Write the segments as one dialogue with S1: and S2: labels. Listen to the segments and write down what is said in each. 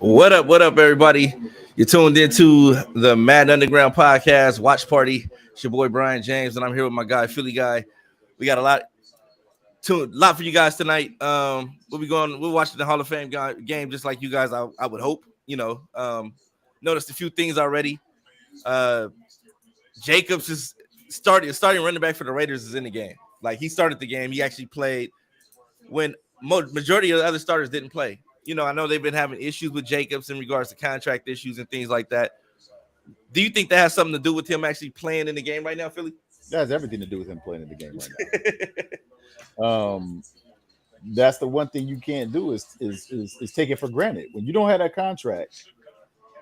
S1: What up, everybody? You're tuned into the Madden Underground podcast watch party. It's your boy Brian James, and I'm here with my guy Philly guy. We got a lot for you guys tonight. We're watching the Hall of Fame game just like you guys. I would hope. Noticed a few things already. Jacobs is starting running back for the Raiders is in the game. Like he started the game. He actually played when majority of the other starters didn't play. I know they've been having issues with Jacobs in regards to contract issues and things like that. Do you think that has something to do with him actually playing in the game right now, Philly?
S2: That has everything to do with him playing in the game right now. That's the one thing you can't do is take it for granted. When you don't have that contract,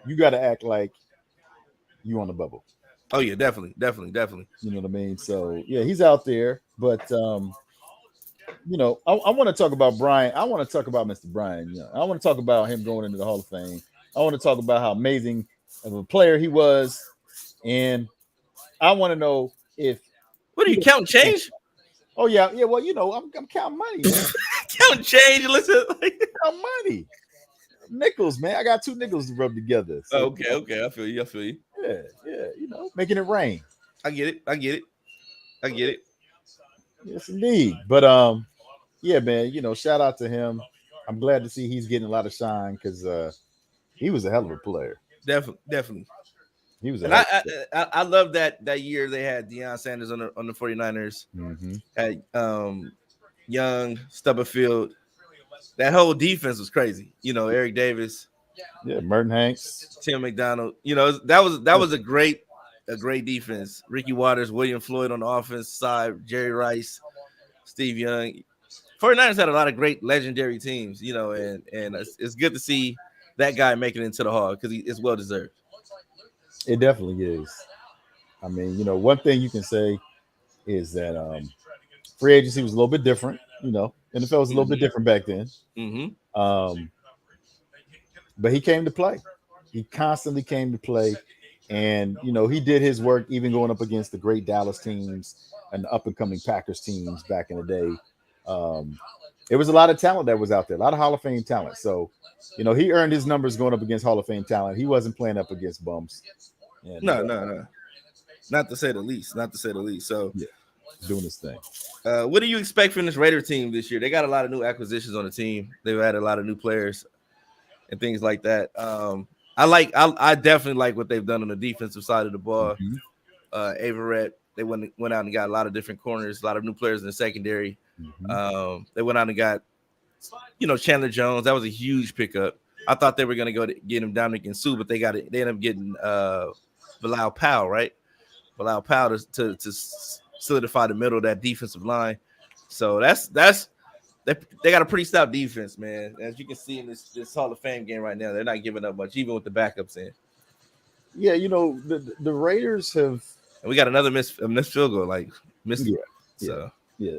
S2: you got to act like you on the bubble.
S1: Oh yeah, definitely.
S2: You know what I mean? So yeah, he's out there, but I want to talk about Brian. I want to talk about Mr. Brian. I want to talk about him going into the Hall of Fame. I want to talk about how amazing of a player he was, and I want to know if.
S1: What are you counting change?
S2: Oh yeah. Well, I'm counting money, man.
S1: Counting change. Listen,
S2: count money. Nickels, man. I got 2 nickels to rub together.
S1: So, okay. I feel you.
S2: Yeah. Making it rain.
S1: I get it.
S2: Yes, indeed. But yeah, man. Shout out to him. I'm glad to see he's getting a lot of shine because he was a hell of a player.
S1: Definitely.
S2: He was.
S1: I love that year they had Deion Sanders on the 49ers.
S2: Mm-hmm.
S1: Had Young, Stubblefield. That whole defense was crazy. Eric Davis.
S2: Yeah, Merton Hanks,
S1: Tim McDonald. That was a great defense. Ricky Waters, William Floyd on the offense side, Jerry Rice, Steve Young. 49ers had a lot of great legendary teams, and it's good to see that guy making it into the Hall because it's well deserved.
S2: It definitely is. I mean, one thing you can say is that free agency was a little bit different. NFL was a little bit different back then.
S1: Mm-hmm.
S2: But he came to play. He constantly came to play. And, he did his work even going up against the great Dallas teams and the up-and-coming Packers teams back in the day. There was a lot of talent that was out there, a lot of Hall of Fame talent. So, he earned his numbers going up against Hall of Fame talent. He wasn't playing up against bums.
S1: And, no. Not to say the least. So,
S2: yeah, doing his thing.
S1: What do you expect from this Raider team this year? They got a lot of new acquisitions on the team. They've added a lot of new players and things like that. I definitely like what they've done on the defensive side of the ball.
S2: Mm-hmm.
S1: Averett, they went out and got a lot of different corners, a lot of new players in the secondary.
S2: Mm-hmm.
S1: They went out and got, Chandler Jones. That was a huge pickup. I thought they were going to go to get him Dominic and Sue, but they ended up getting Bilal Powell, right? Bilal Powell to solidify the middle of that defensive line. So they got a pretty stout defense, man. As you can see in this Hall of Fame game right now, they're not giving up much, even with the backups in.
S2: Yeah, the Raiders have.
S1: And we got another missed field goal, missed.
S2: Yeah.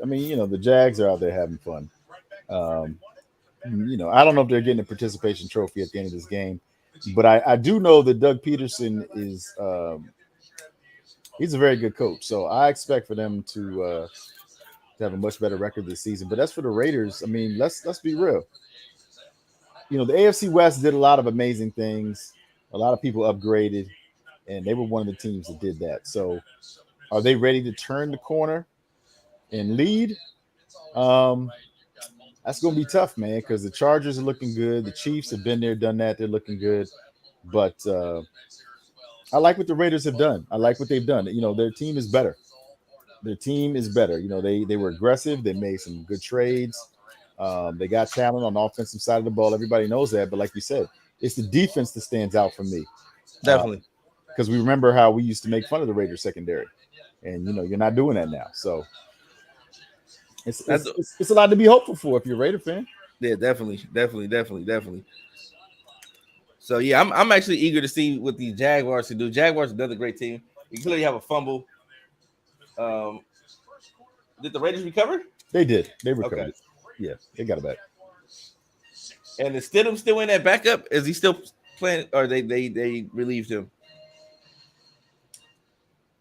S2: I mean, the Jags are out there having fun. I don't know if they're getting a participation trophy at the end of this game, but I do know that Doug Peterson is he's a very good coach. So I expect for them to have a much better record this season. But as for the Raiders, I mean, let's be real. The AFC West did a lot of amazing things. A lot of people upgraded, and they were one of the teams that did that. So are they ready to turn the corner and lead? That's going to be tough, man, because the Chargers are looking good. The Chiefs have been there, done that. They're looking good. But I like what the Raiders have done. I like what they've done. Their team is better. They were aggressive. They made some good trades. They got talent on the offensive side of the ball. Everybody knows that. But like you said, it's the defense that stands out for me.
S1: Definitely.
S2: Because we remember how we used to make fun of the Raiders secondary. And, you're not doing that now. So it's a lot to be hopeful for if you're a Raider fan.
S1: Yeah, definitely. So, yeah, I'm actually eager to see what these Jaguars can do. Jaguars are another great team. You clearly have a fumble. Did the Raiders recover?
S2: They did. They recovered.
S1: Okay.
S2: Yeah, they got it back.
S1: And is Stidham still in that backup? Is he still playing, or they relieved him?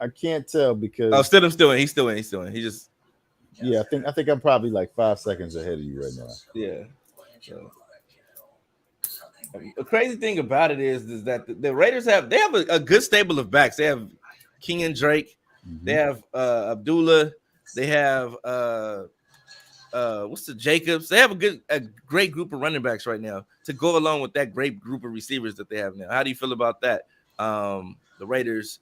S2: I can't tell because
S1: Stidham's still in. He's still in. He just
S2: I think I'm probably like 5 seconds ahead of you right now.
S1: Yeah. So. The crazy thing about it is that the Raiders have a good stable of backs. They have King and Drake. They
S2: Mm-hmm.
S1: have Abdullah. They have what's the Jacobs. They have a great group of running backs right now to go along with that great group of receivers that they have now. How do you feel about that? The Raiders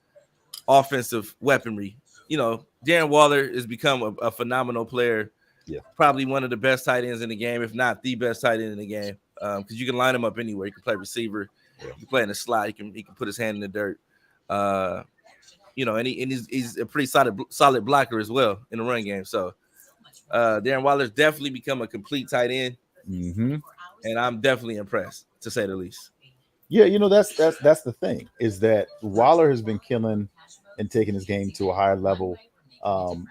S1: offensive weaponry. Darren Waller has become a phenomenal player.
S2: Yeah.
S1: Probably one of the best tight ends in the game, if not the best tight end in the game. Because you can line him up anywhere. You can play receiver.
S2: Yeah.
S1: You can play in the slot. He can put his hand in the dirt. Uh, he's a pretty solid blocker as well in the run game. So Darren Waller's definitely become a complete tight end,
S2: Mm-hmm.
S1: and I'm definitely impressed to say the least.
S2: Yeah, that's the thing is that Waller has been killing and taking his game to a higher level, um,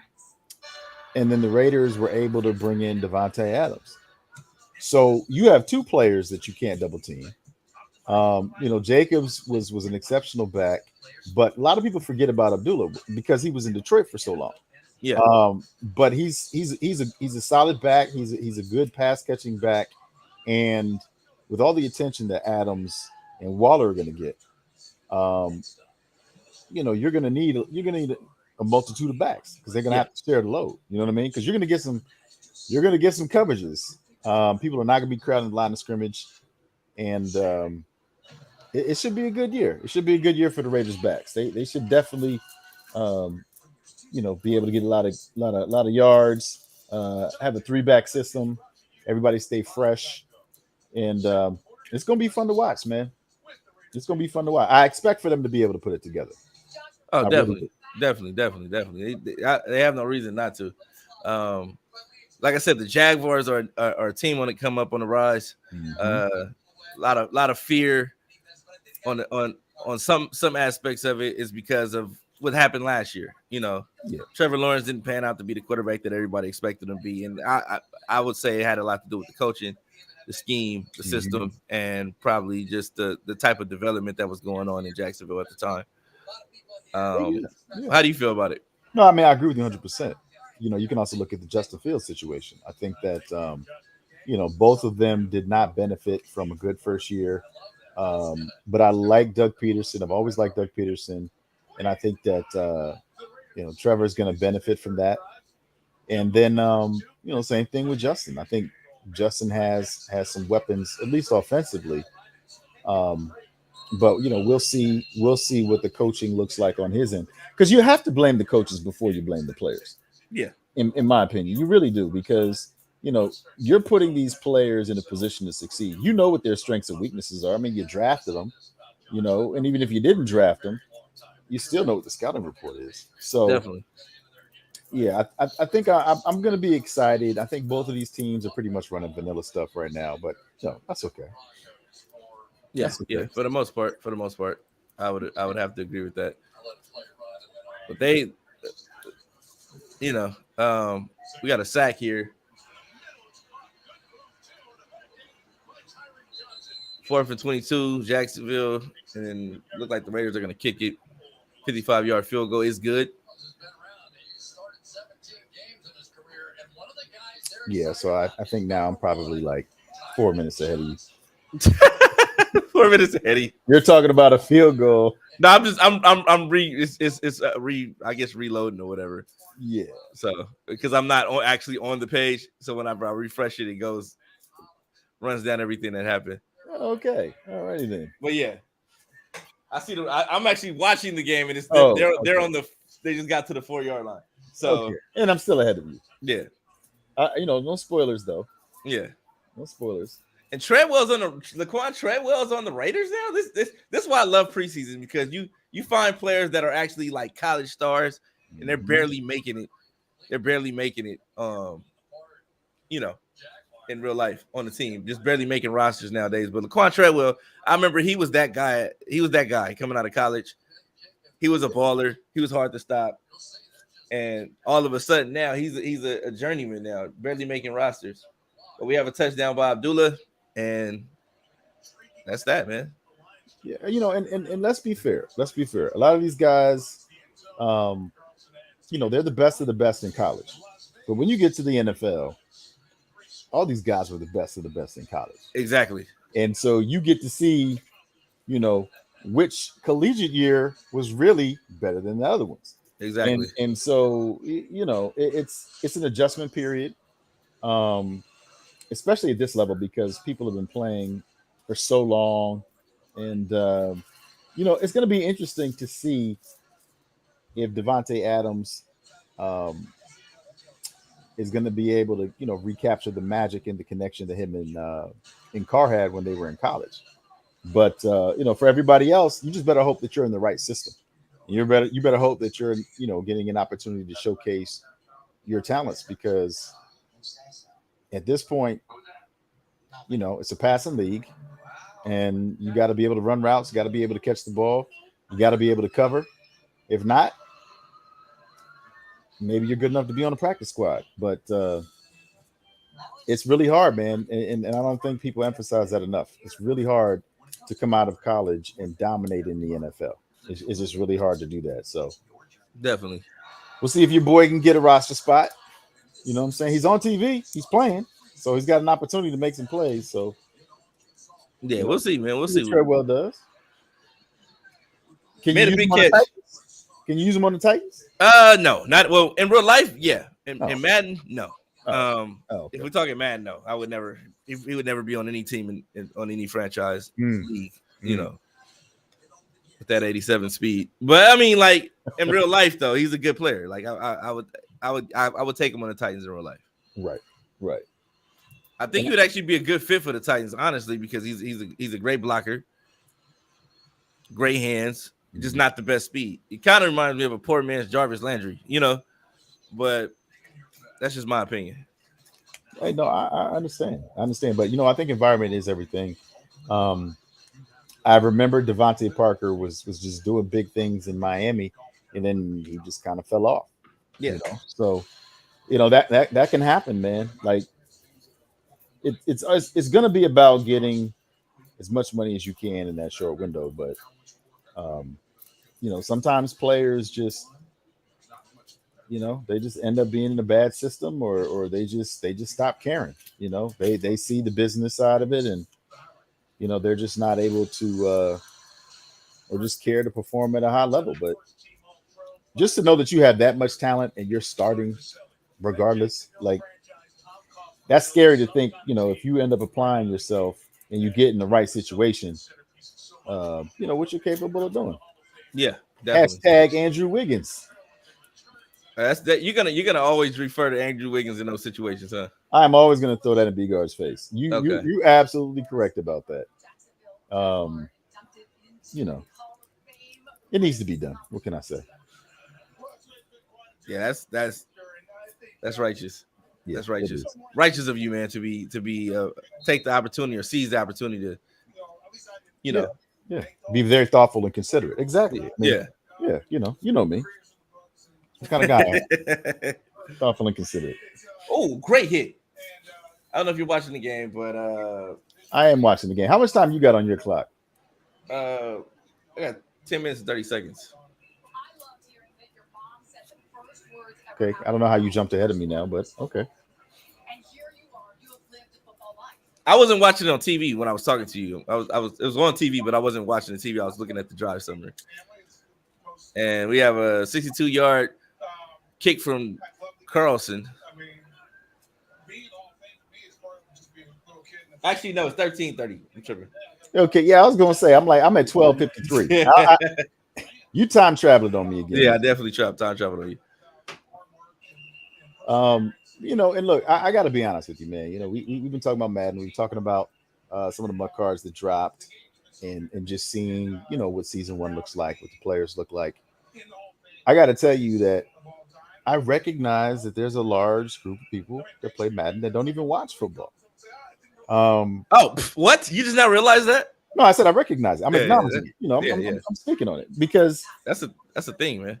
S2: and then the Raiders were able to bring in Devontae Adams. So you have two players that you can't double team. Jacobs was an exceptional back, but a lot of people forget about Abdullah because he was in Detroit for so long.
S1: Yeah,
S2: But he's a solid back. He's a good pass catching back, and with all the attention that Adams and Waller are going to get, um, you're gonna need a multitude of backs because they're gonna
S1: yeah,
S2: have to share the load. You know what I mean? Because you're gonna get some coverages. People are not gonna be crowding the line of scrimmage, and it should be a good year. It should be a good year for the Raiders backs. They should definitely um, be able to get a lot of yards. Have a three back system. Everybody stay fresh, and it's gonna be fun to watch, man. It's gonna be fun to watch. I expect for them to be able to put it together.
S1: oh,
S2: I really
S1: definitely,
S2: do.
S1: definitely, definitely, definitely. They have no reason not to. Um, like I said, the Jaguars are a team on it come up on the rise.
S2: Hmm.
S1: A lot of fear on some aspects of it is because of what happened last year.
S2: Yeah.
S1: Trevor Lawrence didn't pan out to be the quarterback that everybody expected him to be, and I would say it had a lot to do with the coaching, the scheme, the
S2: Hmm.
S1: system, and probably just the type of development that was going on in Jacksonville at the time.
S2: Yeah.
S1: Um,
S2: Yeah.
S1: how do you feel about it?
S2: No, I mean I agree with you 100%. You can also look at the Justin Fields situation. I think that both of them did not benefit from a good first year. But I like Doug Peterson. I've always liked Doug Peterson, and I think that Trevor's going to benefit from that. And then same thing with Justin. I think Justin has some weapons, at least offensively. Um, but we'll see what the coaching looks like on his end because you have to blame the coaches before you blame the players.
S1: Yeah,
S2: In my opinion, you really do because you're putting these players in a position to succeed. You know what their strengths and weaknesses are. I mean, you drafted them, and even if you didn't draft them, you still know what the scouting report is. So
S1: definitely.
S2: yeah, I think I'm going to be excited. I think both of these teams are pretty much running vanilla stuff right now, but no, that's okay.
S1: Yeah,
S2: That's
S1: yeah.
S2: okay.
S1: For the most part, I would have to agree with that. But they, we got a sack here. 4th and 22, Jacksonville, and then look like the Raiders are going to kick it. 55-yard field goal is good.
S2: Yeah, so I think now I'm probably like 4 minutes ahead of you.
S1: 4 minutes ahead.
S2: You're talking about a field goal.
S1: No, I'm re it's re I guess reloading or whatever.
S2: Yeah.
S1: So because I'm not actually on the page, so whenever I refresh it, it runs down everything that happened.
S2: Okay. All righty then.
S1: But yeah, I see I'm actually watching the game, and
S2: Oh,
S1: they're
S2: okay.
S1: on they just got to the 4 yard line.
S2: Okay.
S1: So
S2: And I'm still ahead of you.
S1: yeah,
S2: No spoilers though.
S1: yeah.
S2: No spoilers.
S1: And Treadwell's on Laquan Treadwell's on the Raiders now. This is why I love preseason because you find players that are actually like college stars and they're
S2: Mhm.
S1: barely making it. They're barely making it. You know, in real life on the team, just barely making rosters nowadays. But Laquan Treadwell, I remember he was that guy. He was that guy coming out of college. He was a baller. He was hard to stop. And all of a sudden now he's a journeyman now, barely making rosters. But we have a touchdown by Abdullah, and that's that, man.
S2: Yeah, and let's be fair. Let's be fair. A lot of these guys, um, they're the best of the best in college. But when you get to the NFL, all these guys were the best of the best in college.
S1: Exactly.
S2: And so you get to see, you know, which collegiate year was really better than the other ones.
S1: Exactly.
S2: And so you know, it's an adjustment period, um, especially at this level because people have been playing for so long, and you know, it's going to be interesting to see if Devonte Adams um, is going to be able to, you know, recapture the magic and the connection that him and Carr had when they were in college. But you know, for everybody else, you just better hope that you're in the right system. You better hope that you're, you know, getting an opportunity to showcase your talents because at this point, you know, it's a passing league, and you got to be able to run routes, you got to be able to catch the ball, you got to be able to cover. If not, maybe you're good enough to be on the practice squad. But it's really hard, man, and I don't think people emphasize that enough. It's really hard to come out of college and dominate in the NFL. It's just really hard to do that. So
S1: Definitely.
S2: we'll see if your boy can get a roster spot. You know what I'm saying? He's on TV. He's playing. So he's got an opportunity to make some plays. So,
S1: Yeah,
S2: you
S1: we'll
S2: know,
S1: see, man. We'll
S2: see
S1: see.
S2: what Treadwell does. Can you
S1: Made a
S2: use him
S1: big
S2: on the
S1: catch.
S2: Titans? Can you use him on the Titans?
S1: No, not well in real life. Yeah,
S2: Oh.
S1: in Madden, no.
S2: Oh, okay.
S1: If we're talking Madden, no, I would never. He would never be on any team on any franchise league. You know, with that 87 speed. But I mean, like in real life, though, he's a good player. Like I would take him on the Titans in real life.
S2: Right, right.
S1: I think he would actually be a good fit for the Titans, honestly, because he's a great blocker, great hands, just not the best speed. He kind of reminds me of a poor man's Jarvis Landry, you know. But that's just my opinion.
S2: Hey, no, I understand. I understand. But, you know, I think environment is everything. Um, I remember Devontae Parker was just doing big things in Miami, and then he just kind of fell off.
S1: Yeah.
S2: You know, so you know that can happen, man. Like it's going to be about getting as much money as you can in that short window. But you know, sometimes players just, you know, they just end up being in a bad system, or they just stop caring. You know, they see the business side of it, and you know, they're just not able to or just care to perform at a high level. But just to know that you have that much talent and you're starting regardless, like that's scary to think. You know, if you end up applying yourself and you get in the right situation, you know what you're capable of doing.
S1: Yeah, definitely.
S2: Hashtag Andrew Wiggins.
S1: That's that. You're gonna always refer to Andrew Wiggins in those situations, huh?
S2: I'm always going to throw that in B-Guard's face.
S1: Okay.
S2: You absolutely correct about that. You know, it needs to be done. What can I say?
S1: Yeah, that's righteous.
S2: Yeah,
S1: That's righteous. Righteous of you, man, to be take the opportunity or seize the opportunity to, you know.
S2: Yeah. Be very thoughtful and considerate. Exactly. I mean,
S1: Yeah.
S2: Yeah. You know me. What kind of guy I am. Thoughtful and considerate.
S1: Oh, great hit. I don't know if you're watching the game, but
S2: I am watching the game. How much time you got on your clock?
S1: I got 10 minutes and 30 seconds.
S2: Okay. I don't know how you jumped ahead of me now, but okay.
S1: I wasn't watching it on TV when I was talking to you. It was on TV, but I wasn't watching the TV. I was looking at the drive summary. And we have a 62-yard kick from Carlson. Actually, no, it's 13:30. I'm tripping.
S2: Okay, yeah, I was gonna say I'm at 12:53. You time traveled on me again.
S1: Yeah, I definitely time traveled on
S2: you. You know, and look, I got to be honest with you, man. You know, we've been talking about Madden. We've been talking about some of the mud cards that dropped, and just seeing, you know, what season one looks like, what the players look like. I got to tell you that I recognize that there's a large group of people that play Madden that don't even watch football.
S1: What? You just not realize that?
S2: No, I said I recognize it. I'm acknowledging it. You know, I'm speaking on it because
S1: that's a thing, man.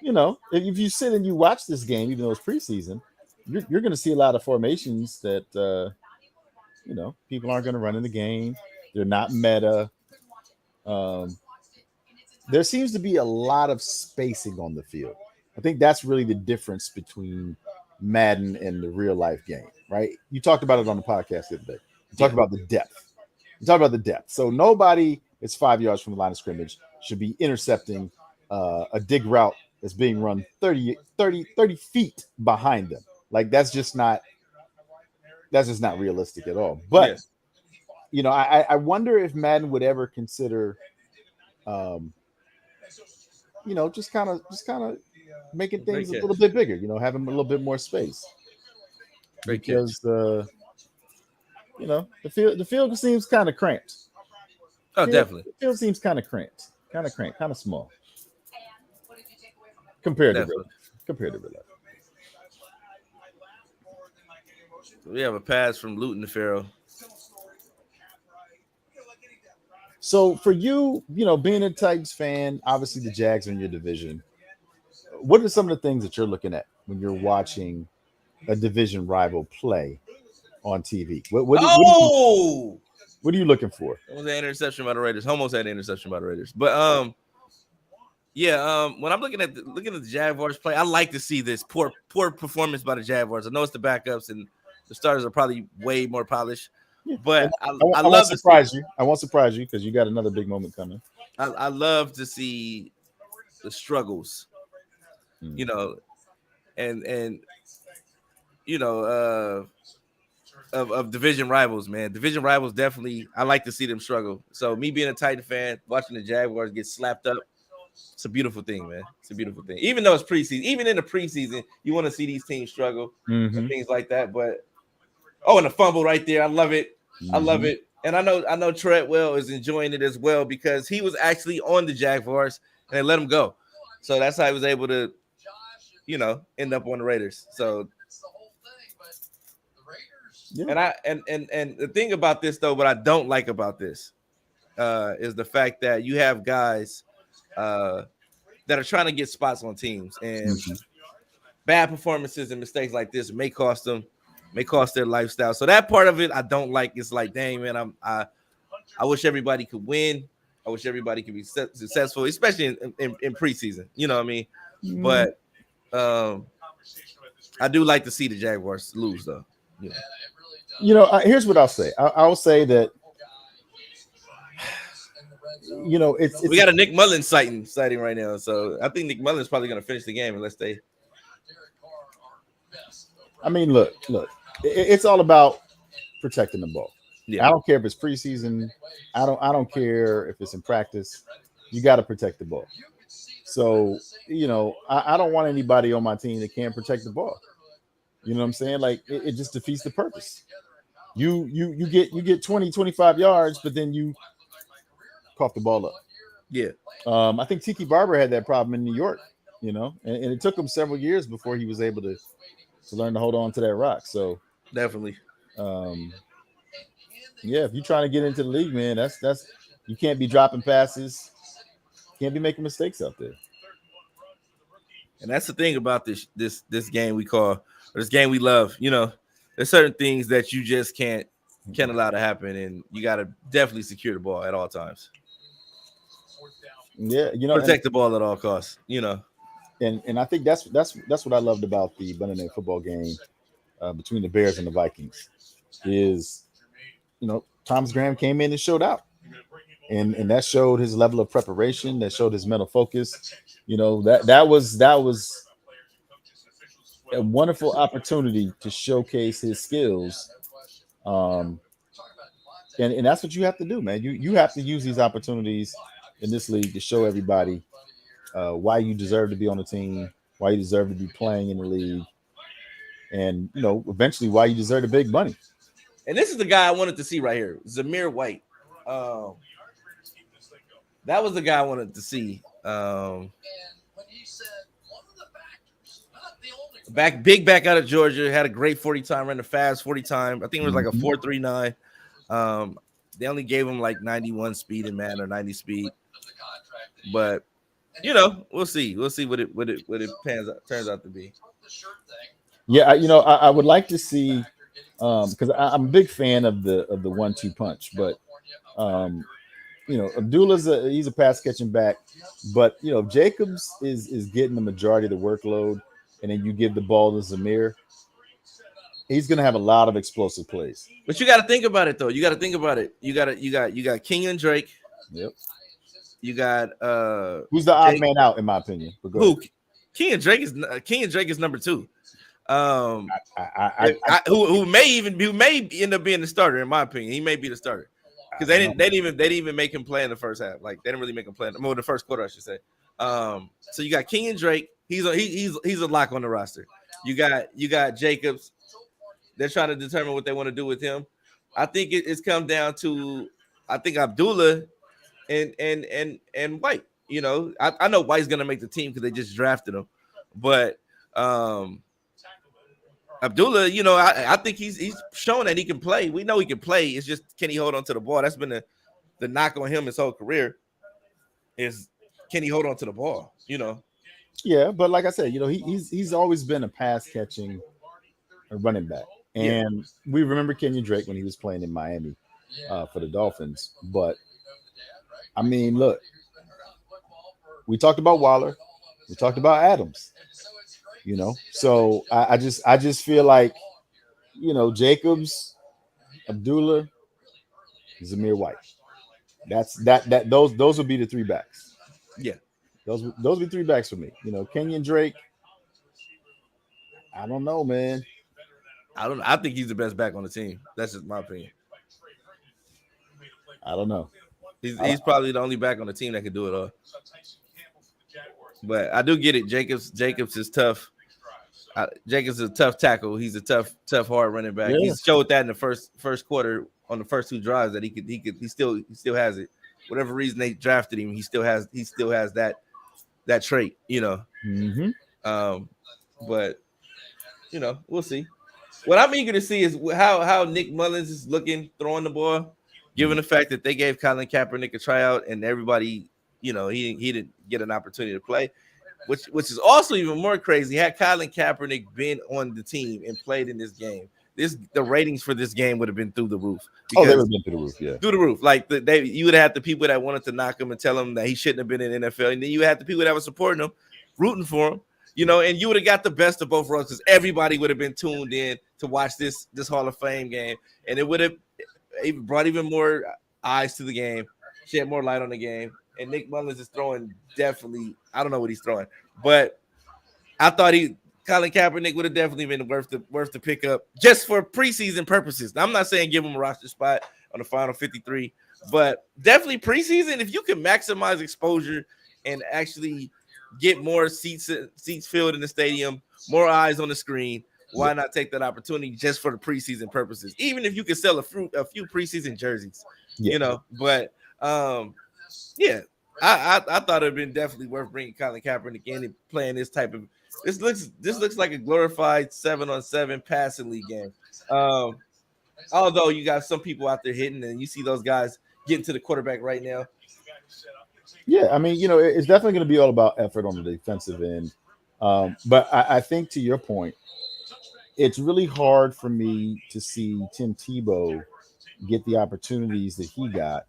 S2: You know, if you sit and you watch this game, even though it's preseason, you're going to see a lot of formations that you know, people aren't going to run in the game. They're not meta. There seems to be a lot of spacing on the field. I think that's really the difference between Madden and the real life game. right? You talked about it on the podcast the other day. You talked
S1: Yeah.
S2: about the depth. You talked about the depth. So nobody that's 5 yards from the line of scrimmage should be intercepting a dig route that's being run 30 feet behind them. Like that's just not realistic at all. But
S1: Yeah.
S2: I wonder if Madden would ever consider, um, just kind of making
S1: Great
S2: things a
S1: catch.
S2: little bit bigger. Having a little bit more space
S1: Great catch.
S2: because the field seems kind of cramped.
S1: Oh,
S2: Field,
S1: definitely.
S2: the field seems kind of cramped, kind of small compared to real
S1: Definitely.
S2: compared to real life.
S1: We have a pass from Luton to Farrell.
S2: So for you, being a Titans fan, obviously the Jags are in your division. What are some of the things that you're looking at when you're watching a division rival play on TV?
S1: Oh,
S2: What are you looking for?
S1: it was an interception by the Raiders. Almost had an interception by the Raiders. But yeah, when I'm looking at the Jaguars play, I like to see this poor performance by the Jaguars. I know it's the backups and the starters are probably way more polished,
S2: Yeah.
S1: but
S2: And
S1: I
S2: I won't
S1: love to see
S2: surprise you. I won't surprise you because you got another big moment coming.
S1: I love to see the struggles,
S2: Mm.
S1: you know, and you know of division rivals, man. Division rivals definitely. I like to see them struggle. So me being a Titan fan, watching the Jaguars get slapped up, it's a beautiful thing, man. It's a beautiful thing. Even though it's preseason, even in the preseason, you want to see these teams struggle and
S2: Mm-hmm.
S1: things like that. But and a fumble right there. I love it. I love
S2: Mm-hmm.
S1: it. And I know Treadwell is enjoying it as well because he was actually on the Jaguars and they let him go. So that's how he was able to, end up on the Raiders. So
S2: Yeah.
S1: and the thing about this though, what I don't like about this is the fact that you have guys that are trying to get spots on teams and
S2: Mhm.
S1: bad performances and mistakes like this may cost their lifestyle. So that part of it I don't like. It's like, dang man, I wish everybody could win. I wish everybody could be successful, especially in preseason. You know what I mean?
S2: Mhm.
S1: But I do like to see the Jaguars lose though. Yeah.
S2: Here's what I'll say. I'll say that it's.
S1: We got a Nick Mullins sighting right now. So I think Nick Mullins is probably going to finish the game unless they.
S2: I mean, look. It's all about protecting the ball.
S1: Yeah.
S2: I don't care if it's preseason. I don't care if it's in practice. You got to protect the ball. So I don't want anybody on my team that can't protect the ball. You know what I'm saying? Like it just defeats the purpose. You get 20, 25 yards, but then you cough the ball up.
S1: Yeah.
S2: I think Tiki Barber had that problem in New York, and it took him several years before he was able to learn to hold on to that rock. So
S1: Definitely.
S2: um, yeah, if you're trying to get into the league, man, that's you can't be dropping passes, can't be making mistakes out there.
S1: And that's the thing about this game we call, or this game we love. There's certain things that you just can't allow to happen, and you got to definitely secure the ball at all times.
S2: Yeah,
S1: Protect the ball at all costs.
S2: and I think that's what I loved about the Monday Night Football game between the Bears and the Vikings is Thomas Graham came in and showed out, and that showed his level of preparation, that showed his mental focus. That was a wonderful opportunity to showcase his skills. Um, and that's what you have to do, man. You have to use these opportunities in this league to show everybody why you deserve to be on the team, why you deserve to be playing in the league, and eventually why you deserve the big money.
S1: And this is the guy I wanted to see right here, Zamir White. That was the guy I wanted to see. Big back out of Georgia, had a great 40 time, ran a fast 40 time. I think it was like a 4.39. They only gave him like 91 speed in Madden or 90 speed. But we'll see. We'll see what it turns out to be.
S2: Yeah, I would like to see because I'm a big fan of the 1-2 punch, but Abdullah's he's a pass catching back, but if Jacobs is getting the majority of the workload, and then you give the ball to Zamir, He's going to have a lot of explosive plays.
S1: But you got to think about it though. You got to think about it. You got King and Drake.
S2: Yep.
S1: You got
S2: Who's the odd
S1: Jake.
S2: man out in my opinion? But go ahead.
S1: Who? King and Drake is number two. Who may end up being the starter in my opinion. He may be the starter because they didn't even make him play in the first half. Like they didn't really make him play in the first quarter, I should say. So you got King and Drake. He's a lock on the roster. You got Jacobs. They're trying to determine what they want to do with him. I think it's come down to Abdullah and White. You know, I know White's gonna make the team because they just drafted him, but Abdullah, you know, I think he's shown that he can play. We know he can play. It's just can he hold on to the ball? That's been the knock on him his whole career. Is can he hold on to the ball? You know.
S2: Yeah, but like I said, you know, he's always been a pass catching running back, and we remember Kenyon Drake when he was playing in Miami for the Dolphins. But I mean, look, we talked about Waller, we talked about Adams. You know, so I just feel like, you know, Jacobs, Abdullah, Zamir White. Those would be the three backs.
S1: Yeah,
S2: those would be three backs for me. You know, Kenyon Drake. I don't know, man.
S1: I don't. I think he's the best back on the team. That's just my opinion.
S2: I don't know.
S1: He's probably the only back on the team that can do it all. But I do get it. Jacobs is tough. Jacobs is a tough tackle. He's a tough, hard running back. Yeah. He showed that in the first quarter on the first two drives that he still has it. Whatever reason they drafted him, he still has that trait, you know.
S2: Mm-hmm.
S1: But you know, we'll see. What I'm eager to see is how Nick Mullins is looking throwing the ball, given the fact that they gave Colin Kaepernick a tryout and everybody, you know, he didn't get an opportunity to play. Which is also even more crazy. Had Colin Kaepernick been on the team and played in this game, the ratings for this game would have been through the roof.
S2: Oh, they would have been through the roof, yeah.
S1: Through the roof. Like you would have the people that wanted to knock him and tell him that he shouldn't have been in the NFL, and then you had the people that were supporting him, rooting for him, you know, and you would have got the best of both worlds because everybody would have been tuned in to watch this Hall of Fame game, and it would have brought even more eyes to the game, shed more light on the game. And Nick Mullins is throwing definitely. I don't know what he's throwing, but I thought Colin Kaepernick would have definitely been worth the pickup just for preseason purposes. Now, I'm not saying give him a roster spot on the final 53, but definitely preseason. If you can maximize exposure and actually get more seats filled in the stadium, more eyes on the screen, why not take that opportunity just for the preseason purposes? Even if you can sell a few preseason jerseys, you know. But yeah, I thought it'd been definitely worth bringing Colin Kaepernick in and playing this type of. This looks like a glorified 7-on-7 passing league game. Although you got some people out there hitting, and you see those guys getting to the quarterback right now.
S2: Yeah, I mean, you know, it's definitely going to be all about effort on the defensive end. But I think to your point, it's really hard for me to see Tim Tebow get the opportunities that he got,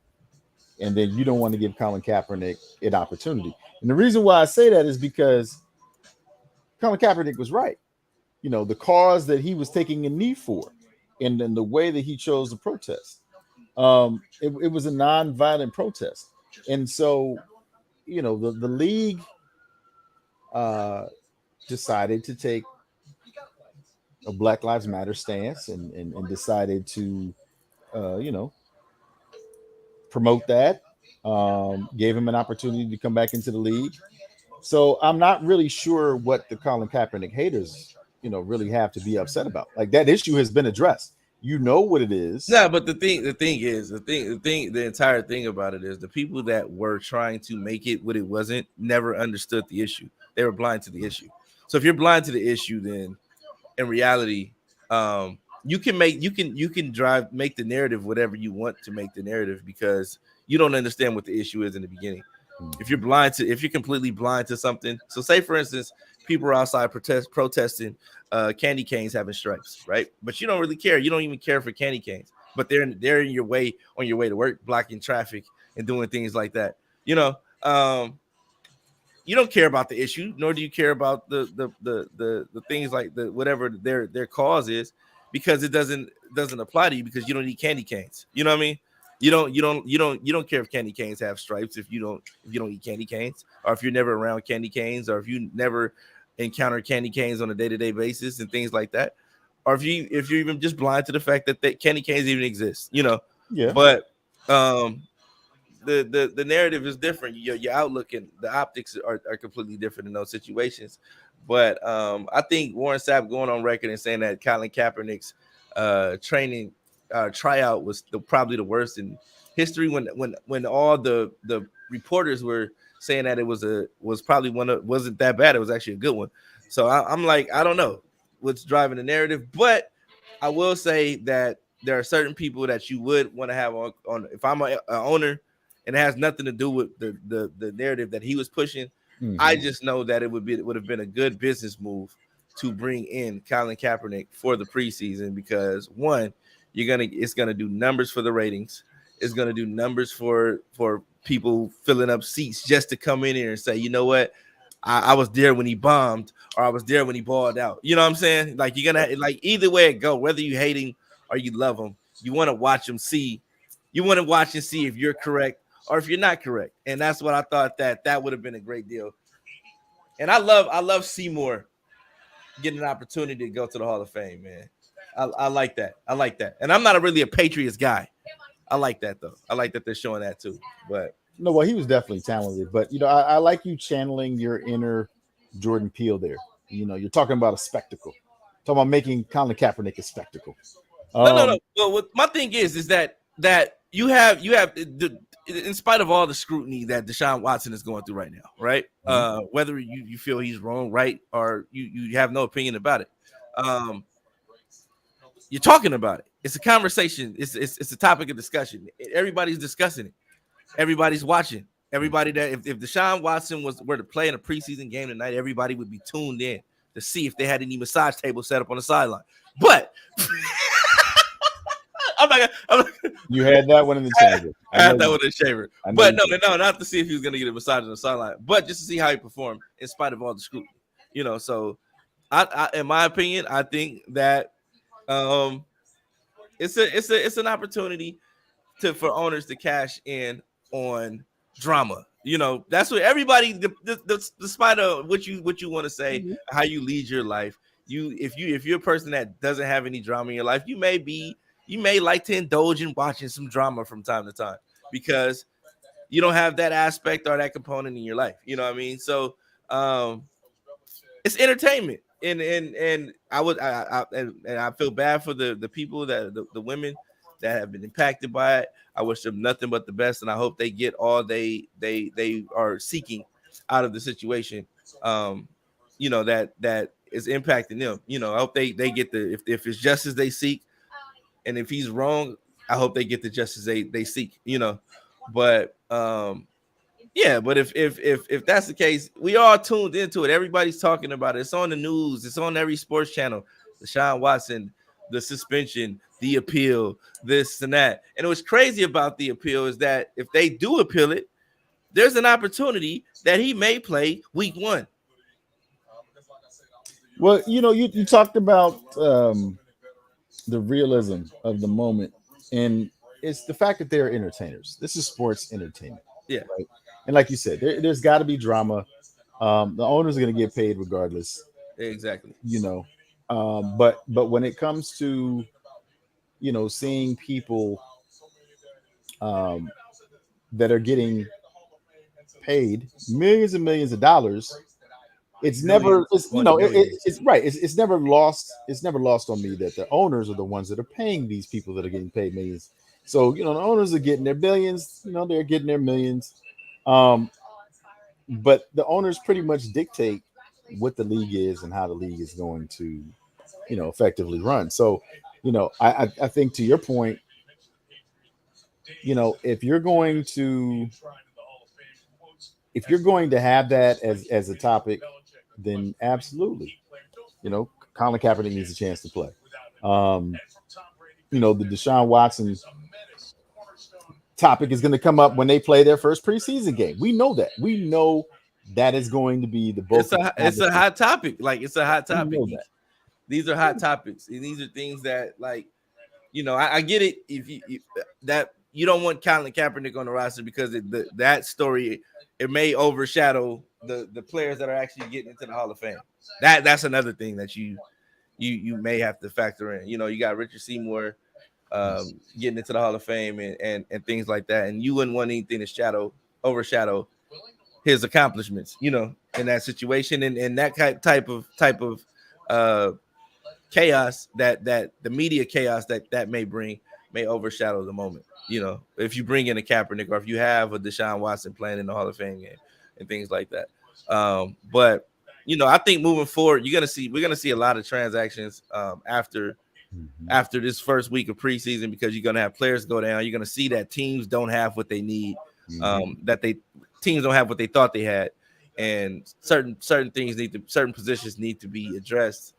S2: and then you don't want to give Colin Kaepernick an opportunity. And the reason why I say that is because Colin Kaepernick was right. You know, the cause that he was taking a knee for, and then the way that he chose to protest. It was a non-violent protest. And so, you know, the league decided to take a Black Lives Matter stance and decided to, you know, promote that, gave him an opportunity to come back into the league. So I'm not really sure what the Colin Kaepernick haters, you know, really have to be upset about. Like that issue has been addressed. You know what it is.
S1: No, but the entire thing about it is the people that were trying to make it what it wasn't never understood the issue. They were blind to the issue. So if you're blind to the issue, then in reality, you can make the narrative whatever you want to make the narrative because you don't understand what the issue is in the beginning. If you're completely blind to something, so say for instance, people are outside protesting candy canes having stripes, right? But you don't really care. You don't even care for candy canes, but they're in your way on your way to work, blocking traffic and doing things like that. You know, you don't care about the issue, nor do you care about the things like whatever their cause is. because it doesn't apply to you because you don't eat candy canes. You know what I mean? You don't care if candy canes have stripes if you don't eat candy canes, or if you're never around candy canes, or if you never encounter candy canes on a day-to-day basis and things like that, or if you're even just blind to the fact that candy canes even exist,
S2: Yeah.
S1: But um the narrative is different. Your outlook and the optics are completely different in those situations. But I think Warren Sapp going on record and saying that Colin Kaepernick's training tryout was probably the worst in history, when all the reporters were saying that it was probably wasn't that bad. It was actually a good one. So I'm like, I don't know what's driving the narrative, but I will say that there are certain people that you would want to have on. If I'm an owner, and it has nothing to do with the narrative that he was pushing. I just know that it would have been a good business move to bring in Colin Kaepernick for the preseason, because one, it's gonna do numbers for the ratings. It's gonna do numbers for people filling up seats just to come in here and say, you know what, I was there when he bombed, or I was there when he balled out. You know what I'm saying? Like, you're gonna, like, either way it go, whether you hate him or you love him, you want to watch him see. You want to watch and see if you're correct or if you're not correct. And that's what I thought that would have been a great deal. And I love Seymour getting an opportunity to go to the Hall of Fame, man. I like that. I like that. And I'm not really a Patriots guy. I like that though. I like that they're showing that too. But
S2: no, well, he was definitely talented. But I like you channeling your inner Jordan Peele there. You're talking about a spectacle. Talking about making Colin Kaepernick a spectacle.
S1: No. Well, what my thing is that you have in spite of all the scrutiny that Deshaun Watson is going through right now, right? Whether you feel he's wrong, right, or you have no opinion about it, you're talking about it. It's a conversation. It's a topic of discussion. Everybody's discussing it. Everybody's watching. Everybody that if Deshaun Watson were to play in a preseason game tonight, everybody would be tuned in to see if they had any massage table set up on the sideline. But
S2: you had that one in the chamber.
S1: I had that one in the chamber. But no, not to see if he was going to get a massage on the sideline, but just to see how he performed in spite of all the scrutiny. So I in my opinion, I think that it's an opportunity for owners to cash in on drama. That's what everybody, despite of what you want to say, how you lead your life. If you're a person that doesn't have any drama in your life, you may like to indulge in watching some drama from time to time because you don't have that aspect or that component in your life. You know what I mean? So it's entertainment, and I feel bad for the people that the women that have been impacted by it. I wish them nothing but the best, and I hope they get all they are seeking out of the situation. That is impacting them. I hope they get if it's justice they seek, and if he's wrong, I hope they get the justice they seek. But but if that's the case, we all tuned into it. Everybody's talking about it. It's on the news. It's on every sports channel. Deshaun Watson, the suspension, the appeal, this and that. And what's crazy about the appeal is that if they do appeal it, there's an opportunity that he may play week 1.
S2: Well, you talked about the realism of the moment, and it's the fact that they're entertainers. This is sports entertainment.
S1: Yeah.
S2: Right? And like you said, there's got to be drama. The owners are going to get paid regardless.
S1: Exactly.
S2: But when it comes to seeing people that are getting paid millions and millions of dollars, it's never it's never lost. It's never lost on me that the owners are the ones that are paying these people that are getting paid millions. So the owners are getting their billions. They're getting their millions. But the owners pretty much dictate what the league is and how the league is going to, effectively run. So, I think to your point, if you're going to have that as a topic, then absolutely, Colin Kaepernick needs a chance to play. The Deshaun Watson topic is going to come up when they play their first preseason game. We know that. We know that is going to be the bulk.
S1: It's a hot topic. Like, it's a hot topic. These are hot topics, and these are things that, like, I get it if that you don't want Colin Kaepernick on the roster because that story it may overshadow the players that are actually getting into the Hall of Fame. That's another thing that you may have to factor in. You got Richard Seymour getting into the Hall of Fame and things like that, and you wouldn't want anything to overshadow his accomplishments, in that situation, and that type of chaos that the media chaos that may overshadow the moment. If you bring in a Kaepernick or if you have a Deshaun Watson playing in the Hall of Fame game and things like that. But I think moving forward, we're gonna see a lot of transactions after this first week of preseason, because you're gonna have players go down. You're gonna see that teams don't have what they need, teams don't have what they thought they had, and certain certain positions need to be addressed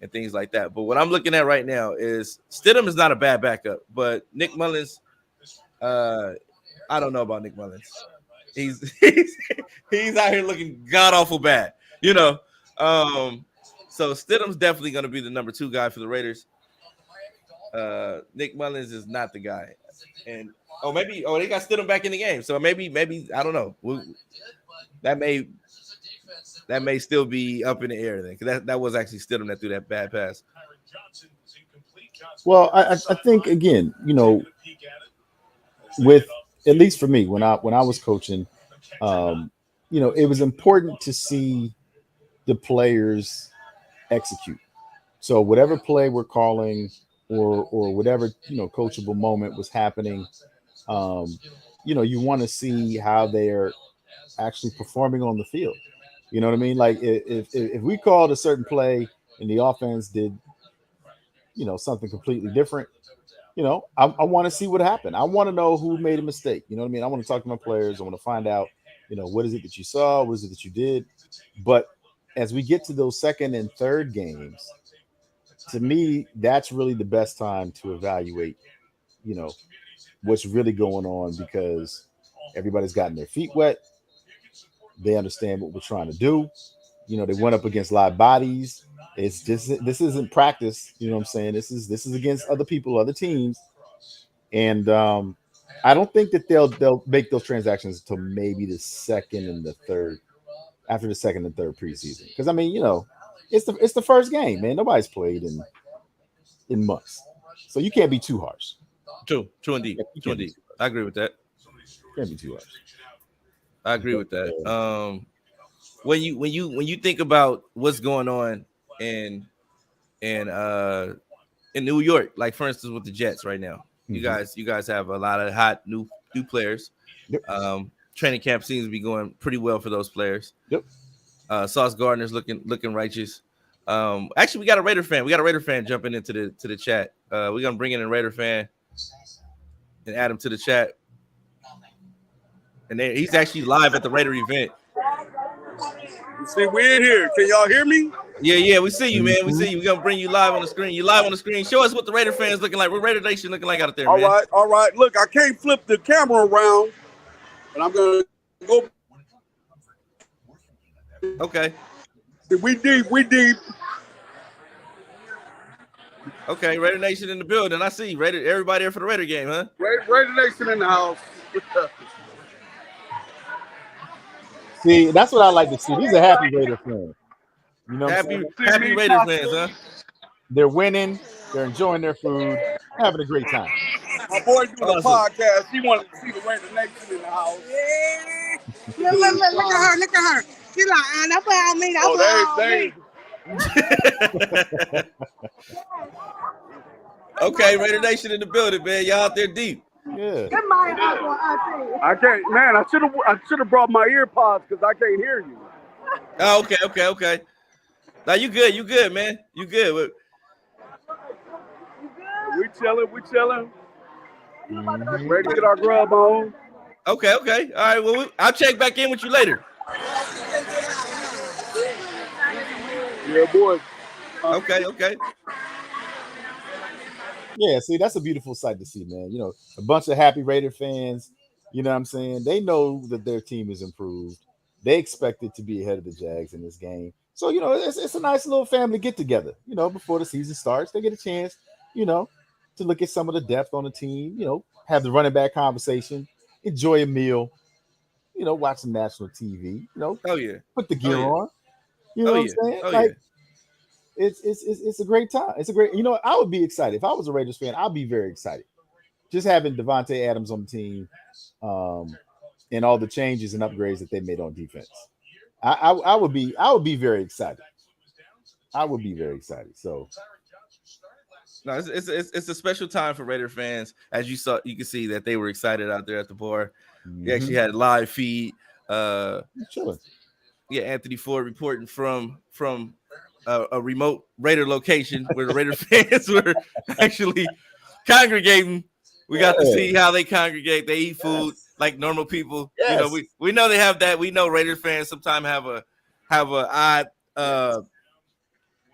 S1: and things like that. But what I'm looking at right now is Stidham is not a bad backup, but Nick Mullins, I don't know about Nick Mullins. He's out here looking god awful bad, So Stidham's definitely going to be the number 2 guy for the Raiders. Nick Mullins is not the guy, and they got Stidham back in the game, so maybe I don't know. That may still be up in the air then, because that was actually Stidham that threw that bad pass.
S2: Well, I think again, with at least for me when I was coaching, it was important to see the players execute. So whatever play we're calling or whatever coachable moment was happening, you want to see how they're actually performing on the field. You know what I mean? Like if we called a certain play and the offense did something completely different, I want to see what happened. I want to know who made a mistake. You know what I mean? I want to talk to my players. I want to find out, what is it that you saw? What is it that you did? But as we get to those second and third games, to me, that's really the best time to evaluate, what's really going on, because everybody's gotten their feet wet. They understand what we're trying to do. They went up against live bodies. It's just, this isn't practice. You know what I'm saying? This is against other people, other teams. And I don't think that they'll make those transactions until maybe the second and the third, after the second and third preseason. Because I mean, it's the first game, man. Nobody's played in months, so you can't be too harsh.
S1: True indeed. True indeed. I agree with that.
S2: Can't be too harsh.
S1: I agree with that. When you think about what's going on in New York, like for instance with the Jets right now, you guys have a lot of hot new players.
S2: Yep.
S1: Training camp seems to be going pretty well for those players.
S2: Yep.
S1: Sauce Gardner's looking righteous. Actually, we got a Raider fan jumping into the chat. We're gonna bring in a Raider fan and add him to the chat. And he's actually live at the Raider event.
S3: See, we're in here. Can y'all hear me?
S1: Yeah, we see you, man. We see you. We're gonna bring you live on the screen. You live on the screen. Show us what the Raider fans looking like. What Raider Nation looking like out there, man.
S3: All right. Look, I can't flip the camera around, and I'm gonna go.
S1: Okay.
S3: We deep.
S1: Okay, Raider Nation in the building. I see Raider. Everybody there for the Raider game, huh?
S3: Raider Nation in the house.
S2: See, that's what I like to see. These are happy Raider fans.
S1: Happy Raider fans, huh?
S2: They're winning. They're enjoying their food, having a great time.
S3: My boy doing a podcast. He wanted to see the Raider Nation in the house.
S4: Yeah. Look at her. She's like, that's what I mean.
S1: Okay, Raider Nation in the building, man. Y'all out there deep.
S2: Yeah.
S3: I can't, man. I should have brought my ear pods because I can't hear you.
S1: Oh, okay. Now you good, man. You good.
S3: We chilling. Ready to get our grub on.
S1: Okay. All right. Well, I'll check back in with you later.
S3: Yeah, boy.
S1: Okay.
S2: Yeah, see, that's a beautiful sight to see, man. A bunch of happy Raider fans, you know what I'm saying? They know that their team is improved. They expect it to be ahead of the Jags in this game. So, it's a nice little family get together, before the season starts. They get a chance, to look at some of the depth on the team, have the running back conversation, enjoy a meal, watch some national TV,
S1: Oh yeah.
S2: put the gear
S1: yeah.
S2: on. You know
S1: Oh
S2: what
S1: yeah.
S2: I'm saying?
S1: Oh
S2: Like,
S1: yeah.
S2: it's a great time. It's a great, I would be excited. If I was a Raiders fan, I'd be very excited. Just having Devontae Adams on the team, and all the changes and upgrades that they made on defense. I would be very excited. I would be very excited. So
S1: no, it's a special time for Raider fans. As you can see that they were excited out there at the bar. We actually had a live feed.
S2: Chilling.
S1: Yeah, Anthony Ford reporting from a remote Raider location where the Raider fans were actually congregating. We got to see how they congregate. They eat food like normal people.
S2: Yes.
S1: We know they have that. We know Raider fans sometimes have a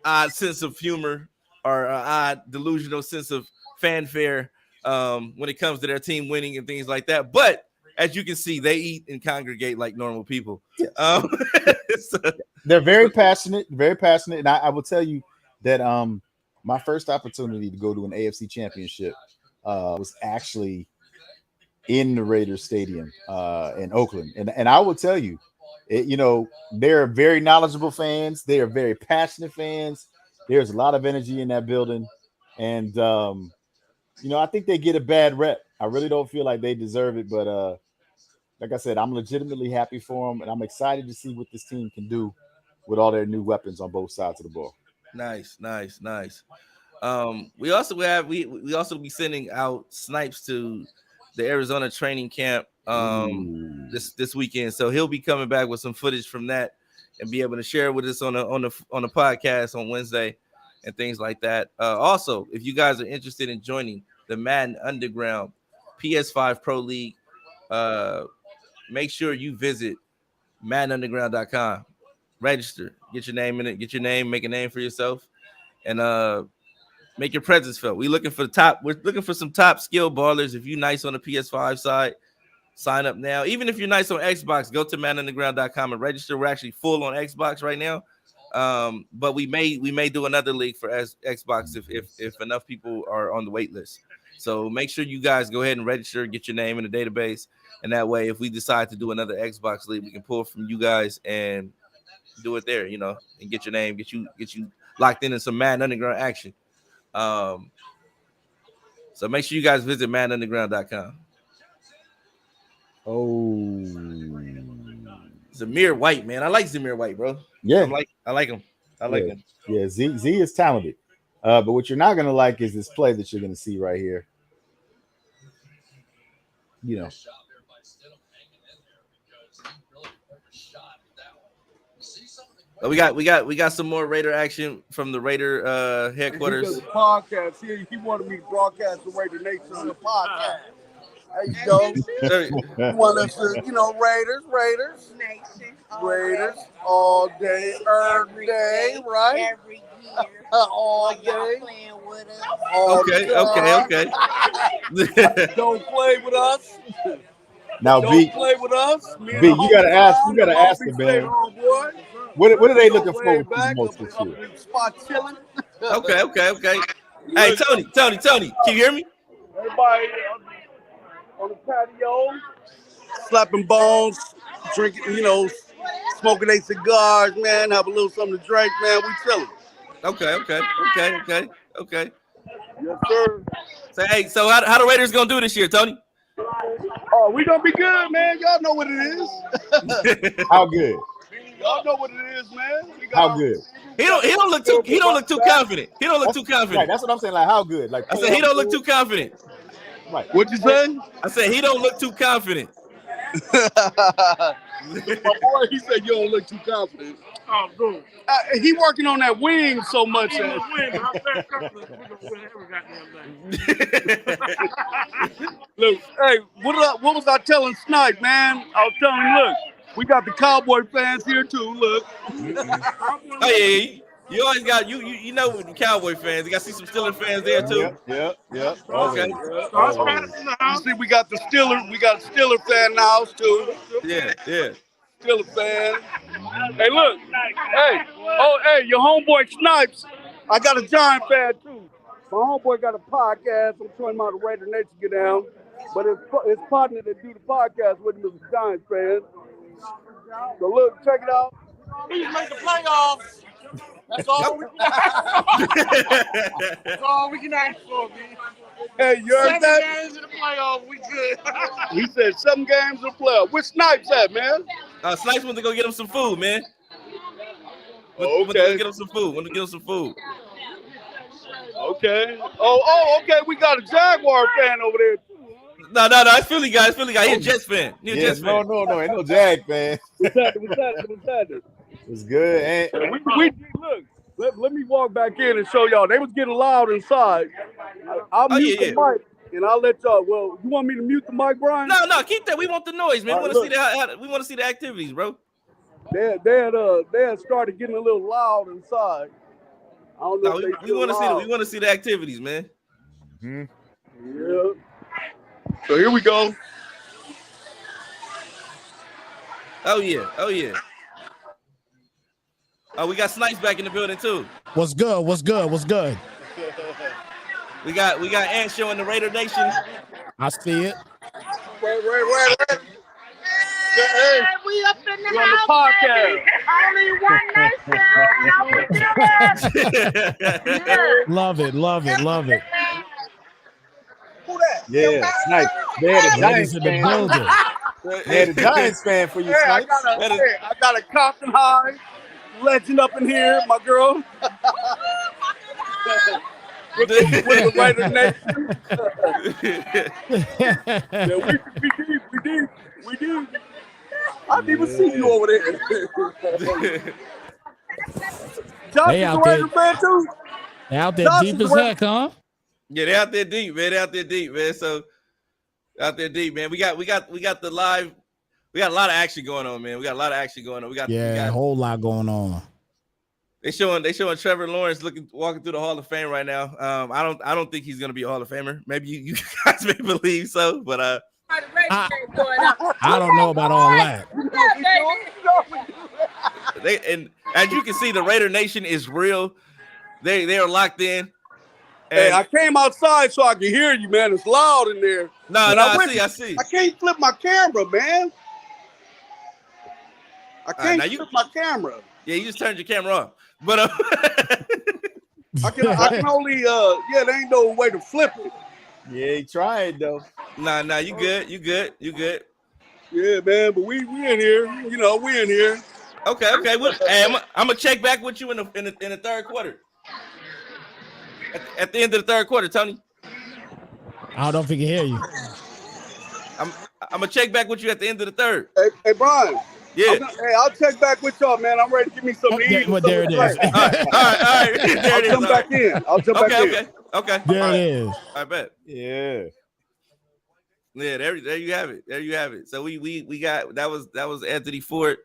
S1: odd sense of humor or an odd delusional sense of fanfare when it comes to their team winning and things like that. But as you can see, they eat and congregate like normal people.
S2: Yes.
S1: So,
S2: they're very passionate, and I will tell you that my first opportunity to go to an AFC championship was actually in the Raiders Stadium in Oakland, and I will tell you, they're very knowledgeable fans. They are very passionate fans. There's a lot of energy in that building, and I think they get a bad rep. I really don't feel like they deserve it, but like I said, I'm legitimately happy for them, and I'm excited to see what this team can do with all their new weapons on both sides of the ball.
S1: Nice. We also we also be sending out snipes to the Arizona training camp this weekend, so he'll be coming back with some footage from that and be able to share with us on the podcast on Wednesday and things like that. Also, if you guys are interested in joining the Madden Underground PS5 Pro League, make sure you visit maddenunderground.com. Register, get your name in it, make a name for yourself, and make your presence felt. We're looking for some top skill ballers. If you're nice on the PS5 side, sign up now. Even if you're nice on Xbox, go to maddenunderground.com and register. We're actually full on Xbox right now. But we may do another league for Xbox if enough people are on the wait list. So make sure you guys go ahead and register, get your name in the database, and that way, if we decide to do another Xbox league, we can pull from you guys and do it there, and get your name, get you locked in some Madden Underground action. So make sure you guys visit maddenunderground.com.
S2: Oh,
S1: Zamir White, man, I like Zamir White, bro.
S2: Yeah,
S1: I like him. I like him.
S2: Yeah, Z is talented. But what you're not gonna like is this play that you're gonna see right here.
S1: We got some more Raider action from the Raider headquarters.
S3: Podcast here. He wanted me to broadcast the Raider Nation on the podcast. There you go. You want us to, Raiders
S4: Nation.
S3: Raiders all day, every day, right?
S4: Every year.
S3: All day.
S4: Playing with us.
S1: Okay.
S3: Don't play with us.
S2: Now,
S3: Don't play with us.
S2: B, you gotta ask the man. What are they looking forward to most this year?
S3: Spot chilling.
S1: Okay. Hey, Tony, can you hear me?
S3: Everybody on the patio, slapping bones, drinking, smoking their cigars, man. Have a little something to drink, man. We chilling.
S1: Okay.
S3: Yes, sir.
S1: So how the Raiders gonna do this year, Tony?
S3: Oh, we gonna be good, man. Y'all know what it is.
S2: How good?
S3: Y'all know what it is, man.
S2: How good?
S1: He don't look too confident. He don't look too confident.
S2: Right, that's what I'm saying. Like, how good? Like,
S1: I said he don't look too confident.
S2: Right.
S3: What you say?
S1: I said he don't look too confident.
S3: My boy, he said you don't look too confident.
S5: Oh, good.
S3: He working on that wing so much.
S5: We're gonna win every goddamn thing.
S3: Look, hey, what was I telling Snipe, man? I was telling him, look, we got the Cowboy fans here too. Look.
S1: Oh yeah. You always got you know with the Cowboy fans. You got to see some Steelers fans there too.
S2: Yep.
S1: Okay.
S3: You see, we got Steeler fan in the house too.
S1: Yeah.
S3: Steelers fan. Hey, look. Hey, your homeboy Snipes. I got a Giant fan too. My homeboy got a podcast. I'm showing him how the Raider Nation get down. But his partner that do the podcast with him is a Giants fan. So look, check it out.
S5: Please make the playoffs. That's all we can ask for. That's all we can ask for, man.
S3: Hey, you heard
S5: 7
S3: that?
S5: games in the playoffs, we good.
S3: He said 7 games in the playoffs. Where Snipes at, man?
S1: Snipes went to go get him some food, man.
S3: Okay.
S1: Went to go get him some food. Went to get him some food.
S3: Okay. Okay. We got a Jaguar fan over there too.
S1: No. It's Philly guy. He a Jets fan. He a Jets fan.
S2: No. Ain't no Jag fan.
S3: What's that?
S2: It's good.
S3: We look. Let me walk back in and show y'all. They was getting loud inside. I'll mute the mic and I'll let y'all. Well, you want me to mute the mic, Brian?
S1: No. Keep that. We want the noise, man. We want to see the activities, bro.
S3: They had started getting a little loud inside. I don't know.
S1: We want to see we want to see the activities, man.
S2: Mm-hmm.
S3: Yeah. So here we go.
S1: Oh yeah. Oh, we got Snipes back in the building too.
S6: What's good?
S1: We got Ant showing the Raider Nation.
S6: I see it.
S3: Wait. Hey,
S4: We up in the
S3: we on the podcast.
S4: Only one nation.
S6: Love it.
S3: Who that?
S2: Yeah, Snipes. They had a
S6: Ladies
S2: Giants
S6: in the
S2: fan.
S6: building.
S2: They had a Giants fan for you,
S3: Hey, I
S2: Snipes.
S3: got a Compton High legend up in here, my girl. with the Raider Nation. Yeah, we did. I didn't even see you over there. Josh
S6: They
S3: is
S6: out
S3: a Raider
S6: there.
S3: fan too.
S6: They out there
S3: Josh
S6: deep
S3: is
S6: as
S3: ready.
S6: heck, huh?
S1: Yeah, they out there deep, man. So out there deep, man. We got the live. We got a lot of action going on, man. We got a
S6: A whole lot going on.
S1: They showing Trevor Lawrence walking through the Hall of Fame right now. I don't think he's gonna be a Hall of Famer. Maybe you guys may believe so, but
S6: I don't know about all that.
S1: and as you can see, the Raider Nation is real. They are locked in.
S3: Hey, I came outside so I could hear you, man. It's loud in there.
S1: I see.
S3: I can't flip my camera, man. I can't flip my camera.
S1: Yeah, you just turned your camera off. But
S3: I can only there ain't no way to flip it.
S2: Yeah, he tried though.
S1: Nah, you good.
S3: Yeah, man, but we in here. You know, we in here.
S1: Okay. Well, hey, I'm gonna check back with you in the third quarter. At the end of the third quarter, Tony.
S6: I don't know if he can hear you.
S1: I'm gonna check back with you at the end of the third.
S3: Hey Brian.
S1: Yeah.
S3: I'll check back with y'all, man. I'm ready to give me some to eat.
S6: Well, there it is.
S1: All right. There it is.
S3: Jump back in. I'll jump back in.
S1: Okay.
S6: There it is.
S1: I bet.
S2: Yeah.
S1: Yeah, there you have it. So we got that was Anthony Ford,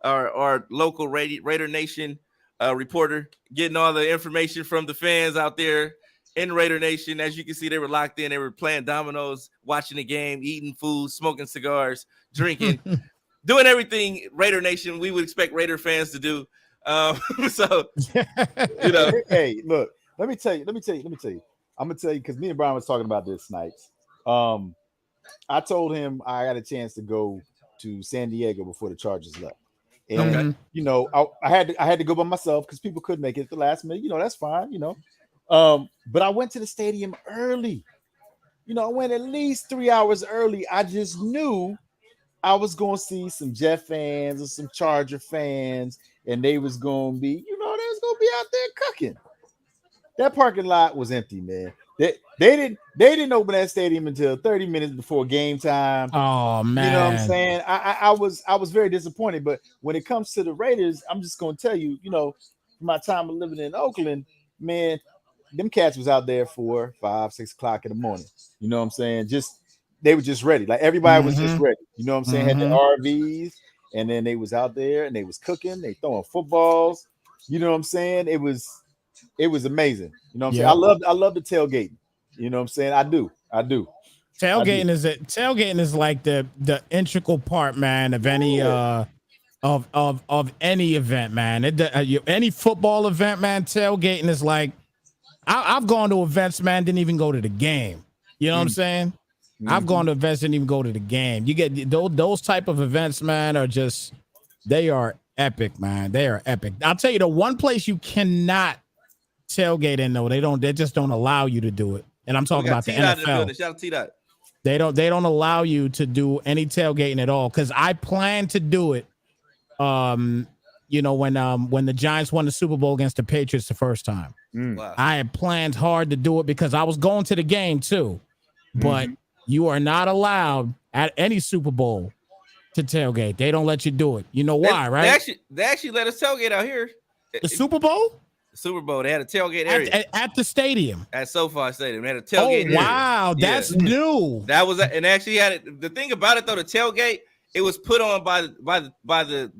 S1: our local Raider Nation reporter, getting all the information from the fans out there in Raider Nation. As you can see, they were locked in. They were playing dominoes, watching the game, eating food, smoking cigars, drinking, doing everything Raider Nation we would expect Raider fans to do. So you know,
S2: hey, look, let me tell you. I'm gonna tell you because me and Brian was talking about this Snipes. I told him I got a chance to go to San Diego before the Chargers left. And you know, I had to go by myself because people couldn't make it at the last minute. You know, that's fine, you know. But I went to the stadium early. You know, I went at least 3 hours early. I just knew I was gonna see some Jet fans or some Charger fans, and they was gonna be, you know, they was gonna be out there cooking. That parking lot was empty, man. They didn't open that stadium until 30 minutes before game time.
S6: Oh man,
S2: you know what I'm saying? I was very disappointed. But when it comes to the Raiders, I'm just gonna tell you, you know, my time of living in Oakland, man, them cats was out there for 5, 6 o'clock in the morning. You know what I'm saying? They were just ready. Like everybody was just ready. You know what I'm saying? Had the RVs, and then they was out there and they was cooking, they throwing footballs. You know what I'm saying? It was amazing. You know what I'm saying? I love the tailgating. You know what I'm saying? I do.
S6: Tailgating is like the integral part, man, of any of any event, man. Any football event, man. Tailgating is like I've gone to events, man. Didn't even go to the game. You know what I'm saying? I've gone to events, didn't even go to the game. You get those type of events, man, are just they are epic, man. They are epic. I'll tell you the one place you cannot tailgate in though. They just don't allow you to do it. And I'm talking about the NFL.
S1: Shout out T-Dot.
S6: They don't allow you to do any tailgating at all. Cause I plan to do it. When the Giants won the Super Bowl against the Patriots the first time.
S1: Wow.
S6: I had planned hard to do it because I was going to the game too. But you are not allowed at any Super Bowl to tailgate. They don't let you do it. You know why, right?
S1: They actually let us tailgate out here.
S6: The Super Bowl?
S1: The Super Bowl. They had a tailgate area
S6: at the stadium.
S1: At SoFi Stadium. They had a tailgate area.
S6: Wow, that's new.
S1: That was and actually had it. The thing about it though, the tailgate, it was put on by the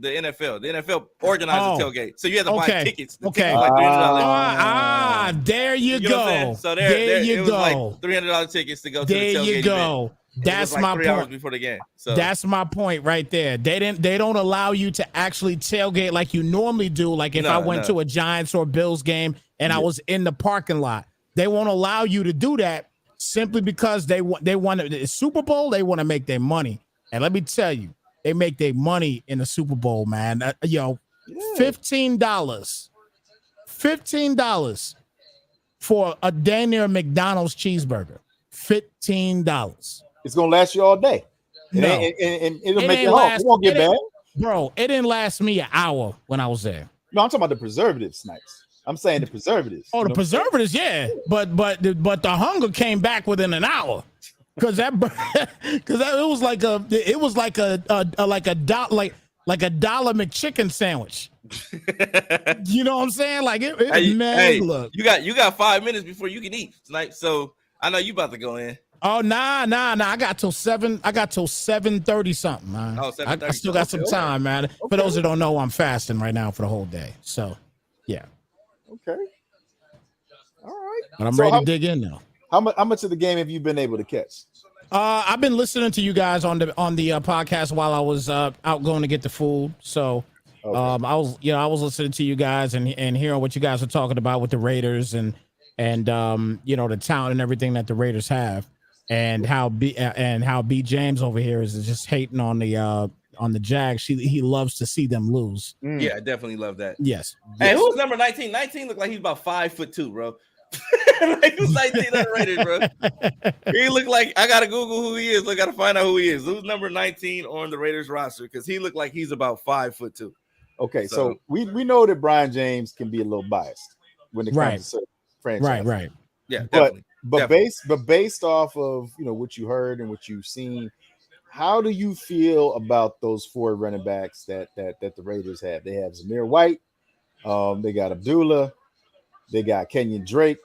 S1: NFL. The NFL organized the tailgate, so you had to buy tickets. The tickets was like $300.
S6: There you go.
S1: So
S6: there you
S1: it
S6: go.
S1: Was like $300 tickets to go to the tailgate. There you
S6: go.
S1: Event.
S6: That's
S1: like
S6: my
S1: 3
S6: point.
S1: Hours before the game. So
S6: that's my point right there. They don't allow you to actually tailgate like you normally do. Like if I went to a Giants or Bills game and I was in the parking lot, they won't allow you to do that simply because they want the Super Bowl. They want to make their money. And let me tell you, they make their money in the Super Bowl, man. $15 for a damn near McDonald's cheeseburger. $15.
S2: It's gonna last you all day.
S6: No,
S2: and it'll make it home. It won't get bad,
S6: bro. It didn't last me an hour when I was there.
S2: No, I'm talking about the preservatives, Snipes. I'm saying the preservatives.
S6: Oh, the preservatives, yeah. But the hunger came back within an hour. Because it was like a $1 McChicken sandwich. You know what I'm saying? Like look.
S1: You got 5 minutes before you can eat tonight. So I know you about to go in.
S6: Oh nah. I got till 7:30 something, man.
S1: Oh, 7:30.
S6: I still got some time, man. For those that don't know, I'm fasting right now for the whole day. So yeah.
S2: Okay. All right.
S6: But I'm ready to dig in now.
S2: How much of the game have you been able to catch?
S6: I've been listening to you guys on the podcast while I was out going to get the food. So I was listening to you guys and hearing what you guys were talking about with the Raiders and the talent and everything that the Raiders have, and how B James over here is just hating on the Jags. He loves to see them lose.
S1: Yeah, I definitely love that.
S6: Yes.
S1: Hey, who's number 19? 19 looked like he's about 5'2", bro. Like who's 19 on the Raiders, bro? He looked like I gotta Google who he is. I gotta find out who he is. Who's number 19 on the Raiders roster? Because he looked like he's about 5'2".
S2: Okay, so we know that Brian James can be a little biased when it comes to certain franchises.
S6: Right.
S1: Yeah, definitely.
S2: But based off of what you heard and what you've seen, how do you feel about those 4 running backs that the Raiders have? They have Zamir White, they got Abdullah, they got Kenyon Drake,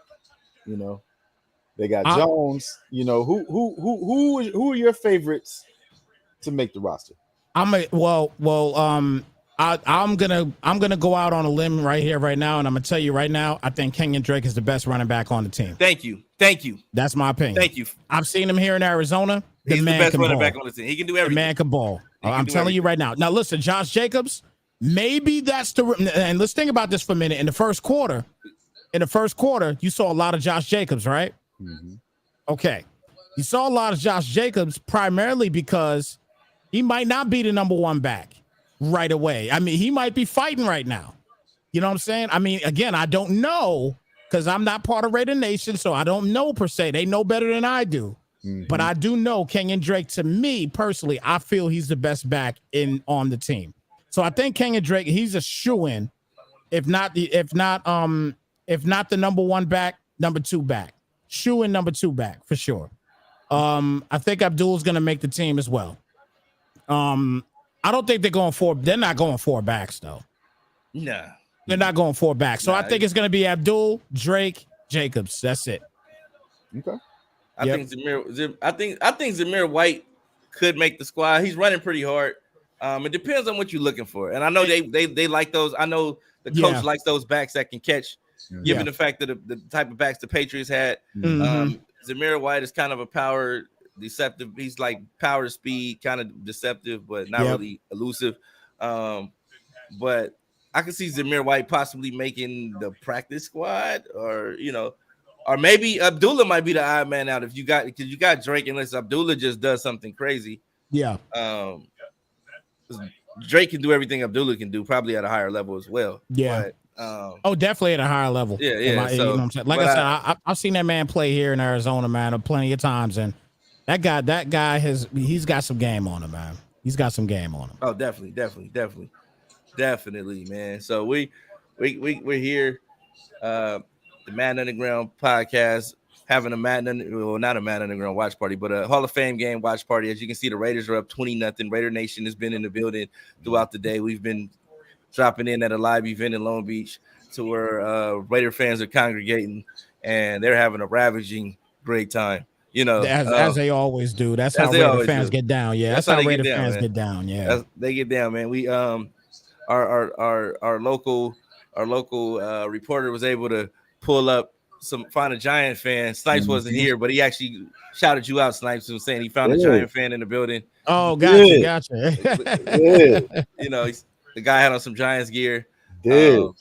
S2: they got Jones. Who are your favorites to make the roster?
S6: I'm gonna go out on a limb right here, right now, and I'm gonna tell you right now, I think Kenyon Drake is the best running back on the team.
S1: Thank you.
S6: That's my opinion.
S1: Thank you.
S6: I've seen him here in Arizona.
S1: He's the best running back on the team. He can do everything.
S6: The man can ball. I'm telling you right now. Now listen, Josh Jacobs, maybe that's and let's think about this for a minute. In the first quarter, you saw a lot of Josh Jacobs, right?
S2: Mm-hmm.
S6: Okay. You saw a lot of Josh Jacobs primarily because he might not be the number 1 back right away. I mean, he might be fighting right now. You know what I'm saying? I mean, again, I don't know because I'm not part of Raider Nation, so I don't know per se. They know better than I do. Mm-hmm. But I do know Kenyon Drake, to me personally, I feel he's the best back on the team. So I think Kenyon Drake, he's a shoo-in, if not the number 1 back, number 2 back. Shoo-in number 2 back for sure. I think Abdul's gonna make the team as well. I don't think they're not going 4 backs though.
S1: Nah.
S6: They're not going 4 backs. So I think it's going to be Abdul, Drake, Jacobs. That's it.
S2: Okay.
S1: I think Zamir White could make the squad. He's running pretty hard. It depends on what you're looking for. And I know they like those. I know the coach likes those backs that can catch, given the fact that the type of backs the Patriots had.
S6: Mm-hmm.
S1: Zamir White is kind of a power deceptive. He's like power speed, kind of deceptive, but not really elusive. But I can see Zamir White possibly making the practice squad, or or maybe Abdullah might be the odd man out because you got Drake, unless Abdullah just does something crazy.
S6: Yeah.
S1: Drake can do everything Abdullah can do, probably at a higher level as well.
S6: Yeah.
S1: But,
S6: definitely at a higher level.
S1: Yeah.
S6: You know what I'm saying? Like I said, I've seen that man play here in Arizona, man, plenty of times, and that guy he's got some game on him, man. He's got some game on him.
S1: Oh, definitely, man. So we're here, the Madden Underground podcast, having not a Madden Underground watch party, but a Hall of Fame game watch party. As you can see, the Raiders are up 20-0. Raider Nation has been in the building throughout the day. We've been dropping in at a live event in Long Beach to where Raider fans are congregating, and they're having a ravaging great time. As
S6: they always do. That's how Raider fans get down. Yeah, that's how Raider fans get down. Yeah,
S1: they get down, man. We our local reporter was able to pull up find a Giant fan. Snipes wasn't here, but he actually shouted you out, Snipes, and saying he found a Giant fan in the building.
S6: Oh, gotcha.
S1: The guy had on some Giants gear. Found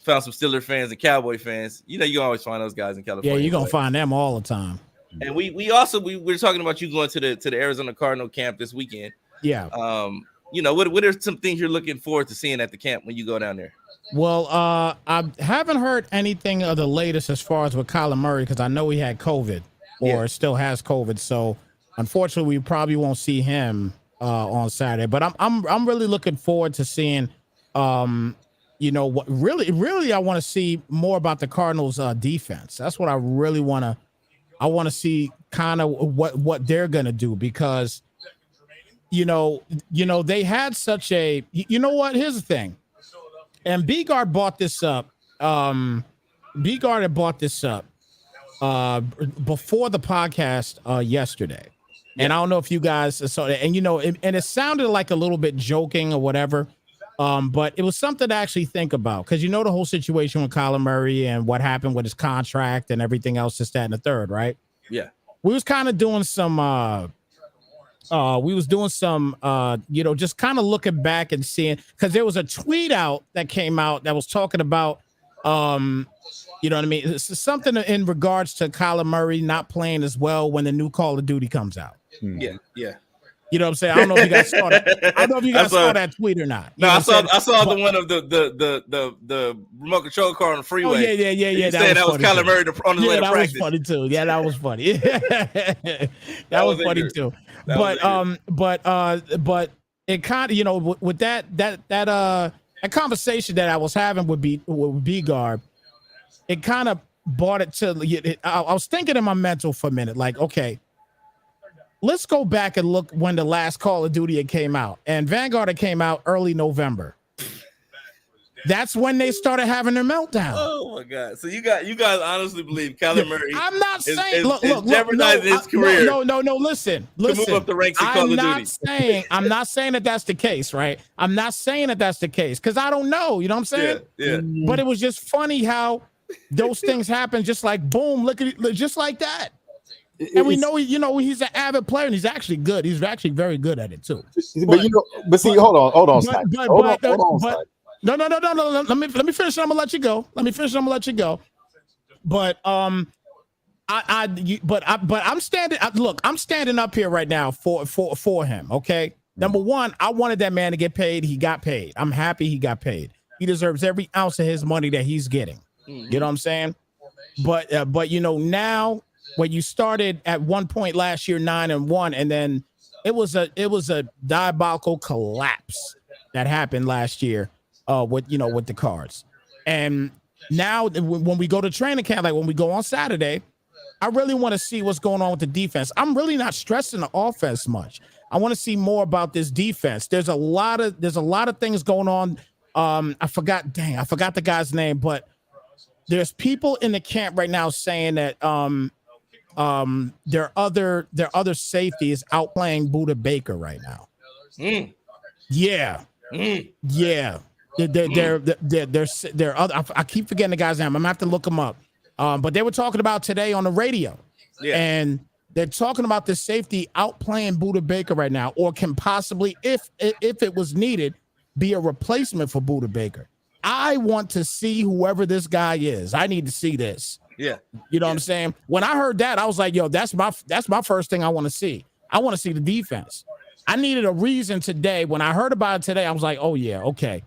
S1: some Steelers fans and Cowboy fans. You can always find those guys in California.
S6: Yeah, you're gonna find them all the time.
S1: And we were talking about you going to the Arizona Cardinal camp this weekend.
S6: Yeah.
S1: What are some things you're looking forward to seeing at the camp when you go down there?
S6: Well, I haven't heard anything of the latest as far as with Kyler Murray, because I know he had COVID or still has COVID. So unfortunately, we probably won't see him on Saturday. But I'm really looking forward to seeing what really I want to see more about the Cardinals defense. That's what I really want to. I want to see kind of what they're gonna do, because they had such a here's the thing, and B-Guard bought this up. B-Guard had bought this up before the podcast yesterday, and I don't know if you guys saw it, and and it sounded like a little bit joking or whatever. But it was something to actually think about, because the whole situation with Kyler Murray and what happened with his contract and everything else, this, that, and the third, right?
S1: Yeah.
S6: We was kind of doing some just kind of looking back and seeing, because there was a tweet out that came out that was talking about it's something in regards to Kyler Murray not playing as well when the new Call of Duty comes out.
S1: Yeah.
S6: You know what I'm saying? I don't know if you guys saw that. I don't know if you guys saw that tweet or not.
S1: No, I saw the one of the remote control car on the freeway.
S6: Oh, yeah.
S1: That was Kyler Murray on his way to practice.
S6: That was funny too. Yeah, that was funny. that was funny too. But it kind of with that conversation that I was having with B-Guard, it kind of brought it to. I was thinking in my mental for a minute, like, okay, let's go back and look when the last Call of Duty came out. And Vanguard came out early November. That's when they started having their meltdown.
S1: Oh my God! So you guys honestly believe Kyler Murray?
S6: I'm not saying
S1: look, jeopardizing his career.
S6: No. Listen.
S1: To move up the ranks in Call of Duty.
S6: I'm not saying that that's the case, right? I'm not saying that that's the case, because I don't know. You know what I'm saying?
S1: Yeah.
S6: But it was just funny how those things happen, just like boom, look at it, just like that. And we know, he's an avid player, and he's actually good. He's actually very good at it too.
S2: But see, hold on. Hold on.
S6: No. Let me finish. I'm gonna let you go. But I'm standing. Look, I'm standing up here right now for him. Okay. Number one, I wanted that man to get paid. He got paid. I'm happy he got paid. He deserves every ounce of his money that he's getting. You know what I'm saying? But now, when you started at one point last year 9-1, and then it was a diabolical collapse that happened last year with the Cards. And now when we go to training camp, like when we go on Saturday, I really want to see what's going on with the defense. I'm really not stressing the offense much. I want to see more about this defense. There's a lot of things going on. I forgot the guy's name, but there's people in the camp right now saying that their other safety is outplaying Buda Baker right now. Yeah. They're other. I keep forgetting the guy's name. I'm gonna have to look him up. But they were talking about today on the radio, and they're talking about the safety outplaying Buda Baker right now, or can possibly, if it was needed, be a replacement for Buda Baker. I want to see whoever this guy is. I need to see this.
S1: Yeah.
S6: You know what I'm saying? When I heard that, I was like, yo, that's my first thing I want to see. I want to see the defense. I needed a reason today. When I heard about it today, I was like, oh, yeah, okay.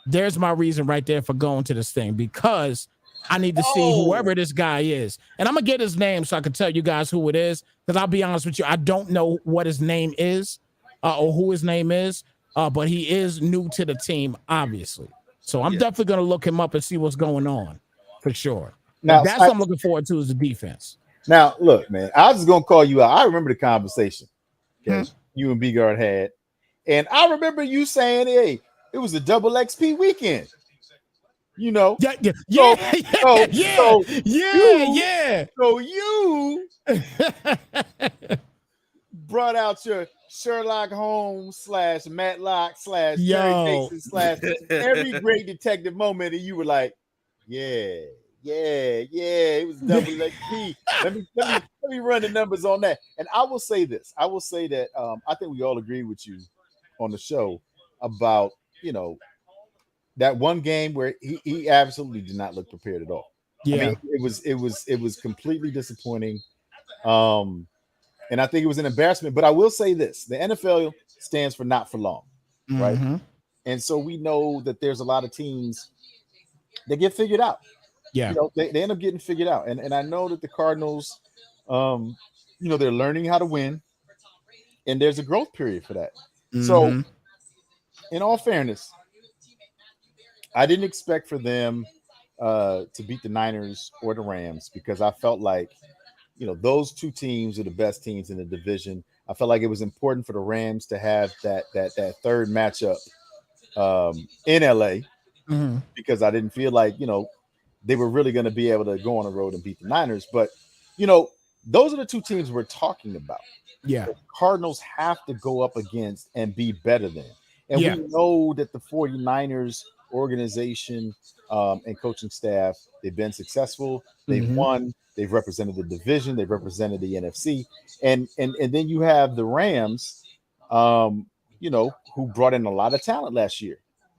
S6: There's my reason right there for going to this thing, because I need to see whoever this guy is. And I'm going to get his name so I can tell you guys who it is, because I'll be honest with you, I don't know what his name is or who his name is, but he is new to the team, obviously. So I'm definitely going to look him up and see what's going on for sure. Now, that's what I'm looking forward to is the defense.
S2: Now, look, man, I was just going to call you out. I remember the conversation you and B-Guard had. And I remember you saying, hey, it was a double XP weekend. You know?
S6: Yeah.
S2: So you brought out your Sherlock Holmes / Matlock / Terry Mason / every great detective moment, and you were like, yeah, it was double XP. Let me run the numbers on that. And I will say this. I will say that I think we all agree with you on the show about, you know, that one game where he absolutely did not look prepared at all.
S6: Yeah.
S2: I mean, it was completely disappointing. And I think it was an embarrassment. But I will say this: the NFL stands for not for long, right? And so we know that there's a lot of teams that get figured out.
S6: Yeah,
S2: you know, they end up getting figured out. And I know that the Cardinals, you know, they're learning how to win, and there's a growth period for that. So, in all fairness, I didn't expect for them to beat the Niners or the Rams, because I felt like, you know, those two teams are the best teams in the division. I felt like it was important for the Rams to have that third matchup in LA, because I didn't feel like, you know, they were really going to be able to go on the road and beat the Niners. But, you know, those are the two teams we're talking about.
S6: Yeah.
S2: The Cardinals have to go up against and be better than. And we know that the 49ers organization and coaching staff, they've been successful. They've won. They've represented the division. They've represented the NFC. And then you have the Rams, you know, who brought in a lot of talent last year.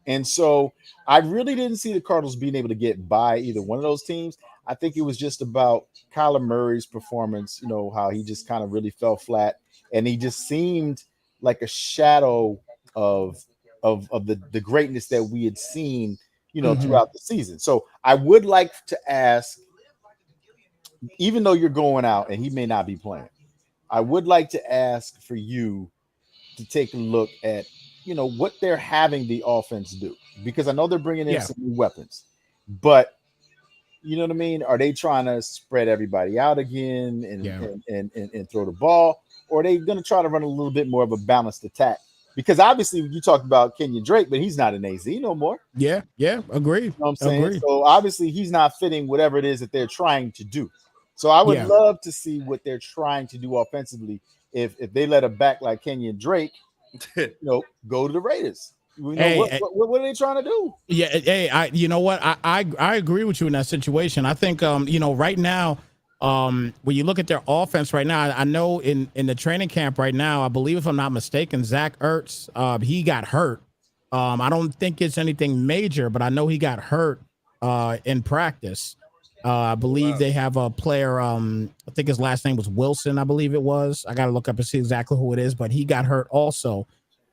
S2: And so I really didn't see the Cardinals being able to get by either one of those teams. I think it was just about Kyler Murray's performance, you know, how he just kind of really fell flat. And he just seemed like a shadow of the greatness that we had seen, you know, throughout the season. So I would like to ask, even though you're going out and he may not be playing, I would like to ask for you to take a look at, you know, what they're having the offense do, because I know they're bringing in some new weapons, but you know what I mean? Are they trying to spread everybody out again and throw the ball, or are they going to try to run a little bit more of a balanced attack? Because obviously you talked about Kenyon Drake, but he's not an AZ no more.
S6: Yeah, agreed.
S2: You know what I'm saying? So obviously he's not fitting whatever it is that they're trying to do. So I would love to see what they're trying to do offensively. If they let a back like Kenyon Drake, you know, go to the Raiders. You know, what are they trying to do?
S6: Yeah, hey, you know what? I agree with you in that situation. I think you know, right now, when you look at their offense right now, I know in the training camp right now, I believe, if I'm not mistaken, Zach Ertz, he got hurt. I don't think it's anything major, but I know he got hurt in practice. I believe they have a player, I think his last name was Wilson, I believe it was. I got to look up and see exactly who it is, but he got hurt also.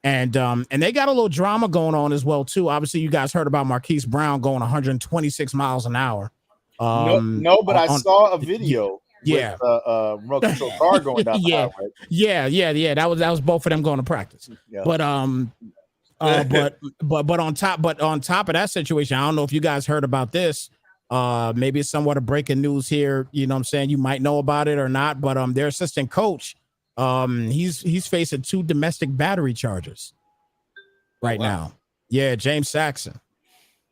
S6: And they got a little drama going on as well, too. Obviously, you guys heard about Marquise Brown going 126 miles an hour.
S2: But I saw a video with a remote control car going down the highway.
S6: Yeah. That was both of them going to practice. Yeah. But on top of that situation, I don't know if you guys heard about this. Maybe it's somewhat of breaking news here. You know what I'm saying? You might know about it or not, but their assistant coach, he's facing 2 domestic battery charges right now. Yeah, James Saxon.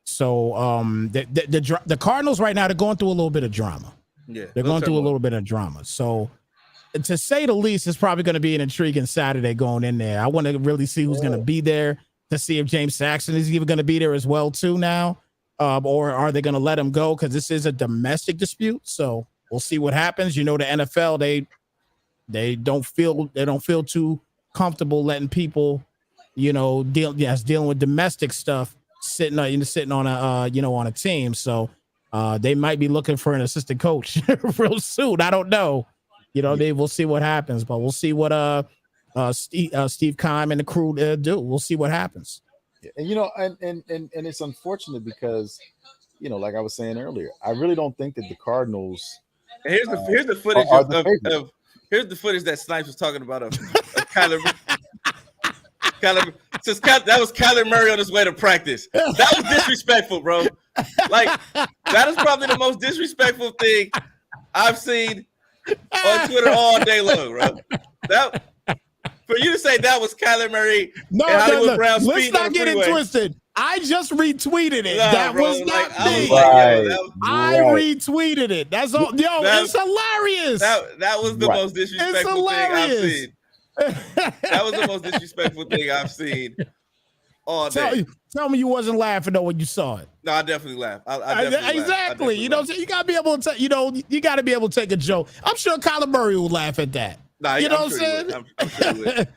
S6: So the Cardinals right now, they're going through a little bit of drama. Yeah, they're going through a little bit of drama. So to say the least, it's probably going to be an intriguing Saturday going in there. I want to really see who's going to be there, to see if James Saxon is even going to be there as well too now. Or are they going to let him go? Because this is a domestic dispute. So we'll see what happens. You know, the NFL, they don't feel too comfortable letting people dealing with domestic stuff, sitting on a on a team. So they might be looking for an assistant coach real soon. I don't know. They will see what happens, but we'll see what Steve Keim and the crew do. We'll see what happens.
S2: And and it's unfortunate because like I was saying earlier, I really don't think that the Cardinals.
S1: And here's the footage of here's the footage that Snipes was talking about of Kyler. That was Kyler Murray on his way to practice. That was disrespectful, bro. Like, that is probably the most disrespectful thing I've seen on Twitter all day long, bro. For you to say that was Kyler Murray and Hollywood Brown speeding on the freeway. Let's not get it twisted.
S6: I just retweeted it. That was not me.
S2: I
S6: retweeted it. That's all. Yo, it's hilarious.
S1: That was the most disrespectful thing I've seen. That was the most disrespectful thing I've seen all day.
S6: Tell me you wasn't laughing though when you saw it.
S1: No, I definitely laughed. I definitely
S6: exactly. You gotta be able to. You gotta be able to take a joke. I'm sure Kyler Murray will laugh at that.
S1: Nah,
S6: you know what I'm saying?
S1: I'm sure he would.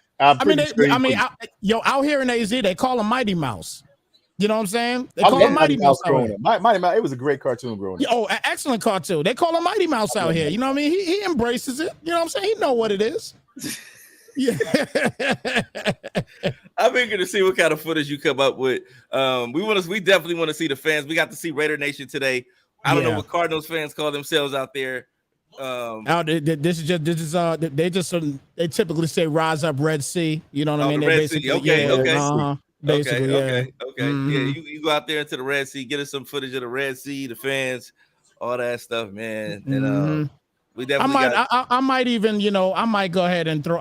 S6: Out here in AZ, they call him Mighty Mouse. You know what I'm saying? They call him Mighty Mouse.
S2: Mighty Mouse. It was a great cartoon growing up.
S6: Oh, an excellent cartoon. They call him Mighty Mouse out here. You know what I mean? He embraces it. You know what I'm saying? He know what it is. Yeah.
S1: I'm eager to see what kind of footage you come up with. We definitely want to see the fans. We got to see Raider Nation today. I don't know what Cardinals fans call themselves out there.
S6: They typically say rise up Red Sea. You know what I mean?
S1: Red Sea. Okay.
S6: Basically,
S1: okay. Mm-hmm. Yeah, you go out there into the Red Sea, get us some footage of the Red Sea, the fans, all that stuff, man. And we definitely
S6: I might go ahead and throw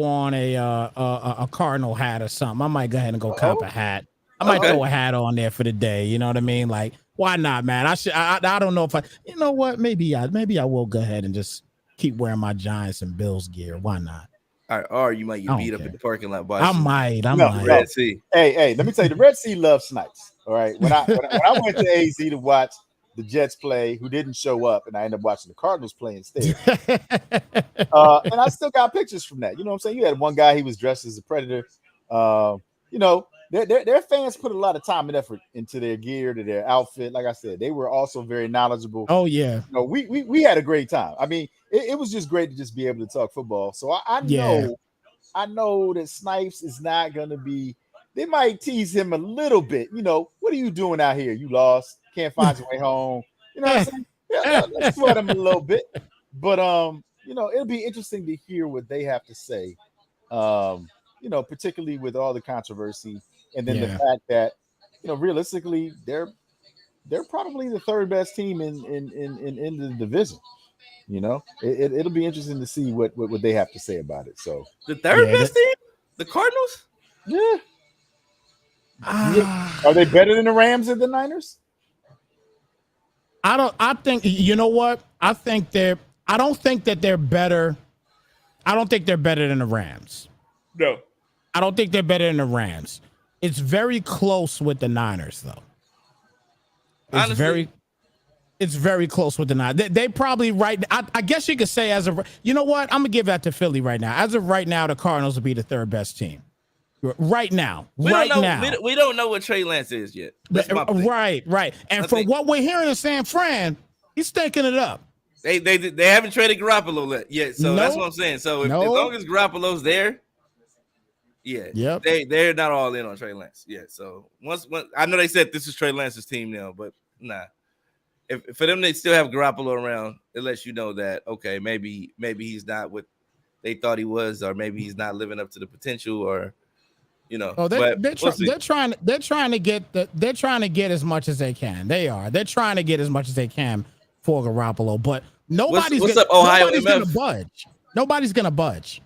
S6: on a Cardinal hat or something. I might go ahead and go cop a hat. I might throw a hat on there for the day. You know what I mean? Like, why not, man? I don't know if you know what? Maybe I will go ahead and just keep wearing my Giants and Bills gear. Why not?
S1: All right, or you might get beat up in the parking lot.
S6: I might.
S2: Red Sea. Hey, let me tell you, the Red Sea loves Snipes. All right, when I went to AZ to watch the Jets play, who didn't show up, and I ended up watching the Cardinals play instead. And I still got pictures from that. You know what I'm saying? You had one guy, he was dressed as a Predator. Their fans put a lot of time and effort into their gear, to their outfit. Like I said, they were also very knowledgeable.
S6: Oh yeah.
S2: We had a great time. I mean, it was just great to just be able to talk football. So I know that Snipes is not gonna be. They might tease him a little bit. What are you doing out here? You lost, can't find your way home. You know what I'm saying? Yeah, let's sweat him a little bit. But it'll be interesting to hear what they have to say. Particularly with all the controversy, and then the fact that realistically they're probably the third best team in the division. It'll be interesting to see what they have to say about it. So
S1: the third best team, the Cardinals.
S2: Yeah. Are they better than the Rams and the Niners?
S6: I think you know what? I don't think that they're better. I don't think they're better than the Rams.
S1: No.
S6: I don't think they're better than the Rams. It's very close with the Niners, though. It's very close with the Niners. They probably I guess you could say you know what? I'm gonna give that to Philly right now. As of right now, the Cardinals will be the third best team. Right now.
S1: We don't know what Trey Lance is yet.
S6: Right. And from what we're hearing in San Fran, he's stinking it up.
S1: They haven't traded Garoppolo yet, so that's what I'm saying. So as long as Garoppolo's there, they're not all in on Trey Lance. Yeah, so once I know they said this is Trey Lance's team now, but nah. If for them they still have Garoppolo around, it lets you know that okay, maybe he's not what they thought he was, or maybe he's not living up to the potential, or they're trying to get as much as they can. They're trying to get as much as they can for Garoppolo, but nobody's gonna budge. Nobody's gonna budge.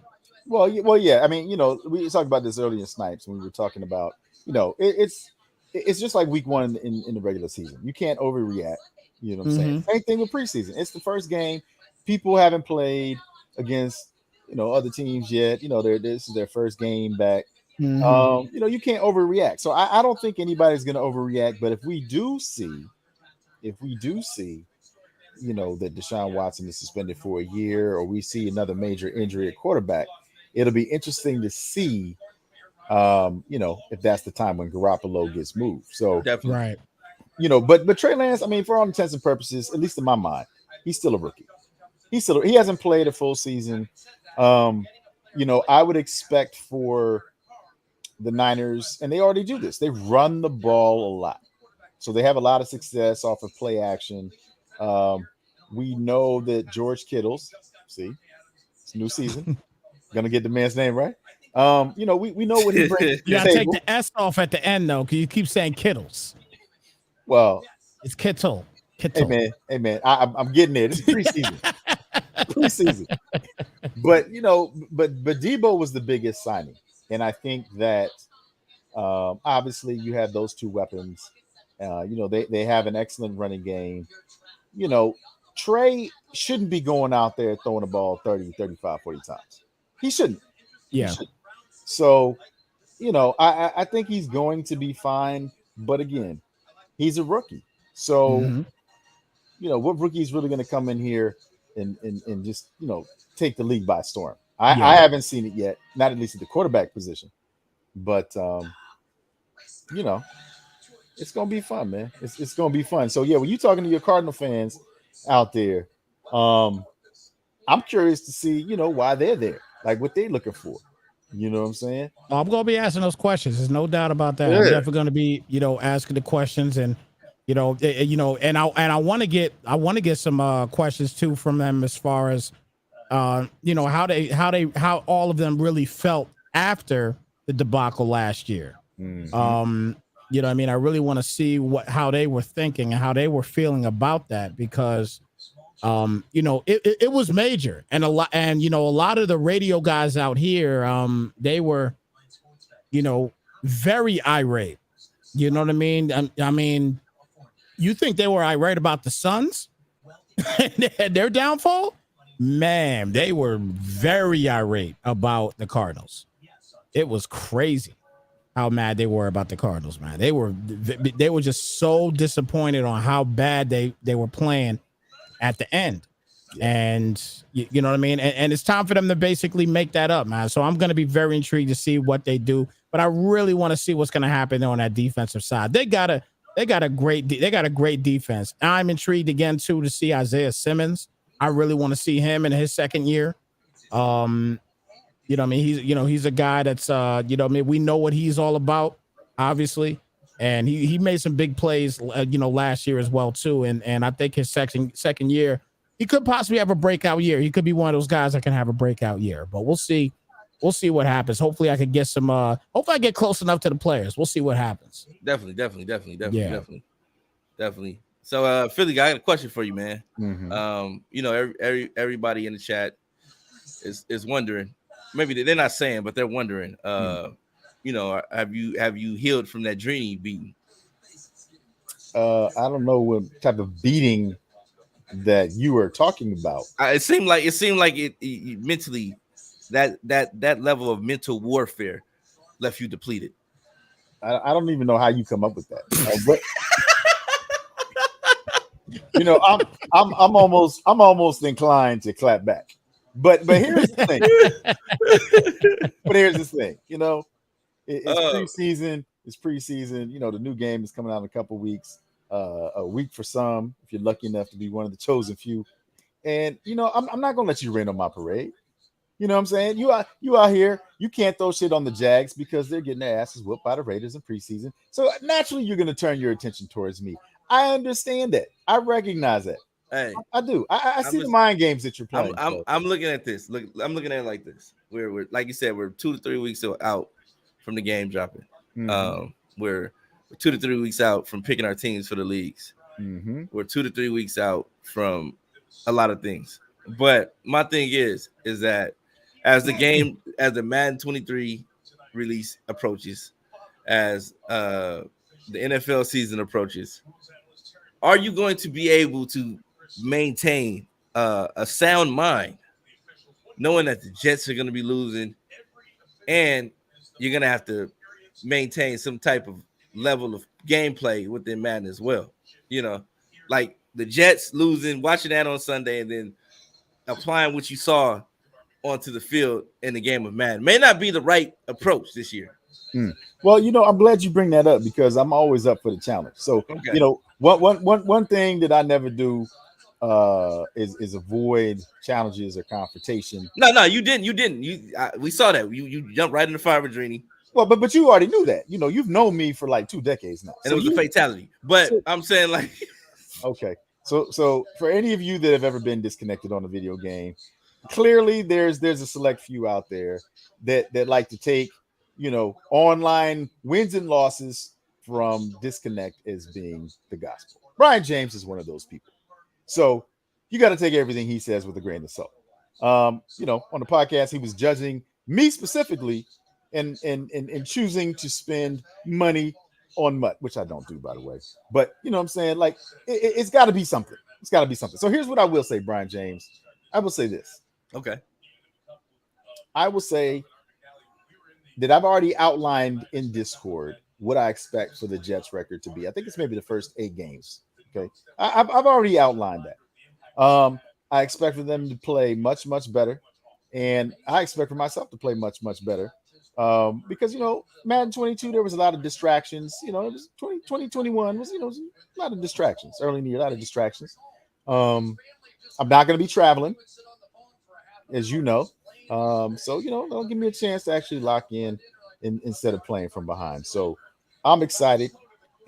S2: Well, yeah. I mean, we talked about this earlier in Snipes when we were talking about, it's just like week one in the regular season. You can't overreact. You know what I'm saying? Same thing with preseason. It's the first game. People haven't played against, other teams yet. This is their first game back. You can't overreact. So I don't think anybody's going to overreact. But if we do see, that Deshaun Watson is suspended for a year, or we see another major injury at quarterback, it'll be interesting to see If that's the time when Garoppolo gets moved. So
S1: Definitely.
S6: Right.
S2: But Trey Lance, I mean, for all intents and purposes, at least in my mind, he's still a rookie. He hasn't played a full season. I would expect for the Niners, and they already do this. They run the ball a lot, so they have a lot of success off of play action. We know that George Kittle's, see, it's a new season. Gonna get the man's name right. We know what he brings to
S6: You
S2: the
S6: gotta take
S2: table.
S6: the S off at the end though, because you keep saying Kittles.
S2: Well,
S6: It's Kittle.
S2: hey
S6: Kittle.
S2: man, I'm getting there. This is preseason. But but Debo was the biggest signing, and I think that obviously you have those two weapons. They have an excellent running game. Trey shouldn't be going out there throwing the ball 30, 35, 40 times. He shouldn't.
S6: Yeah.
S2: So, I think he's going to be fine. But again, he's a rookie. So, what rookie is really going to come in here and just, take the league by storm? I haven't seen it yet, not at least at the quarterback position. But, it's going to be fun, man. It's going to be fun. So, yeah, when you're talking to your Cardinal fans out there, I'm curious to see, why they're there, like what they're looking for. You know what I'm saying?
S6: I'm gonna be asking those questions. There's no doubt about that. I'm definitely gonna be, asking the questions, and and I want to get some questions too from them as far as how all of them really felt after the debacle last year. I really want to see how they were thinking and how they were feeling about that, because it was major, and a lot of the radio guys out here, they were, very irate. You know what I mean? I mean, you think they were irate about the Suns and their downfall? Man, they were very irate about the Cardinals. It was crazy how mad they were about the Cardinals, man. They were just so disappointed on how bad they were playing at the end. And you know what I mean? And it's time for them to basically make that up, man. So I'm going to be very intrigued to see what they do, but I really want to see what's going to happen on that defensive side. They got a great defense. I'm intrigued again too to see Isaiah Simmons. I really want to see him in his second year. He's a guy that's we know what he's all about, obviously. And he made some big plays, last year as well too. And I think his second year, he could possibly have a breakout year. He could be one of those guys that can have a breakout year. But we'll see. We'll see what happens. Hopefully, I could get some. Hopefully, I get close enough to the players. We'll see what happens.
S1: Definitely. So, Philly, I got a question for you, man. Everybody in the chat is wondering. Maybe they're not saying, but they're wondering. Have you healed from that dream beating?
S2: I don't know what type of beating that you were talking about.
S1: It seemed like it mentally, that level of mental warfare left you depleted.
S2: I don't even know how you come up with that. I'm almost inclined to clap back. But here's the thing. It's preseason. It's preseason. The new game is coming out in a couple weeks. A week for some, if you're lucky enough to be one of the chosen few. And I'm not gonna let you rain on my parade. You know what I'm saying? You out here, you can't throw shit on the Jags because they're getting their asses whooped by the Raiders in preseason. So naturally, you're gonna turn your attention towards me. I understand that. I recognize that.
S1: Hey,
S2: I do. I see the mind games that you're playing.
S1: I'm looking at this. Look, I'm looking at it like this. We're like you said, we're 2 to 3 weeks out from the game dropping. We're 2 to 3 weeks out from picking our teams for the leagues. We're 2 to 3 weeks out from a lot of things. But my thing is that as the Madden 23 release approaches, as the NFL season approaches, are you going to be able to maintain a sound mind, knowing that the Jets are going to be losing, and you're going to have to maintain some type of level of gameplay within Madden as well? Like the Jets losing, watching that on Sunday, and then applying what you saw onto the field in the game of Madden may not be the right approach this year.
S2: Well, I'm glad you bring that up because I'm always up for the challenge. So,
S1: Okay.
S2: one thing that I never do is avoid challenges or confrontation.
S1: No, you didn't. We saw that. You jumped right in the fire with Drini.
S2: Well, but you already knew that. You've known me for like 2 decades now.
S1: And it was a fatality. But I'm saying like
S2: okay. So for any of you that have ever been disconnected on a video game, clearly there's a select few out there that like to take, online wins and losses from disconnect as being the gospel. Brian James is one of those people. So you got to take everything he says with a grain of salt. On the podcast, he was judging me specifically and choosing to spend money on MUT, which I don't do, by the way. But you know what I'm saying? Like, it's got to be something. It's got to be something. So here's what I will say, Brian James. I will say this.
S1: Okay.
S2: I will say that I've already outlined in Discord what I expect for the Jets record to be. I think it's maybe the first 8 games. Okay. I've already outlined that. I expect for them to play much, much better. And I expect for myself to play much, much better. Because, Madden 22, there was a lot of distractions. It was 2021 was, was a lot of distractions. Early in the year, a lot of distractions. I'm not going to be traveling, as you know. So, don't give me a chance to actually lock in instead of playing from behind. So I'm excited,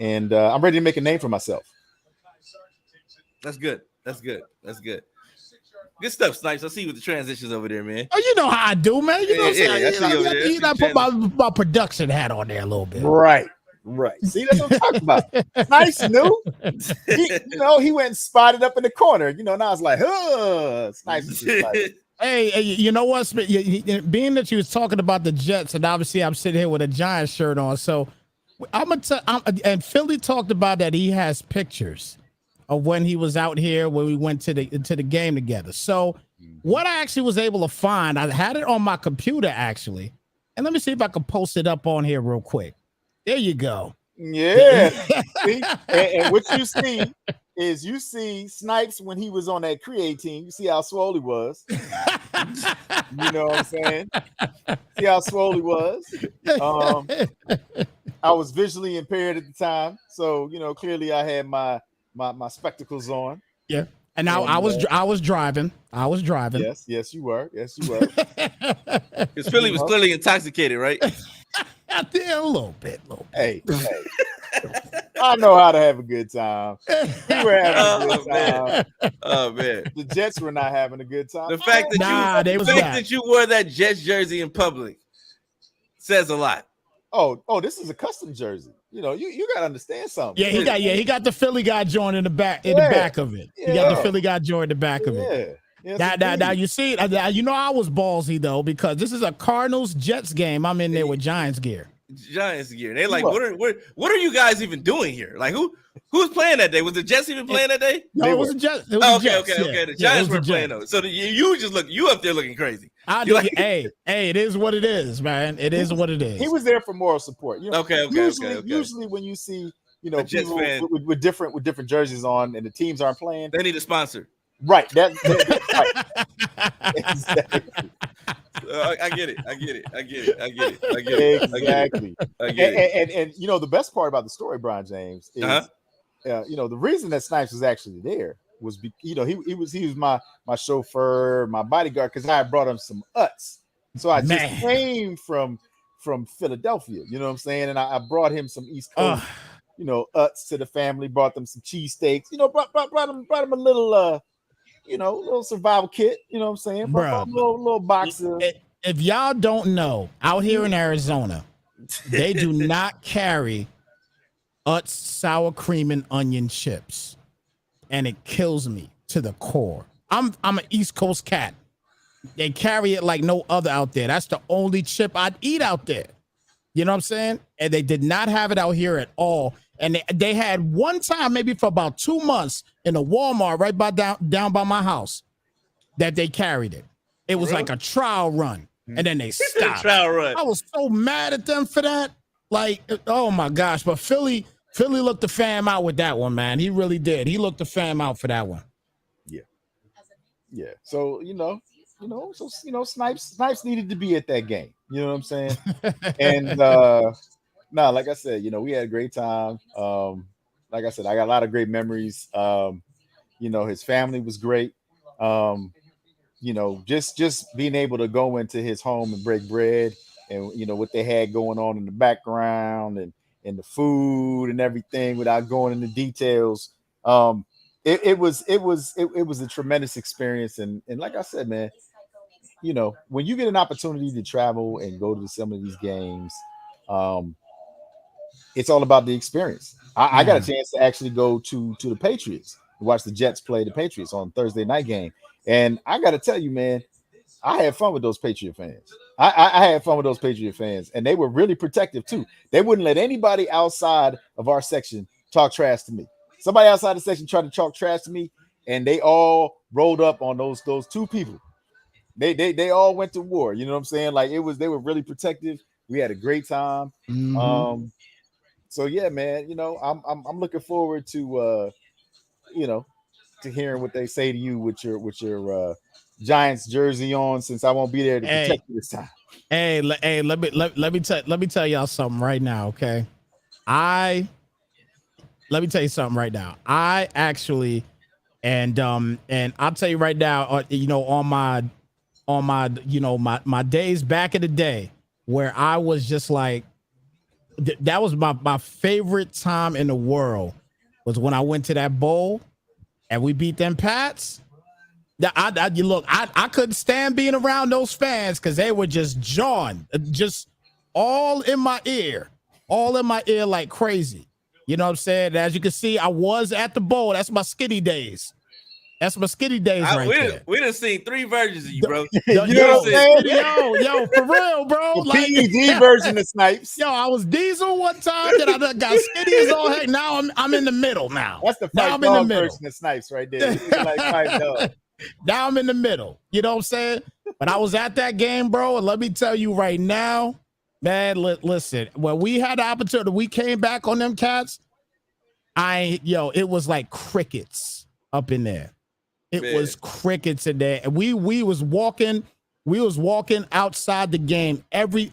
S2: and I'm ready to make a name for myself.
S1: That's good. Good stuff, Snipes. I see you with the transitions over there, man.
S6: Oh, you know how I do, man. You know what I'm saying?
S1: I see you over there.
S6: I put my production hat on there a little bit.
S2: Right. See, that's what I'm talking about. Nice, new. He went and spotted up in the corner, and I was like, it's nice.
S6: Hey, you know what? Being that you was talking about the Jets, and obviously I'm sitting here with a Giants shirt on, so and Philly talked about that he has pictures of when he was out here when we went to the game together. So what I actually was able to find, I had it on my computer actually, and let me see if I can post it up on here real quick. There you go.
S2: Yeah. See? And what you see is you see Snipes when he was on that Create team. You see how swole he was. You know what I'm saying? See how swole he was. I was visually impaired at the time, so clearly I had my spectacles on.
S6: Yeah. And I was driving.
S2: Yes, you were.
S1: Because Philly was clearly intoxicated, right?
S6: Out there a little bit.
S2: Hey. I know how to have a good time. We were having a good time.
S1: Oh man.
S2: The Jets were not having a good time.
S1: The fact that you wore that Jets jersey in public says a lot.
S2: Oh, this is a custom jersey. You gotta understand something.
S6: Yeah, he got the Philly guy joined in the back of it.
S2: Yeah.
S6: He got the Philly guy joined in the back of it. Now you see it. I was ballsy though, because this is a Cardinals Jets game. I'm in there with Giants gear.
S1: They're like, what are you guys even doing here? Like, who's playing that day? Was the Jets even playing that day?
S6: No, it was the Jets.
S1: Okay. The Giants were playing those. So you up there looking crazy.
S6: Hey, it is what it is, man. It is what it is.
S2: He was there for moral support.
S1: Okay.
S2: Usually when you see people with different jerseys on and the teams aren't playing,
S1: they need a sponsor.
S2: Right. That's right. Exactly.
S1: I get it.
S2: Exactly.
S1: I get it.
S2: And the best part about the story, Brian James, is the reason that Snipes was actually there was he was my chauffeur, my bodyguard, because I brought him some Utz. So I just came from Philadelphia, you know what I'm saying? And I brought him some East Coast, Utz to the family, brought them some cheesesteaks, brought him a little little survival kit, you know what I'm saying?
S6: Bro,
S2: little box of.
S6: If y'all don't know, out here in Arizona, they do not carry Utz sour cream and onion chips. And it kills me to the core. I'm an East Coast cat. They carry it like no other out there. That's the only chip I'd eat out there. You know what I'm saying? And they did not have it out here at all. And they had one time, maybe for about 2 months, in a Walmart right down by my house, that they carried it. It was like a trial run, and then they stopped.
S1: Trial run.
S6: I was so mad at them for that. Like, oh my gosh! But Philly looked the fam out with that one, man. He really did. He looked the fam out for that one.
S2: Yeah. So Snipes needed to be at that game. You know what I'm saying? And like I said, we had a great time. Like I said, I got a lot of great memories. His family was great. Just being able to go into his home and break bread, and what they had going on in the background, and the food and everything, without going into details. It was a tremendous experience. And like I said, man, when you get an opportunity to travel and go to some of these games, it's all about the experience. I got a chance to actually go to the Patriots, watch the Jets play the Patriots on Thursday night game. And I got to tell you, man, I had fun with those Patriot fans. I had fun with those Patriot fans, and they were really protective too. They wouldn't let anybody outside of our section talk trash to me. Somebody outside the section tried to talk trash to me, and they all rolled up on those two people. They all went to war. You know what I'm saying? Like they were really protective. We had a great time.
S6: Mm-hmm.
S2: So yeah, man, I'm looking forward to to hearing what they say to you with your Giants jersey on, since I won't be there to protect you this time.
S6: Hey, let me tell y'all something right now, okay? Let me tell you something right now. I actually, and I'll tell you right now, on my days back in the day, where I was just like, that was my favorite time in the world, was when I went to that bowl and we beat them Pats. I couldn't stand being around those fans, because they were just jawing, just all in my ear like crazy. You know what I'm saying? As you can see, I was at the bowl. That's my skinny days. There.
S1: We done seen 3 versions of you, bro.
S2: You know what I'm saying?
S6: Yo, for real, bro.
S2: The PED version of Snipes.
S6: Yo, I was diesel one time, then I got skinny as all heck. Now I'm in the middle now.
S2: That's the fight dog version of Snipes right there. Like fight dog.
S6: Now I'm in the middle. You know what I'm saying? But I was at that game, bro, and let me tell you right now, man, listen, when we had the opportunity, we came back on them Cats, it was like crickets up in there. It was crickets in there. And we was walking outside the game.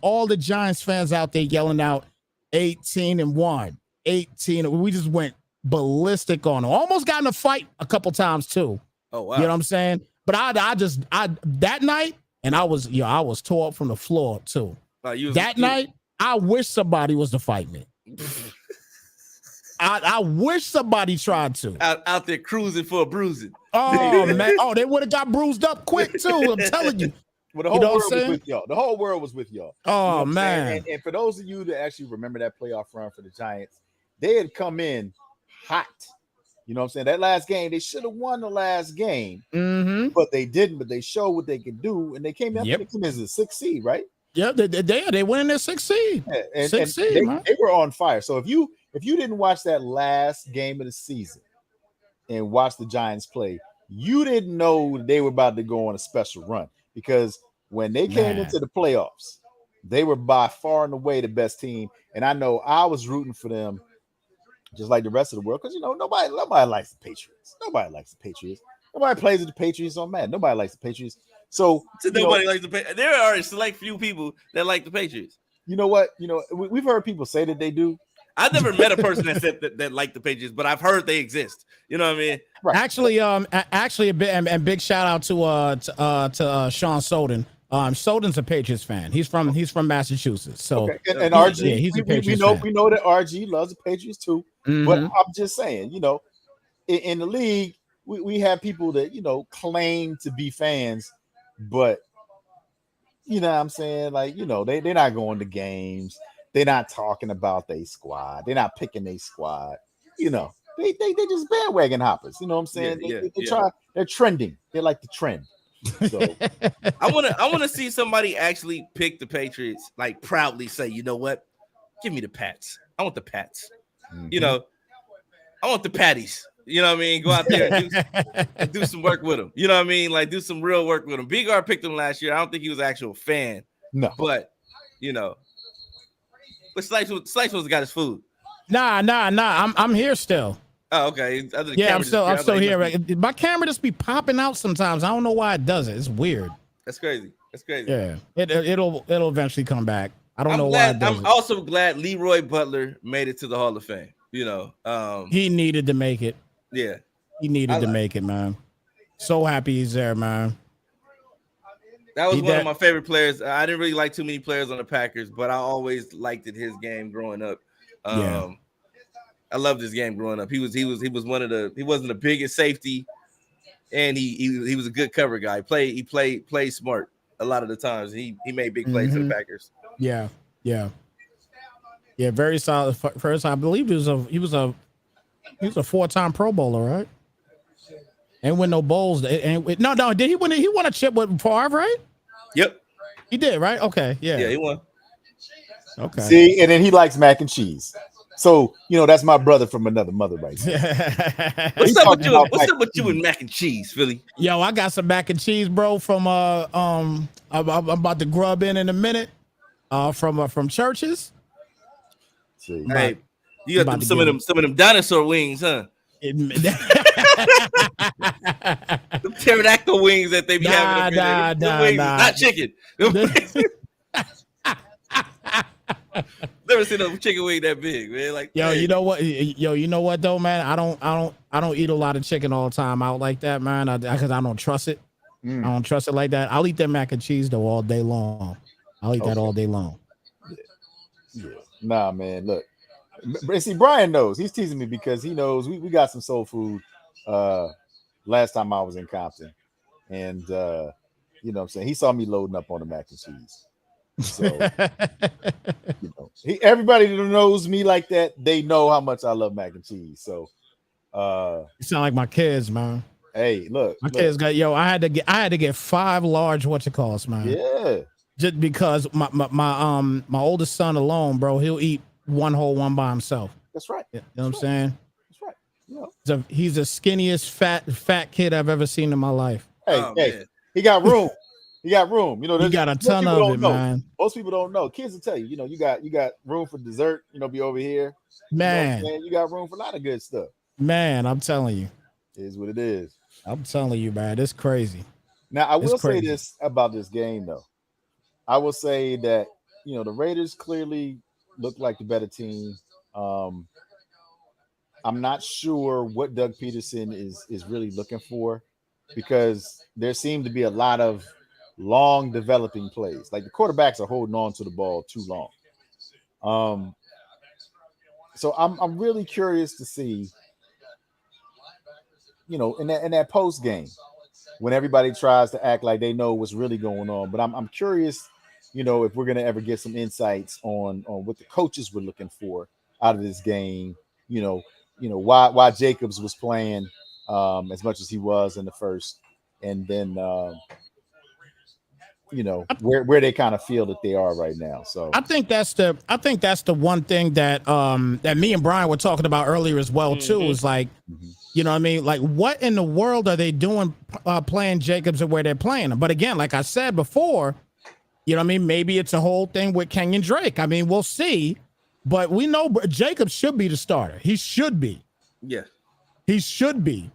S6: All the Giants fans out there yelling out 18-1, 18. We just went ballistic on them. Almost got in a fight a couple times too.
S1: Oh wow.
S6: You know what I'm saying? But I that night, and I was tore up from the floor too. Night, I wish somebody was to fight me. I wish somebody tried to.
S1: Out there cruising for a bruising.
S6: Oh man! Oh, they would have got bruised up quick too. I'm telling you.
S2: Well, the whole world was with y'all. The whole world was with y'all.
S6: Oh man!
S2: And for those of you that actually remember that playoff run for the Giants, they had come in hot. You know what I'm saying? That last game, they should have won the last game, but they didn't. But they showed what they could do, and they came out as a 6th seed, right?
S6: Yeah, they went in their 6th seed.
S2: Yeah, they were on fire. So if you didn't watch that last game of the season and watch the Giants play, you didn't know they were about to go on a special run, because when they came into the playoffs, they were by far and away the best team. And I know I was rooting for them just like the rest of the world, because nobody likes the Patriots. Nobody likes the Patriots. Nobody plays with the Patriots on Madden. Nobody likes the Patriots. So
S1: nobody likes the Patriots. There are a select few people that like the Patriots.
S2: You know what? We've heard people say that they do.
S1: I've never met a person that said that liked the Patriots, but I've heard they exist. You know what I mean?
S6: Right. Actually, a big shout out to Sean Soden. Soden's a Patriots fan. He's from Massachusetts. So
S2: and RG,
S6: he's a Patriots fan.
S2: We know that RG loves the Patriots too. But I'm just saying, in the league, we have people that claim to be fans, but you know what I'm saying? Like, they're not going to games. They're not talking about their squad. They're not picking their squad. They just bandwagon hoppers. You know what I'm saying? They're trending. They like the trend. So
S1: I wanna see somebody actually pick the Patriots, like proudly say, you know what? Give me the Pats. I want the Pats. I want the Patties. You know what I mean? Go out there and do some work with them. You know what I mean? Like, do some real work with them. Big R picked him last year. I don't think he was an actual fan.
S2: No.
S1: But, but Snipes was got his food.
S6: Nah. I'm here still.
S1: Oh, okay.
S6: I'm still here. My camera just be popping out sometimes. I don't know why it does it. It's weird.
S1: That's crazy. That's crazy.
S6: Yeah, it'll eventually come back. I don't know why.
S1: I'm also glad Leroy Butler made it to the Hall of Fame.
S6: He needed to make it.
S1: Yeah,
S6: he needed to make it, man. So happy he's there, man.
S1: That was one of my favorite players. I didn't really like too many players on the Packers, but I always liked his game growing up. I loved his game growing up. He was one of the. He wasn't the biggest safety, and he was a good cover guy. He played smart a lot of the times. He made big plays for the Packers.
S6: Yeah. Very solid. First, I believe he was a 4-time Pro Bowler, right? And win no bowls. No. Did he win? He won a chip with Favre, right?
S1: Yep.
S6: He did, right? Okay. Yeah,
S1: he won.
S6: Okay.
S2: See, and then he likes mac and cheese. So, that's my brother from another mother right there.
S1: What's up with you and mac and cheese, Philly?
S6: Yo, I got some mac and cheese, bro, from I'm about to grub in a minute. From Churches.
S2: See,
S1: hey, you got some of them dinosaur wings, huh? Them pterodactyl wings that they be having. Not chicken. Never seen a chicken wing that big, man. Like,
S6: you know what though, man? I don't eat a lot of chicken all the time out like that, man. Because I don't trust it. I don't trust it like that. I'll eat that mac and cheese though all day long. I'll eat that all day long.
S2: Yeah. Nah, man. Look, see, Brian knows. He's teasing me because he knows we got some soul food last time I was in Compton, and you know what I'm saying, he saw me loading up on the mac and cheese. So everybody that knows me like that, they know how much I love mac and cheese. So
S6: you sound like my kids, man.
S2: Hey, look,
S6: my kids got I had to get 5 large man.
S2: Yeah. Just
S6: because my oldest son alone, bro, he'll eat one whole one by himself.
S2: That's right.
S6: You know what I'm saying?
S2: That's right.
S6: Yeah. He's the skinniest fat kid I've ever seen in my life.
S2: Hey, man. He got room. He got room. He
S6: got a ton of it, man.
S2: Most people don't know. Kids will tell you. You got room for dessert. Be over here,
S6: man.
S2: You got room for a lot of good stuff.
S6: Man, I'm telling you,
S2: it is what it is.
S6: I'm telling you, man. It's crazy.
S2: Now, I will say this about this game, though. I will say that, the Raiders clearly look like the better team. I'm not sure what Doug Peterson is really looking for, because there seem to be a lot of long developing plays. Like the quarterbacks are holding on to the ball too long. So I'm really curious to see, in that post game, when everybody tries to act like they know what's really going on. But I'm curious, if we're going to ever get some insights on what the coaches were looking for out of this game, why Jacobs was playing as much as he was in the first, and then, where they kind of feel that they are right now. So I think that's the one thing that that me and Brian were talking about earlier as well, too, is like, you know what I mean? Like, what in the world are they doing playing Jacobs and where they're playing him? But again, like I said before, you know what I mean? Maybe it's a whole thing with Kenyon Drake. I mean, we'll see. But we know Jacobs should be the starter. He should be.
S1: Yeah.
S6: He should be.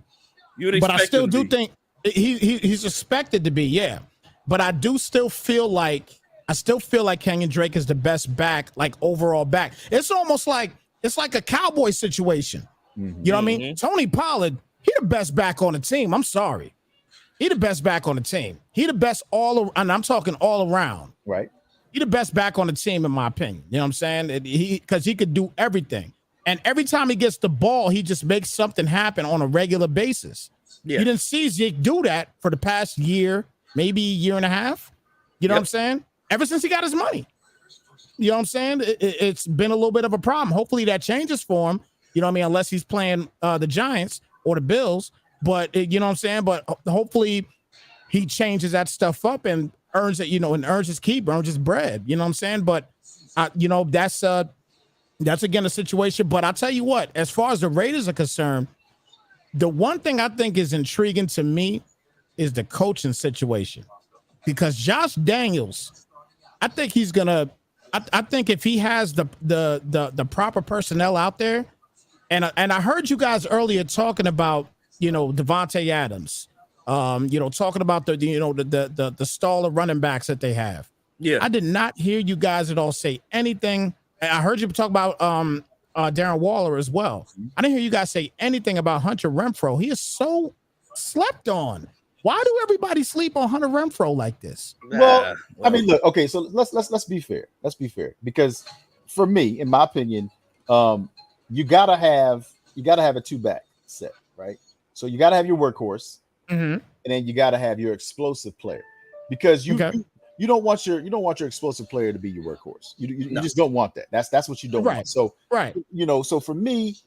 S1: But
S6: I still do think he's expected to be, yeah. But I do still feel like Kenyon Drake is the best back, like overall back. It's almost like a Cowboy situation. You know what I mean? Tony Pollard, he the best back on the team. I'm sorry. He the best back on the team. He the best and I'm talking all around.
S2: Right.
S6: He the best back on the team, in my opinion. You know what I'm saying? Because he could do everything. And every time he gets the ball, he just makes something happen on a regular basis. Yeah. You didn't see Zeke do that for the past year, maybe year and a half. You know what I'm saying? Ever since he got his money. You know what I'm saying? It's been a little bit of a problem. Hopefully that changes for him. You know what I mean? Unless he's playing the Giants or the Bills. But, you know what I'm saying? But hopefully he changes that stuff up and earns it, and earns his keep, earns his bread. You know what I'm saying? But, that's again a situation. But I'll tell you what, as far as the Raiders are concerned, the one thing I think is intriguing to me is the coaching situation. Because Josh Daniels, I think he's going to – I think if he has the proper personnel out there, and I heard you guys earlier talking about, Devontae Adams, Talking about the stall of running backs that they have.
S1: Yeah.
S6: I did not hear you guys at all say anything. I heard you talk about Darren Waller as well. I didn't hear you guys say anything about Hunter Renfrow. He is so slept on. Why do everybody sleep on Hunter Renfrow like this?
S2: Well, I mean, look, okay, so let's be fair. Let's be fair, because for me, in my opinion, you gotta have a two-back set, right? So you gotta have your workhorse, and then you gotta have your explosive player, because you don't want your explosive player to be your workhorse. You just don't want that. That's what you don't want. So so for me,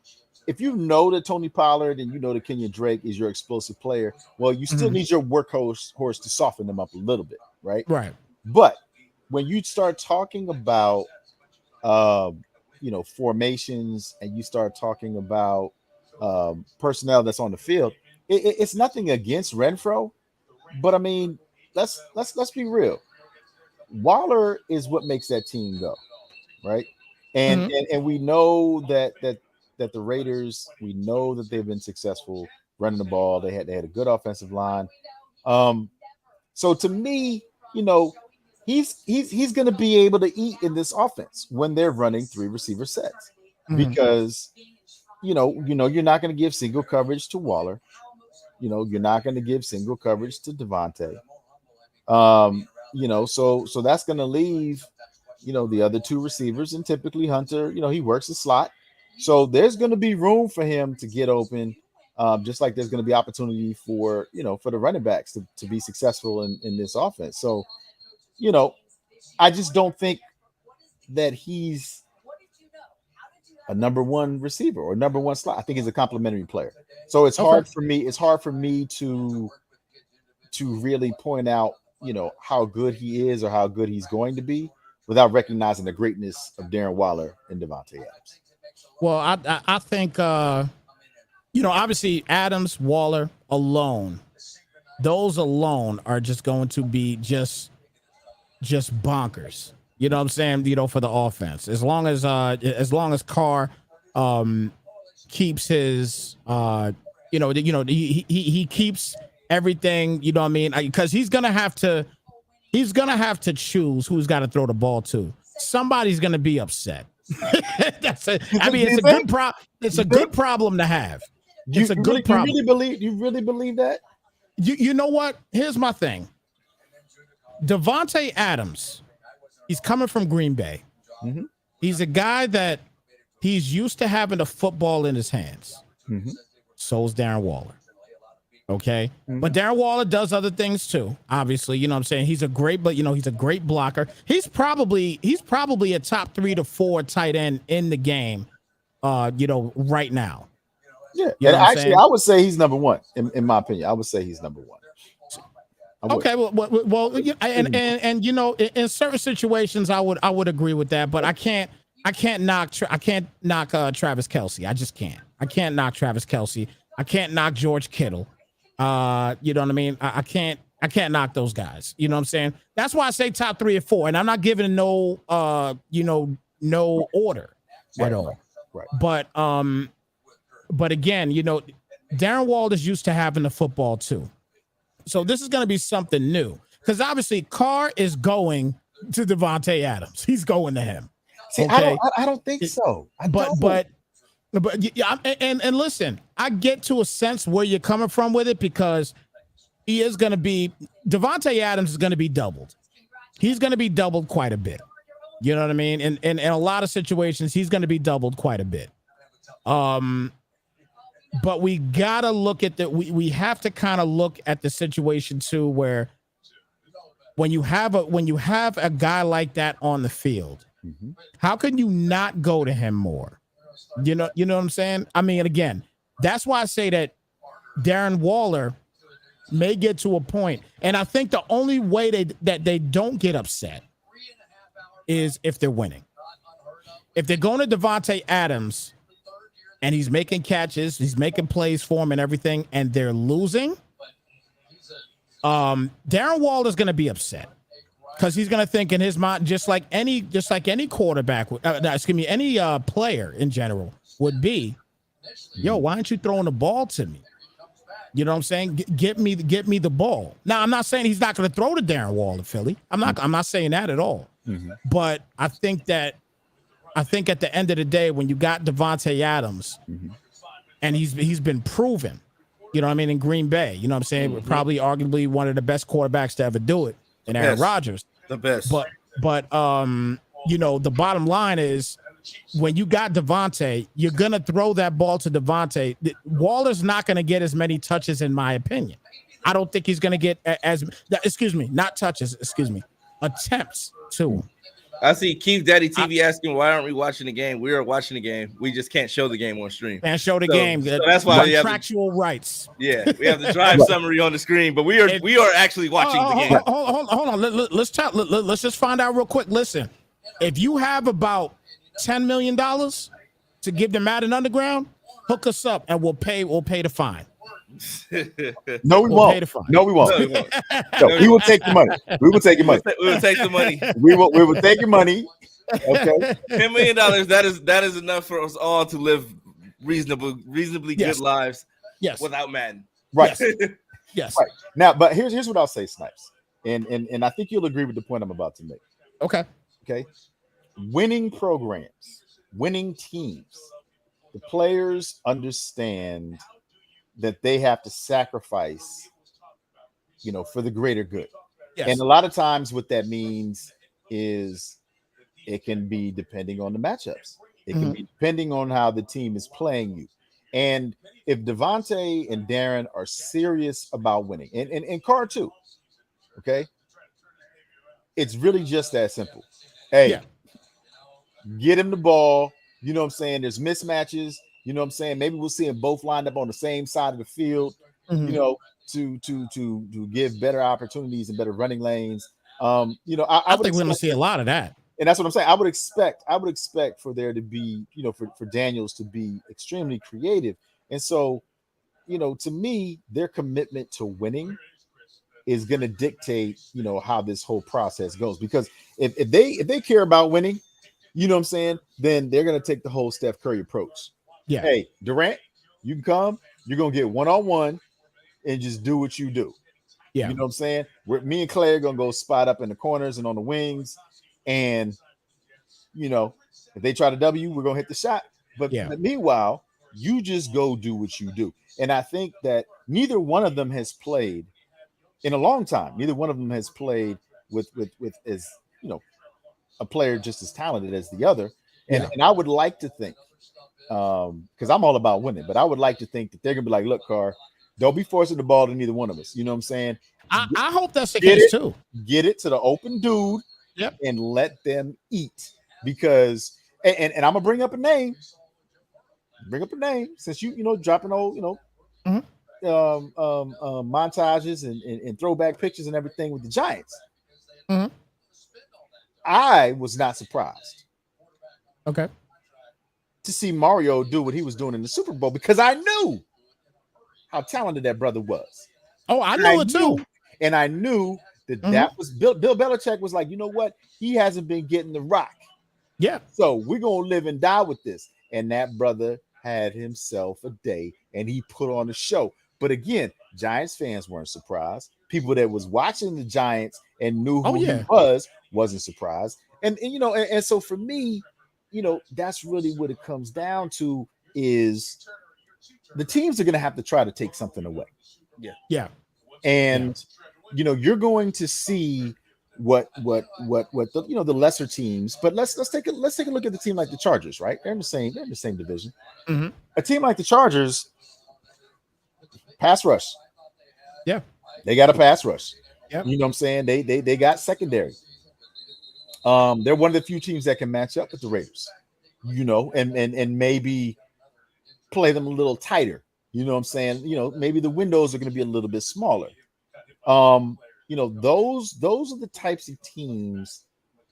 S2: if you know that Tony Pollard and you know that Kenyon Drake is your explosive player, well, you still need your workhorse to soften them up a little bit, right?
S6: Right.
S2: But when you start talking about formations, and you start talking about personnel that's on the field, it's nothing against Renfrow, but I mean, let's be real. Waller is what makes that team go, right? And we know that the Raiders, we know that they've been successful running the ball. They had a good offensive line. So to me, he's going to be able to eat in this offense when they're running 3 receiver sets, because you're not going to give single coverage to Waller. You're not going to give single coverage to Devontae. So that's going to leave the other 2 receivers, and typically Hunter, he works the slot. So there's going to be room for him to get open, just like there's going to be opportunity for the running backs to be successful in this offense. So, I just don't think that he's a number 1 receiver or number 1 slot. I think he's a complementary player. So it's hard for me. It's hard for me to really point out, how good he is or how good he's going to be without recognizing the greatness of Darren Waller and Devontae Adams.
S6: Well, I think, obviously Adams, Waller alone, those alone are just going to be just bonkers. You know what I'm saying? For the offense, as long as Carr keeps his, he keeps everything. You know what I mean? Because he's gonna have to choose who's got to throw the ball to. Somebody's gonna be upset. That's it. I mean, it's a good problem. It's a good problem to have. It's a good problem.
S2: You really believe that?
S6: You know what? Here's my thing. Devontae Adams, he's coming from Green Bay. He's a guy that he's used to having the football in his hands. So is Darren Waller. Okay. But Darren Waller does other things too. Obviously, you know what I'm saying? He's a great blocker. He's probably a top 3 to 4 tight end in the game, right now.
S2: Yeah. And actually, I would say he's number 1 in my opinion. I would say he's number 1.
S6: Okay. Well, and in certain situations, I would agree with that, but I can't knock Travis Kelce. I just can't. I can't knock Travis Kelce. I can't knock George Kittle. You know what I mean? I can't knock those guys. You know what I'm saying? That's why I say top 3 or 4, and I'm not giving no order at all. Right. But again, Darren Waller is used to having the football too. So this is going to be something new, because obviously Carr is going to Devontae Adams. He's going to him.
S2: See, okay? I don't think so.
S6: But yeah, and listen, I get to a sense where you're coming from with it, because he is going to be, Devontae Adams is going to be doubled. He's going to be doubled quite a bit. You know what I mean? And in a lot of situations, he's going to be doubled quite a bit. But we gotta look at we have to kind of look at the situation too, where when you have a guy like that on the field, how can you not go to him more? You know what I'm saying? I mean, again, that's why I say that Darren Waller may get to a point, and I think the only way that they don't get upset is if they're winning. If they're going to Devontae Adams and he's making catches, he's making plays for him and everything, and they're losing, Darren Waller's going to be upset, because he's going to think in his mind, just like any quarterback, any player in general would be, yo, why aren't you throwing the ball to me? You know what I'm saying? Get me the ball. Now, I'm not saying he's not going to throw to Darren Waller, Philly. I'm not saying that at all. But I think at the end of the day, when you got Devontae Adams, and he's been proven, you know what I mean, in Green Bay, you know what I'm saying? Probably arguably one of the best quarterbacks to ever do it in Aaron Rodgers.
S1: The best.
S6: But you know, the bottom line is when you got Devontae, you're gonna throw that ball to Devontae. Waller's not gonna get as many touches, in my opinion. I don't think he's gonna get attempts to him.
S1: I see Keith Daddy TV asking, why aren't we watching the game? We are watching the game. We just can't show the game on stream.
S6: Can't show the game.
S1: So that's why
S6: contractual rights.
S1: Yeah, we have the drive summary on the screen, but we are actually watching the game.
S6: Hold on. Let's just find out real quick. Listen, if you have about $10 million to give the Madden Underground, hook us up and we'll pay the fine.
S2: No, we won't. No, we won't. No, we will take the money. We will take your money.
S1: We will take the money.
S2: We will take your money. Okay.
S1: $10 million. That is enough for us all to live reasonably good lives.
S6: Yes.
S1: Without Madden.
S2: Right.
S6: Yes.
S2: Right. Now, but here's what I'll say, Snipes, and I think you'll agree with the point I'm about to make.
S6: Okay.
S2: Winning programs, winning teams, the players understand that they have to sacrifice, you know, for the greater good. Yes. And a lot of times what that means is it can be depending on the matchups. It can be depending on how the team is playing you. And if Devontae and Darren are serious about winning, and Carr too, okay, it's really just that simple. Hey, get him the ball. You know what I'm saying? There's mismatches. You know what I'm saying? Maybe we'll see them both lined up on the same side of the field, you know, to give better opportunities and better running lanes. You know, I think
S6: we're going to see a lot of that.
S2: And that's what I'm saying. I would expect for there to be, you know, for Daniels to be extremely creative. And so, you know, to me, their commitment to winning is going to dictate, you know, how this whole process goes. Because if they care about winning, you know what I'm saying, then they're going to take the whole Steph Curry approach. Yeah. Hey, Durant, you can come. You're going to get one-on-one and just do what you do. Yeah. You know what I'm saying? Me and Clay are going to go spot up in the corners and on the wings. And, you know, if they try to W, we're going to hit the shot. But meanwhile, you just go do what you do. And I think that neither one of them has played in a long time. Neither one of them has played with as, you know, a player just as talented as the other. And I would like to think, because I'm all about winning, but I would like to think that they're gonna be like, look, Carr, don't be forcing the ball to neither one of us. You know what I'm saying?
S6: I hope that's the case too.
S2: Get it to the open dude, and let them eat. Because and I'm gonna bring up a name. Since you know dropping old, you know, montages and throwback pictures and everything with the Giants. I was not surprised.
S6: Okay.
S2: To see Mario do what he was doing in the Super Bowl, because I knew how talented that brother was.
S6: Oh, I knew it too.
S2: And I knew that was Bill Belichick was like, you know what? He hasn't been getting the rock. Yeah. So we're going to live and die with this. And that brother had himself a day and he put on a show. But again, Giants fans weren't surprised. People that was watching the Giants and knew who he wasn't surprised. And you know, and so for me, you know, that's really what it comes down to is the teams are going to have to try to take something away.
S6: Yeah.
S2: And, you know, you're going to see what the, you know, the lesser teams, but let's take a look at the team like the Chargers, right? They're in the same division. A team like the Chargers, pass rush. Yeah. They got a pass rush. Yeah. You know what I'm saying? They got secondary. They're one of the few teams that can match up with the Raiders, you know, and maybe play them a little tighter. You know what I'm saying? You know, maybe the windows are going to be a little bit smaller. You know, those are the types of teams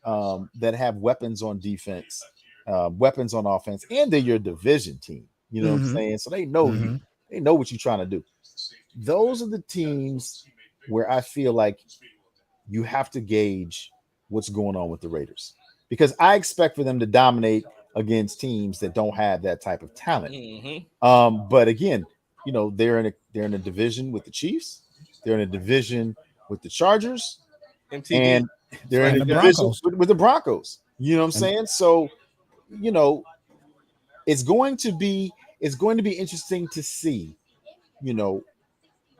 S2: that have weapons on defense, weapons on offense, and they're your division team. You know what I'm saying? So they know you. They know what you're trying to do. Those are the teams where I feel like you have to gauge what's going on with the Raiders, because I expect for them to dominate against teams that don't have that type of talent. But again, they're in a division with the Chiefs, they're in a division with the Chargers,
S1: MTV.
S2: and they're in a
S6: the
S2: division
S6: Broncos.
S2: with the Broncos. You know what I'm saying? So, it's going to be interesting to see,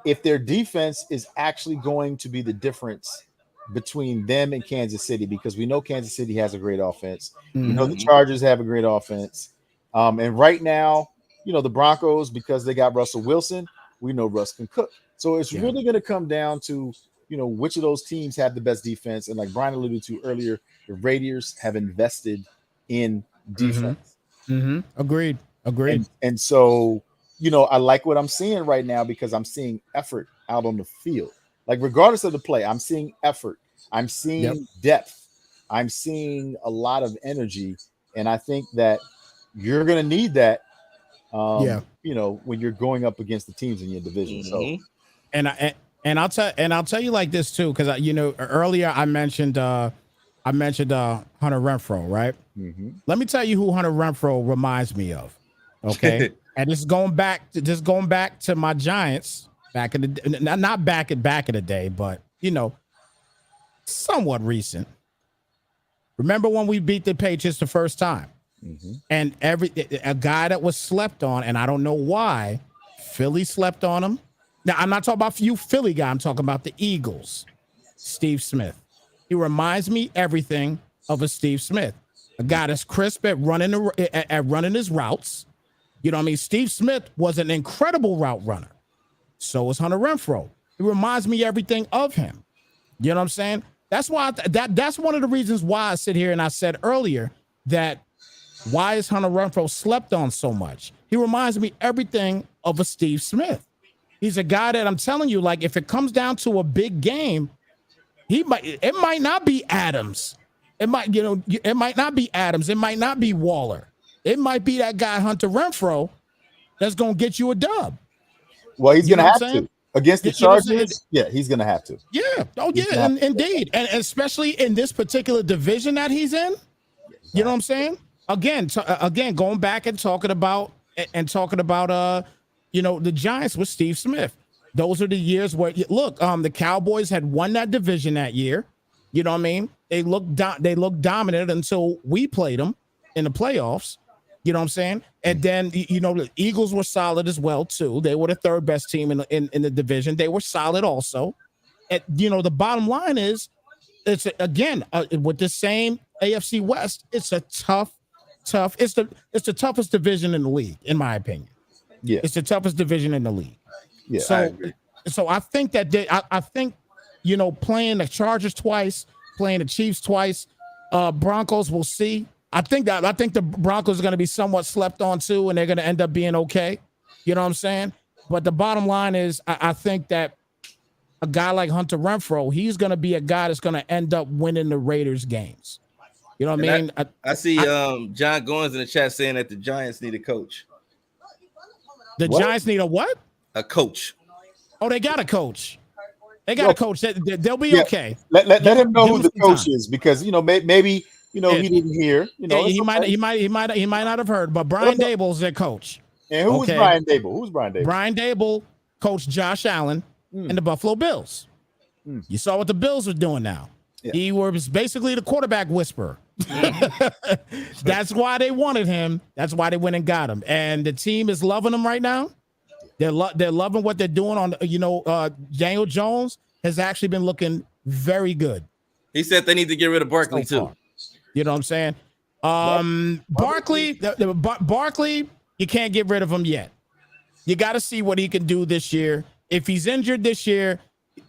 S2: if their defense is actually going to be the difference between them and Kansas City, because we know Kansas City has a great offense. We know the Chargers have a great offense. And right now, the Broncos, because they got Russell Wilson, we know Russ can cook. So it's really going to come down to, which of those teams have the best defense. And like Brian alluded to earlier, the Raiders have invested in defense.
S6: Agreed.
S2: And so, I like what I'm seeing right now because I'm seeing effort out on the field. Like, regardless of the play, I'm seeing effort. I'm seeing depth. I'm seeing a lot of energy. And I think that you're going to need that, when you're going up against the teams in your division. So,
S6: and I'll tell you like this too, because earlier I mentioned Hunter Renfrow, right? Let me tell you who Hunter Renfrow reminds me of. Okay. And this is going back to my Giants back in the not back in the day, but somewhat recent. Remember when we beat the Patriots the first time? And a guy that was slept on, and I don't know why Philly slept on him. Now, I'm not talking about you Philly guy, I'm talking about the Eagles. Steve Smith. He reminds me everything of a Steve Smith. A guy that's crisp at running his routes. You know what I mean? Steve Smith was an incredible route runner. So was Hunter Renfrow. He reminds me everything of him. You know what I'm saying? That's why that's one of the reasons why I sit here and I said earlier that why is Hunter Renfrow slept on so much? He reminds me everything of a Steve Smith. He's a guy that I'm telling you, like, if it comes down to a big game, it might not be Adams. It might not be Adams. It might not be Waller. It might be that guy Hunter Renfrow that's gonna get you a dub.
S2: Well, he's gonna have to against the Chargers. Yeah, he's gonna have to.
S6: Yeah. Oh, yeah. Indeed, and especially in this particular division that he's in. You know what I'm saying? Again, going back and talking about the Giants with Steve Smith. Those are the years where the Cowboys had won that division that year. You know what I mean? They looked dominant until we played them in the playoffs. You know what I'm saying? And then, the Eagles were solid as well, too. They were the third best team in the division. They were solid also. And, the bottom line is, it's, again, with the same AFC West, it's a tough, it's the toughest division in the league, in my opinion.
S2: Yeah.
S6: It's the toughest division in the league.
S2: Yeah,
S6: So I think that playing the Chargers twice, playing the Chiefs twice, Broncos, we'll see. I think the Broncos are going to be somewhat slept on too, and they're going to end up being okay. You know what I'm saying? But the bottom line is, I think that a guy like Hunter Renfrow, he's going to be a guy that's going to end up winning the Raiders games. You know what I mean?
S1: I see John Goins in the chat saying that the Giants need a coach.
S6: Giants need a what?
S1: A coach.
S6: Oh, they got a coach. They got a coach. They'll be okay.
S2: Let him know who the coach is, because maybe he didn't hear.
S6: He might not have heard. But Brian Dable's their coach.
S2: And who's Brian Dable? Who's Brian Dable?
S6: Brian Dable coached Josh Allen and the Buffalo Bills. You saw what the Bills are doing now. Yeah. He was basically the quarterback whisperer. That's why they wanted him. That's why they went and got him. And the team is loving him right now. They're loving what they're doing on. Daniel Jones has actually been looking very good.
S1: He said they need to get rid of Barkley too.
S6: You know what I'm saying? Barkley, you can't get rid of him yet. You got to see what he can do this year. If he's injured this year,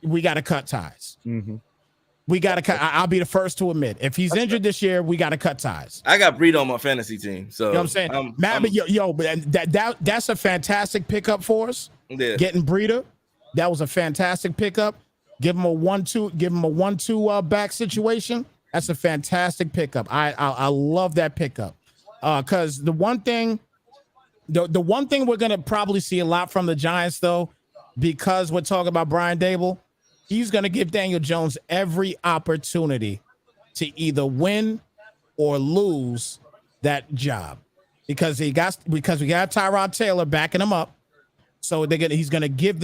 S6: we got to cut ties. We got to cut. I'll be the first to admit, if he's injured this year, we got to cut ties.
S1: I got Breida on my fantasy team, so
S6: you know what I'm saying. But that's a fantastic pickup for us.
S1: Yeah.
S6: Getting Breida, that was a fantastic pickup. Give him a 1-2 back situation. That's a fantastic pickup. I love that pickup. Because the one thing we're gonna probably see a lot from the Giants, though, because we're talking about Brian Dable, he's gonna give Daniel Jones every opportunity to either win or lose that job, because we got Tyrod Taylor backing him up. So he's gonna give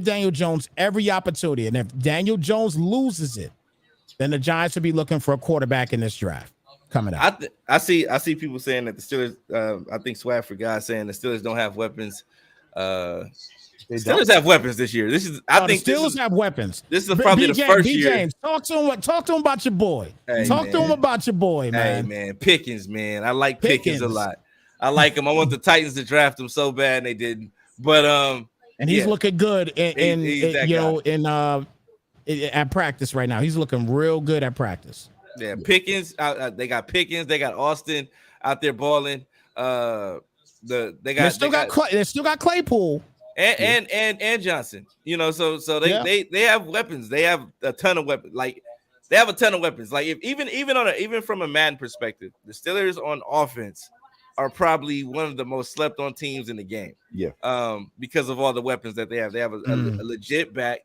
S6: Daniel Jones every opportunity. And if Daniel Jones loses it, then the Giants will be looking for a quarterback in this draft coming up.
S1: I see people saying that the Steelers. I think Swag for God saying the Steelers don't have weapons. Steelers have weapons this year. I think
S6: the Steelers have weapons.
S1: This is probably the first year.
S6: James, talk to him about your boy. Talk to him about your boy, man.
S1: Hey man, Pickens, man. I like Pickens a lot. I like him. I want the Titans to draft him so bad and they didn't. But
S6: and he's looking good at practice right now. He's looking real good at practice.
S1: Yeah, Pickens. They got Pickens. They got Austin out there balling. They still
S6: got Claypool
S1: and Johnson. You know, so they have weapons. They have a ton of weapons. Like they have a ton of weapons. Like if even from a Madden perspective, the Steelers on offense are probably one of the most slept on teams in the game.
S2: Yeah.
S1: Because of all the weapons that they have. They have a legit back.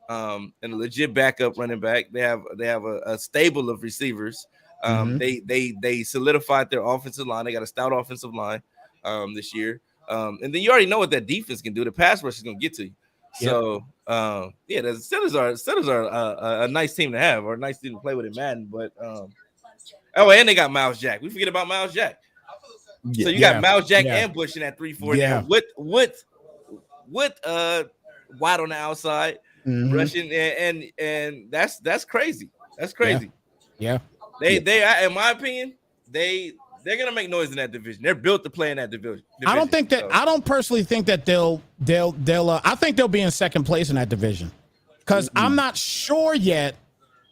S1: And a legit backup running back. They have a stable of receivers. They solidified their offensive line. They got a stout offensive line this year. And then you already know what that defense can do. The pass rush is going to get to you. Yep. So the Steelers are a nice team to have, or a nice team to play with in Madden. But and they got Miles Jack. We forget about Miles Jack. So you got Miles Jack and Bush in that 3-4 now. With White on the outside. Rushing and that's crazy. That's crazy.
S6: Yeah.
S1: They in my opinion, they're gonna make noise in that division. They're built to play in that division.
S6: I don't personally think that they'll I think they'll be in second place in that division. Because I'm not sure yet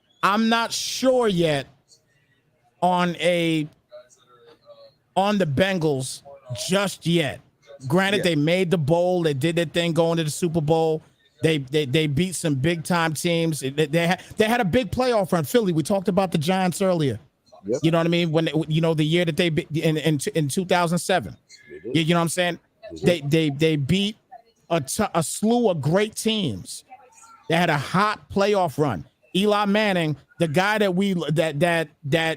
S6: on the Bengals just yet. Granted, they made the bowl, they did their thing going to the Super Bowl. They beat some big time teams. They had a big playoff run. Philly. We talked about the Giants earlier. Yep. You know what I mean? When the year that they in 2007. You know what I'm saying? They beat a slew of great teams. They had a hot playoff run. Eli Manning, the guy that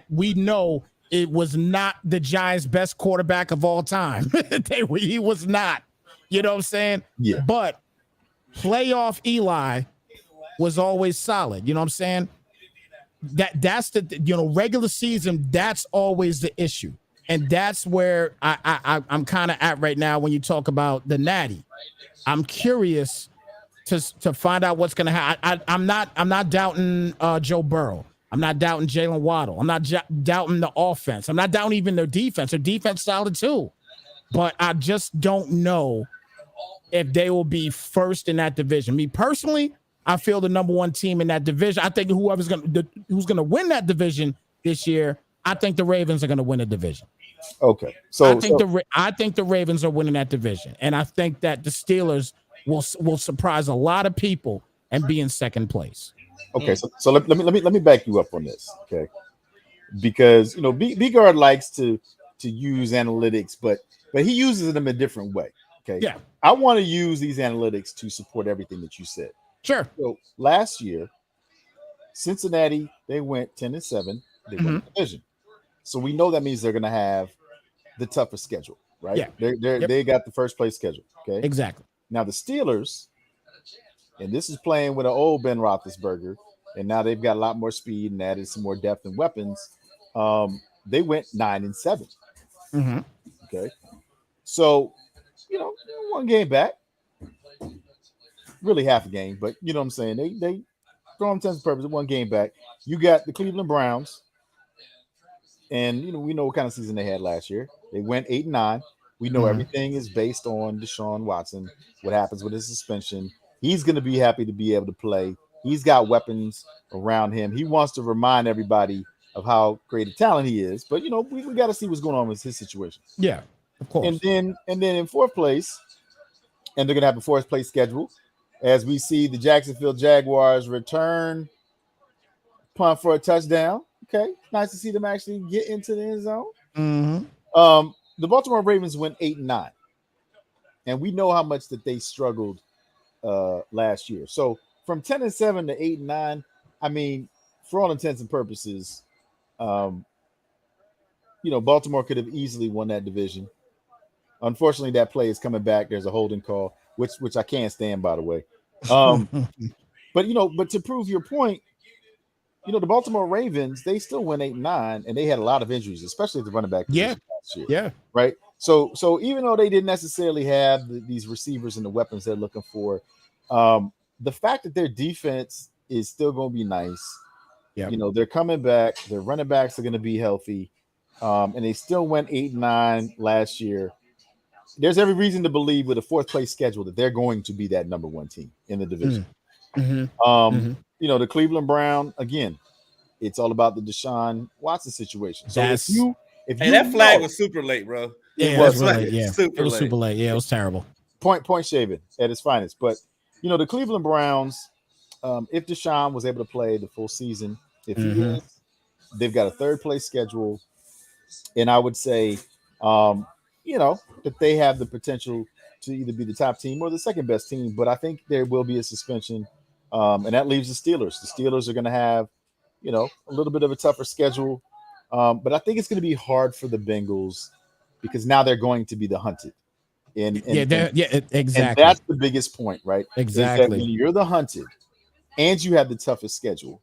S6: we know, it was not the Giants' best quarterback of all time. He was not. You know what I'm saying?
S2: Yeah.
S6: But playoff Eli was always solid. You know what I'm saying? That's the regular season. That's always the issue, and that's where I'm kind of at right now when you talk about the Natty. I'm curious to find out what's going to happen. I'm not doubting Joe Burrow. I'm not doubting Jalen Waddle. I'm not doubting the offense. I'm not doubting even their defense. Their defense solid too, but I just don't know if they will be first in that division. Me personally, I feel the number one team in that division. I think who's going to win that division this year, I think the Ravens are going to win the division.
S2: Okay.
S6: I think the Ravens are winning that division. And I think that the Steelers will surprise a lot of people and be in second place.
S2: Okay. So let me back you up on this. Okay. Because, B-Guard likes to use analytics, but he uses them a different way. Okay.
S6: Yeah.
S2: I want to use these analytics to support everything that you said.
S6: Sure.
S2: So last year, Cincinnati, they went 10-7. They won the division. So we know that means they're going to have the toughest schedule, right?
S6: Yeah.
S2: They got the first place schedule. Okay.
S6: Exactly.
S2: Now the Steelers, and this is playing with an old Ben Roethlisberger, and now they've got a lot more speed and added some more depth and weapons. They went 9-7. Okay. So, one game back, really half a game, but you know what I'm saying? They for all intents and purposes, one game back. You got the Cleveland Browns, and we know what kind of season they had last year. They went 8-9. We know everything is based on Deshaun Watson. What happens with his suspension? He's going to be happy to be able to play. He's got weapons around him. He wants to remind everybody of how great a talent he is. But we got to see what's going on with his situation.
S6: Yeah, of course.
S2: And then in fourth place, and they're going to have a fourth place schedule, as we see the Jacksonville Jaguars return, punt for a touchdown. Okay, nice to see them actually get into the end zone. The Baltimore Ravens went 8-9, and we know how much that they struggled last year. So from 10-7 to 8-9, I mean, for all intents and purposes, Baltimore could have easily won that division. Unfortunately, that play is coming back. There's a holding call. which I can't stand, by the way. But to prove your point, the Baltimore Ravens, they still went 8-9, and they had a lot of injuries, especially at the running back position last year.
S6: Yeah.
S2: Right. So even though they didn't necessarily have these receivers and the weapons they're looking for, the fact that their defense is still going to be nice.
S6: Yeah.
S2: They're coming back. Their running backs are going to be healthy. And they still went 8-9 last year. There's every reason to believe with a fourth place schedule that they're going to be that number one team in the division. The Cleveland Brown, again, it's all about the Deshaun Watson situation. So if
S1: that flag was super late, bro.
S6: It was really late. Yeah, it was super late. Yeah, it was terrible.
S2: Point shaving at its finest. But the Cleveland Browns, if Deshaun was able to play the full season, if he is, they've got a third place schedule, and I would say, that they have the potential to either be the top team or the second best team. But I think there will be a suspension, and that leaves the Steelers. The Steelers are going to have, a little bit of a tougher schedule, but I think it's going to be hard for the Bengals because now they're going to be the hunted.
S6: Exactly.
S2: And that's the biggest point, right?
S6: Exactly.
S2: When you're the hunted, and you have the toughest schedule,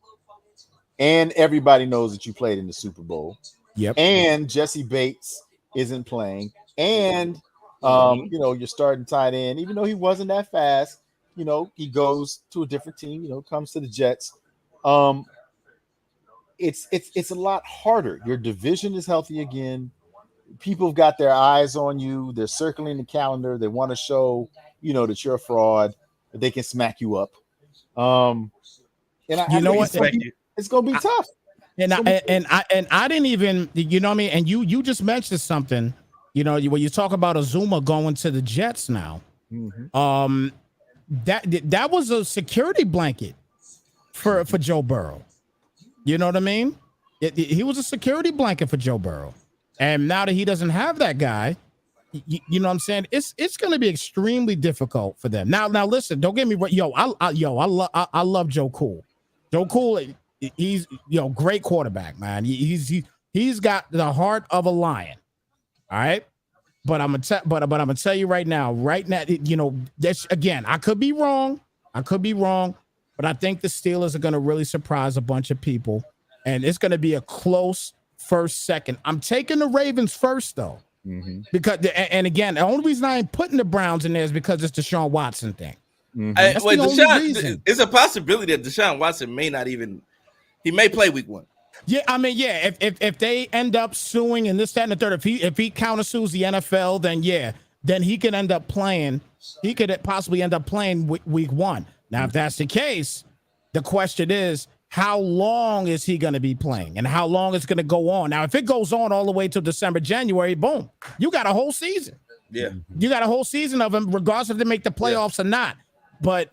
S2: and everybody knows that you played in the Super Bowl.
S6: Yep.
S2: And Jesse Bates isn't playing, and you're starting tight end, even though he wasn't that fast. He goes to a different team. Comes to the Jets. It's a lot harder. Your division is healthy again. People have got their eyes on you. They're circling the calendar. They want to show that you're a fraud. That they can smack you up. It's gonna be tough.
S6: And I didn't even, what I mean? And you just mentioned something, when you talk about Azuma going to the Jets now, that was a security blanket for Joe Burrow. You know what I mean? He was a security blanket for Joe Burrow. And now that he doesn't have that guy, you know what I'm saying? It's going to be extremely difficult for them. Now listen, don't get me wrong. I love Joe Cool. Joe Cool, he's great quarterback, man. He's got the heart of a lion. All right, but I'm gonna tell you right now, that's again. I could be wrong, but I think the Steelers are gonna really surprise a bunch of people, and it's gonna be a close first, second. I'm taking the Ravens first though, because and again, the only reason I ain't putting the Browns in there is because it's the Deshaun Watson thing.
S1: That's the only reason. It's a possibility that Deshaun Watson may not even. He may play week 1.
S6: Yeah, I mean, yeah. If they end up suing and this, that, and the third, if he countersues the NFL, then he can end up playing. He could possibly end up playing week 1. Now, if that's the case, the question is, how long is he going to be playing, and how long it's going to go on? Now, if it goes on all the way till December, January, boom, you got a whole season.
S1: Yeah,
S6: you got a whole season of him, regardless if they make the playoffs or not. But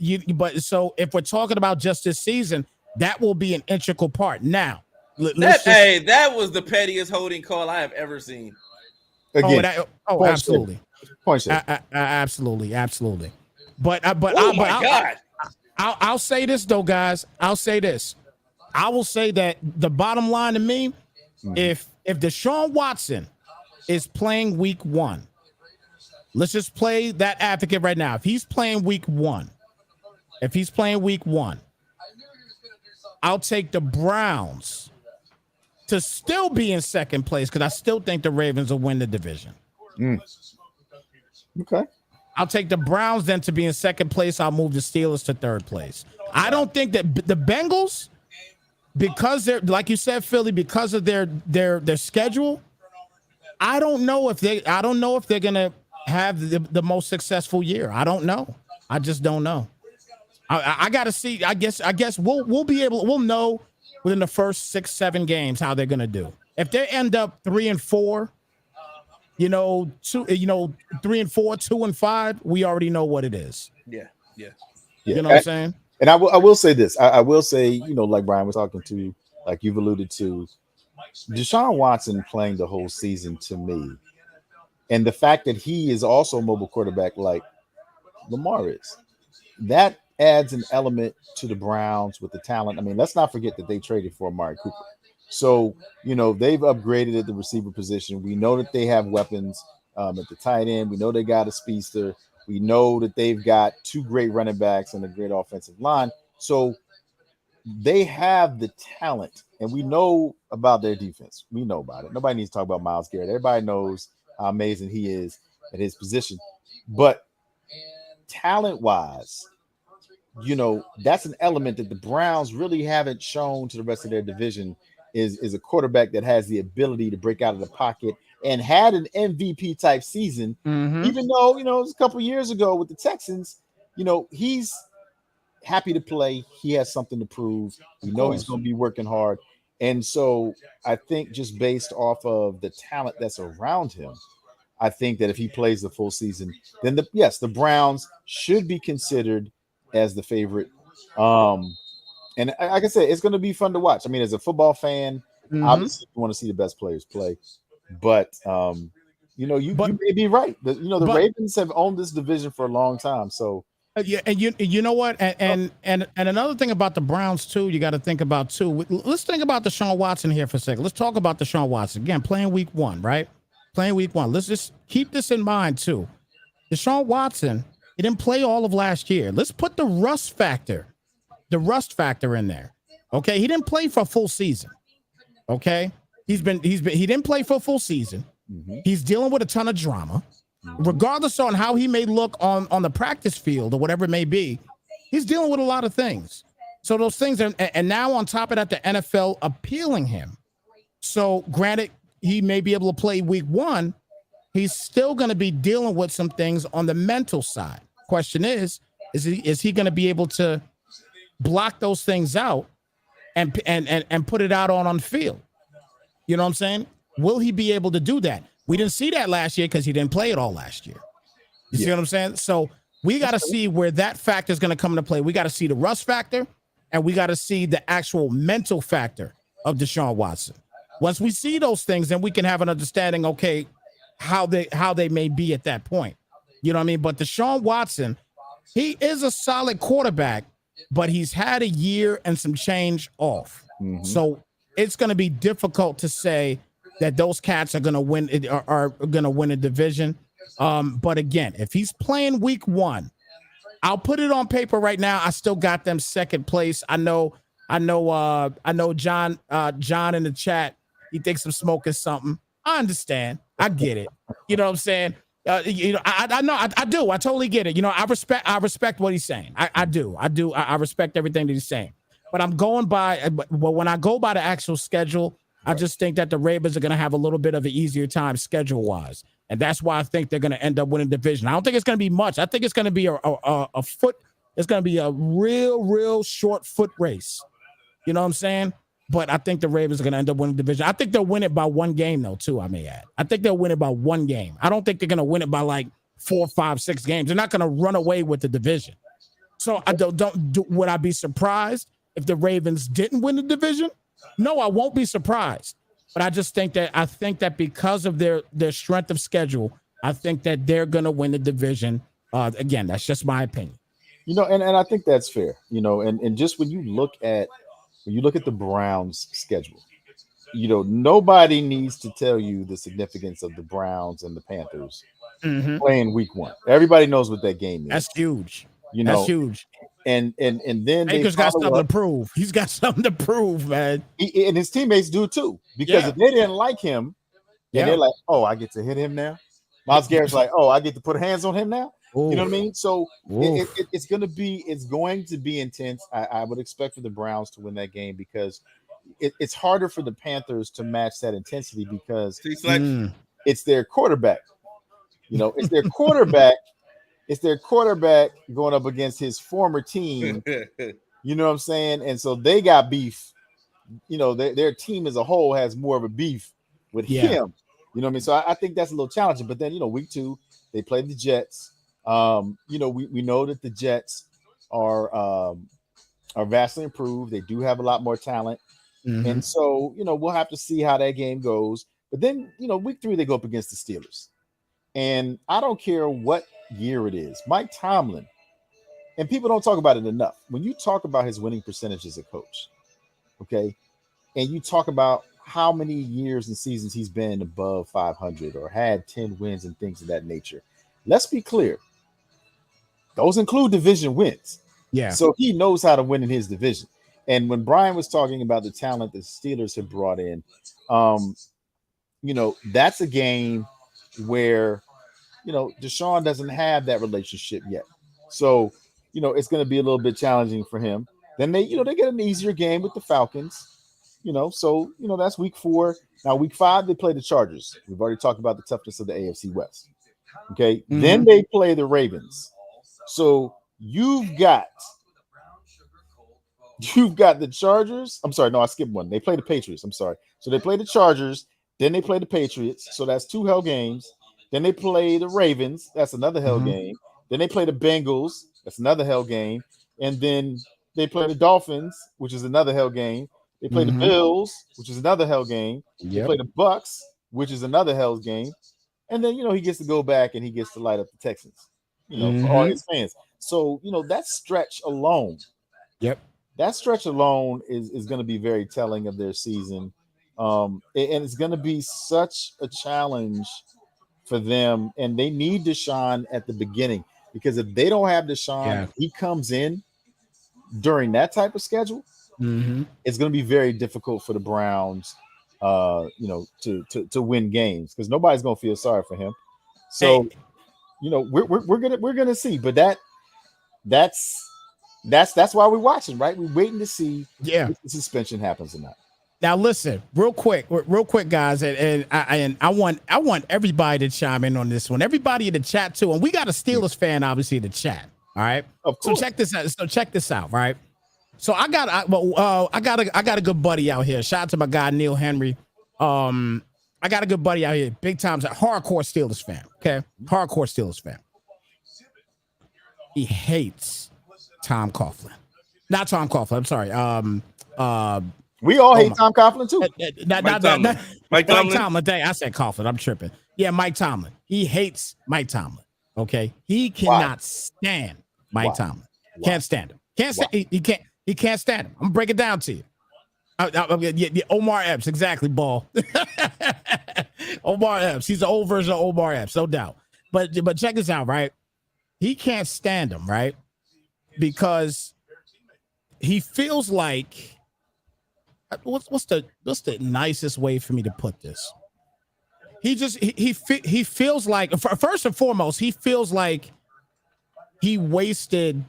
S6: so if we're talking about just this season, that will be an integral part. Now,
S1: that was the pettiest holding call I have ever seen.
S2: Again,
S6: absolutely. Absolutely. But I'll say this though, guys. I'll say this. I will say that the bottom line to me, if Deshaun Watson is playing week 1, let's just play that advocate right now. If he's playing week 1, I'll take the Browns to still be in second place because I still think the Ravens will win the division.
S2: Okay.
S6: I'll take the Browns then to be in second place. I'll move the Steelers to third place. I don't think that the Bengals, because they're, like you said, Philly, because of their schedule, I don't know if they're gonna have the most successful year. I don't know. I just don't know. I got to see. I guess we'll know within the first 6-7 games how they're gonna do. If they end up 3-4, 3-4, 2-5, we already know what it is.
S1: Yeah.
S6: You know what I'm saying?
S2: And I will say this. I will say, like Brian was talking to, like you've alluded to, Deshaun Watson playing the whole season to me, and the fact that he is also a mobile quarterback like Lamar is, that adds an element to the Browns with the talent. I mean, let's not forget that they traded for Amari Cooper. So, they've upgraded at the receiver position. We know that they have weapons at the tight end. We know they got a speedster. We know that they've got 2 great running backs and a great offensive line. So they have the talent, and we know about their defense. We know about it. Nobody needs to talk about Myles Garrett. Everybody knows how amazing he is at his position. But talent-wise, that's an element that the Browns really haven't shown to the rest of their division is a quarterback that has the ability to break out of the pocket and had an MVP type season, even though, it was a couple years ago with the Texans, he's happy to play. He has something to prove. We know he's going to be working hard. And so I think just based off of the talent that's around him, I think that if he plays the full season, then the Browns should be considered as the favorite. And like I said, it's going to be fun to watch. I mean, as a football fan, obviously you want to see the best players play, but you may be right. The Ravens have owned this division for a long time. So
S6: yeah, and you know what, and another thing about the Browns too, you got to think about too. Let's think about Deshaun Watson here for a second. Let's talk about Deshaun Watson again, playing week 1, right? Playing week 1. Let's just keep this in mind too. Deshaun Watson, he didn't play all of last year. Let's put the rust factor in there. Okay, he didn't play for a full season. Okay, he didn't play for a full season. He's dealing with a ton of drama. Regardless on how he may look on the practice field or whatever it may be, he's dealing with a lot of things. So those things are, and now on top of that, the NFL appealing him. So granted, he may be able to play week 1. He's still going to be dealing with some things on the mental side. Question is he going to be able to block those things out and put it out on field? You know what I'm saying? Will he be able to do that? We didn't see that last year because he didn't play it all last year. You see what I'm saying? So we got to see where that factor is going to come into play. We got to see the rust factor, and we got to see the actual mental factor of Deshaun Watson. Once we see those things, then we can have an understanding, okay, how they may be at that point. You know what I mean? But Deshaun Watson, he is a solid quarterback, but he's had a year and some change off. So it's going to be difficult to say that those cats are going to win are going to win a division. But again, if he's playing week 1, I'll put it on paper right now. I still got them second place. I know John in the chat, he thinks I'm smoking something. I understand. I get it. You know what I'm saying? I know. I do. I totally get it. I respect what he's saying. I do. I respect everything that he's saying. But I'm going by. Well, when I go by the actual schedule, I just think that the Ravens are going to have a little bit of an easier time schedule-wise. And that's why I think they're going to end up winning division. I don't think it's going to be much. I think it's going to be a foot. It's going to be a real short foot race. You know what I'm saying? But I think the Ravens are going to end up winning division. I think they'll win it by 1 game, though, too, I may add. I think they'll win it by 1 game. I don't think they're going to win it by like 4, 5, 6 games. They're not going to run away with the division. So would I be surprised if the Ravens didn't win the division? No, I won't be surprised. But I just think that because of their strength of schedule, I think that they're going to win the division. Again, that's just my opinion.
S2: And I think that's fair. And just when you look at the Browns' schedule, nobody needs to tell you the significance of the Browns and the Panthers playing week 1. Everybody knows what that game is.
S6: That's huge. That's huge.
S2: And then
S6: Baker's got something to prove. He's got something to prove, man.
S2: And his teammates do too. Because if they didn't like him, and they're like, "Oh, I get to hit him now." Myles Garrett's like, "Oh, I get to put hands on him now." Ooh. You know what I mean? So it's going to be intense. I would expect for the Browns to win that game because it's harder for the Panthers to match that intensity because it's their quarterback. It's their quarterback. It's their quarterback going up against his former team. You know what I'm saying? And so they got beef. Their team as a whole has more of a beef with him. You know what I mean? So I think that's a little challenging. But then, week 2, they played the Jets. We know that the Jets are vastly improved. They do have a lot more talent. And so, we'll have to see how that game goes. But then, week 3, they go up against the Steelers. And I don't care what year it is. Mike Tomlin, and people don't talk about it enough. When you talk about his winning percentage as a coach, okay, and you talk about how many years and seasons he's been above 500 or had 10 wins and things of that nature. Let's be clear. those include division wins.
S6: Yeah.
S2: So he knows how to win in his division. And when Brian was talking about the talent the Steelers have brought in, that's a game where, Deshaun doesn't have that relationship yet. So, it's going to be a little bit challenging for him. Then they get an easier game with the Falcons, so, that's week 4. Now, week 5, they play the Chargers. We've already talked about the toughness of the AFC West. Okay.
S6: Mm-hmm.
S2: Then they play the Ravens. So you've got the Chargers. I'm sorry. No, I skipped one. They play the Patriots. I'm sorry. So they play the Chargers. Then they play the Patriots. So that's 2 hell games. Then they play the Ravens. That's another hell game. Then they play the Bengals. That's another hell game. And then they play the Dolphins, which is another hell game. They play the Bills, which is another hell game. They play the Bucks, which is another hell game. And then, he gets to go back and he gets to light up the Texans, for all his fans. So, that stretch alone.
S6: Yep.
S2: That stretch alone is going to be very telling of their season. And it's going to be such a challenge for them. And they need Deshaun at the beginning, because if they don't have Deshaun, he comes in during that type of schedule. It's going to be very difficult for the Browns, to win games, because nobody's going to feel sorry for him. So, we're gonna see, but that's why we're watching, right? We're waiting to see if the suspension happens or not.
S6: Now, listen, real quick, guys, and I want everybody to chime in on this one. Everybody in the chat too, and we got a Steelers fan obviously in the chat. All right, so check this out. Right. So I got a good buddy out here. Shout out to my guy Neil Henry. I got a good buddy out here, big time, hardcore Steelers fan. Okay, hardcore Steelers fan. He hates Tom Coughlin. Not Tom Coughlin. I'm sorry.
S2: We all hate Tom Coughlin too.
S1: Mike
S6: Tomlin. I said Coughlin. I'm tripping. Yeah, Mike Tomlin. He hates Mike Tomlin. Okay, he cannot stand Mike Tomlin. Can't stand him. He can't stand him. I'm gonna break it down to you. Omar Epps, exactly, ball. Omar Epps. He's the old version of Omar Epps, no doubt. But check this out, right? He can't stand him, right? Because he feels like what's the nicest way for me to put this? He feels like, first and foremost, he feels like he wasted.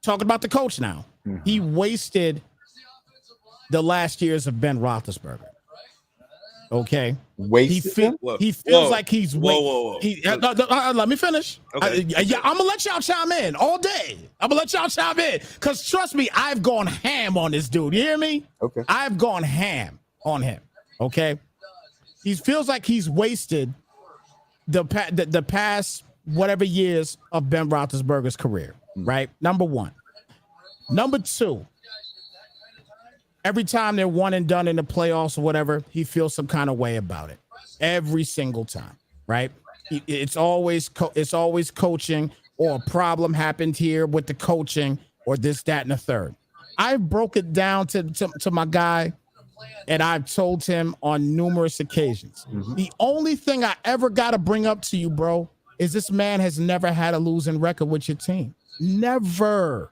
S6: Talking about the coach now, he wasted the last years of Ben Roethlisberger. Okay,
S2: he
S6: feels like he's
S1: whoa.
S6: Let me finish.
S1: Okay.
S6: I'm gonna let y'all chime in all day. I'm gonna let y'all chime in, because trust me, I've gone ham on this dude. You hear me?
S2: Okay.
S6: I've gone ham on him. Okay. He feels like he's wasted the past whatever years of Ben Roethlisberger's career. Right. Number one. Number two. Every time they're one and done in the playoffs or whatever, he feels some kind of way about it. Every single time, right? It's always coaching, or a problem happened here with the coaching, or this, that, and the third. I broke it down to my guy, and I've told him on numerous occasions. The only thing I ever got to bring up to you, bro, is this man has never had a losing record with your team. Never.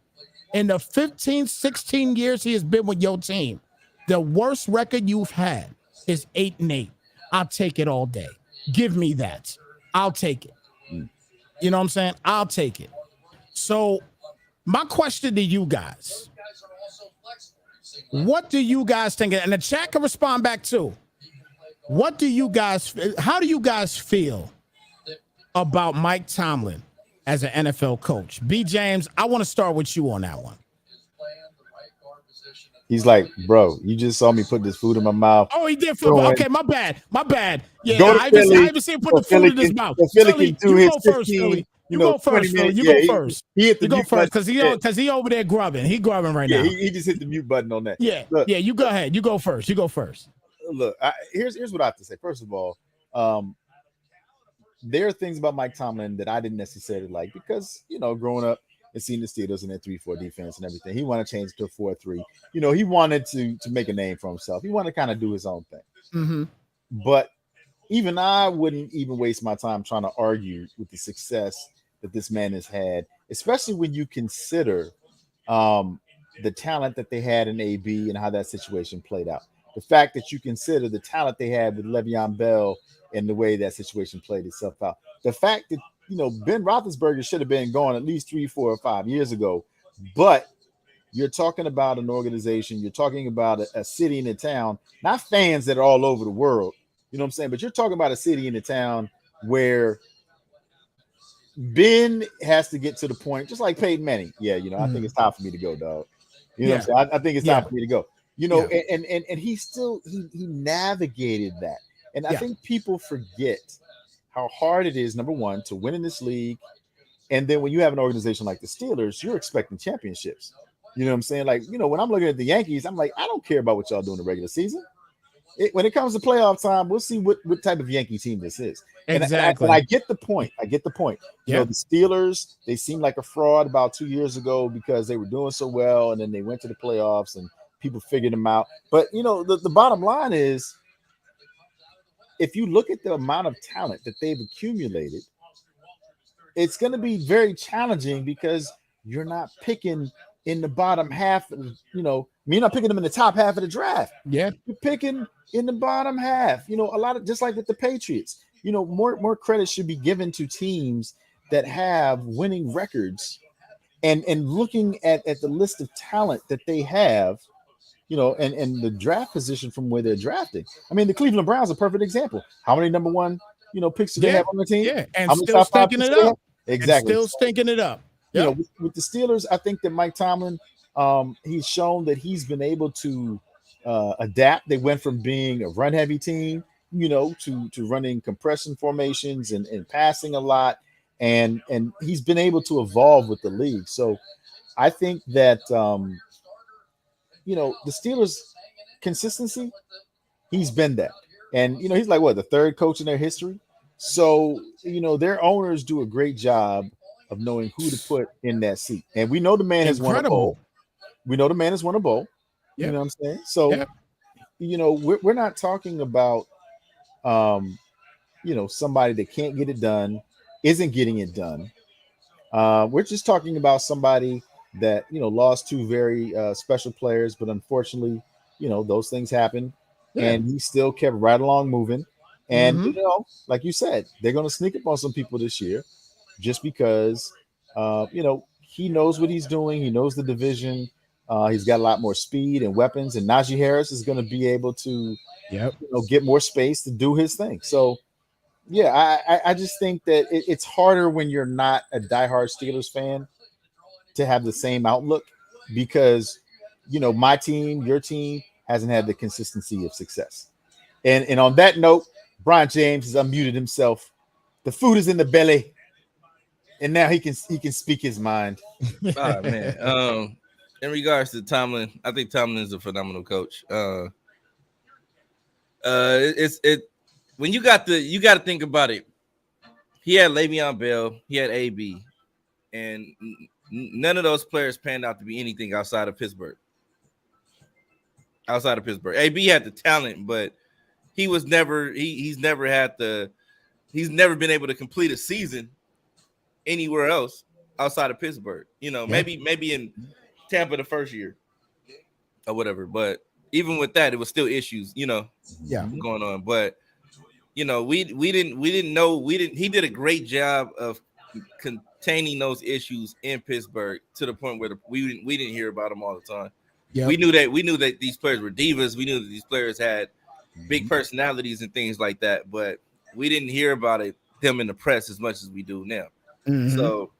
S6: In the 15, 16 years he has been with your team, the worst record you've had is 8-8. I'll take it all day. Give me that. I'll take it. You know what I'm saying? I'll take it. So my question to you guys, what do you guys think? And the chat can respond back too. How do you guys feel about Mike Tomlin as an NFL coach? B. James, I want to start with you on that one.
S2: He's like, bro, you just saw me put this food in my mouth.
S6: Oh, he did. Okay, my bad. Yeah,
S2: I
S6: haven't seen him put the food in his mouth. Philly, you go first, Philly. You go first, Philly. You go first. You go first, because he over there grubbing. He grubbing right now.
S2: He just hit the mute button on that.
S6: Yeah, look, yeah. You go ahead. You go first.
S2: Look, here's what I have to say. First of all, there are things about Mike Tomlin that I didn't necessarily like, because, growing up and seeing the Steelers in their 3-4 defense and everything, he wanted to change to a 4-3. He wanted to make a name for himself. He wanted to kind of do his own thing. But even I wouldn't even waste my time trying to argue with the success that this man has had, especially when you consider the talent that they had in AB and how that situation played out. The fact that you consider the talent they had with Le'Veon Bell and the way that situation played itself out. The fact that, Ben Roethlisberger should have been gone at least 3, 4, or 5 years ago, but you're talking about an organization, you're talking about a city and a town, not fans that are all over the world, you know what I'm saying? But you're talking about a city and a town where Ben has to get to the point, just like Peyton Manning. Yeah, I think it's time for me to go, dog. You know what I'm saying? I think it's time for me to go. And he still he navigated that. And I think people forget how hard it is, number one, to win in this league. And then when you have an organization like the Steelers, you're expecting championships. You know what I'm saying? Like, when I'm looking at the Yankees, I'm like, I don't care about what y'all do in the regular season. When it comes to playoff time, we'll see what type of Yankee team this is.
S6: Exactly.
S2: And I get the point. The Steelers, they seemed like a fraud about 2 years ago because they were doing so well, and then they went to the playoffs and people figured them out. But, the bottom line is, if you look at the amount of talent that they've accumulated, it's going to be very challenging because you're not picking in the bottom half. You're not picking them in the top half of the draft.
S6: Yeah,
S2: you're picking in the bottom half. A lot of, just like with the Patriots. More credit should be given to teams that have winning records, and looking at the list of talent that they have. And the draft position from where they're drafting. I mean, the Cleveland Browns are a perfect example. How many number one, picks do they have on the team?
S6: Yeah, and still stinking it up.
S2: Exactly.
S6: And still stinking it up. Yep.
S2: With the Steelers, I think that Mike Tomlin, he's shown that he's been able to adapt. They went from being a run-heavy team, to running compression formations and passing a lot. And he's been able to evolve with the league. So I think that the Steelers' consistency, he's been that. And, he's like, the third coach in their history. So, their owners do a great job of knowing who to put in that seat. And we know the man has won a bowl. You know what I'm saying? So, we're not talking about, somebody that can't get it done, isn't getting it done. We're just talking about somebody that lost two very special players, but unfortunately, those things happen, and he still kept right along moving. And like you said, they're going to sneak up on some people this year, just because he knows what he's doing. He knows the division. He's got a lot more speed and weapons, and Najee Harris is going to be able to get more space to do his thing. So. Yeah, I just think that it's harder when you're not a diehard Steelers fan to have the same outlook, because my team, your team hasn't had the consistency of success. And on that note, Brian James has unmuted himself. The food is in the belly, and now he can speak his mind.
S1: Oh man. In regards to Tomlin, I think Tomlin is a phenomenal coach. When you got to think about it. He had Le'Veon Bell, he had AB, and none of those players panned out to be anything outside of Pittsburgh. AB had the talent, but he was never he's never been able to complete a season anywhere else outside of Pittsburgh. Maybe in Tampa the first year or whatever, but even with that, it was still issues, going on. But he did a great job of containing those issues in Pittsburgh to the point where we didn't hear about them all the time. Yep. We knew that these players were divas. We knew that these players had big personalities and things like that, but we didn't hear about them in the press as much as we do now. Mm-hmm. So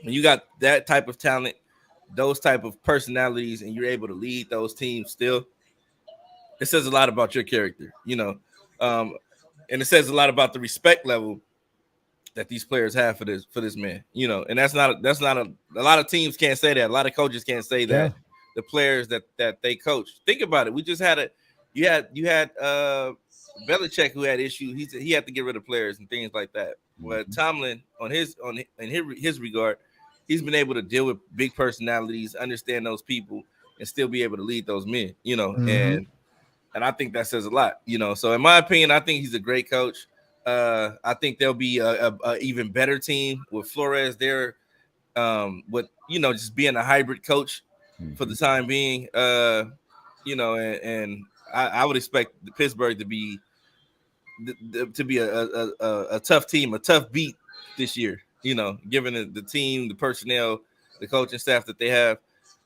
S1: when you got that type of talent, those type of personalities, and you're able to lead those teams still, it says a lot about your character, and it says a lot about the respect level that these players have for this man, and that's not a lot of teams can't say that. A lot of coaches can't say that. The players that they coach. Think about it. We just had you had Belichick, who had issues. He had to get rid of players and things like that. But Tomlin, in his regard, he's been able to deal with big personalities, understand those people, and still be able to lead those men, and I think that says a lot, So in my opinion, I think he's a great coach. I think there'll be a even better team with Flores there. With just being a hybrid coach for the time being. And I would expect Pittsburgh to be a tough team, a tough beat this year. Given the team, the personnel, the coaching staff that they have,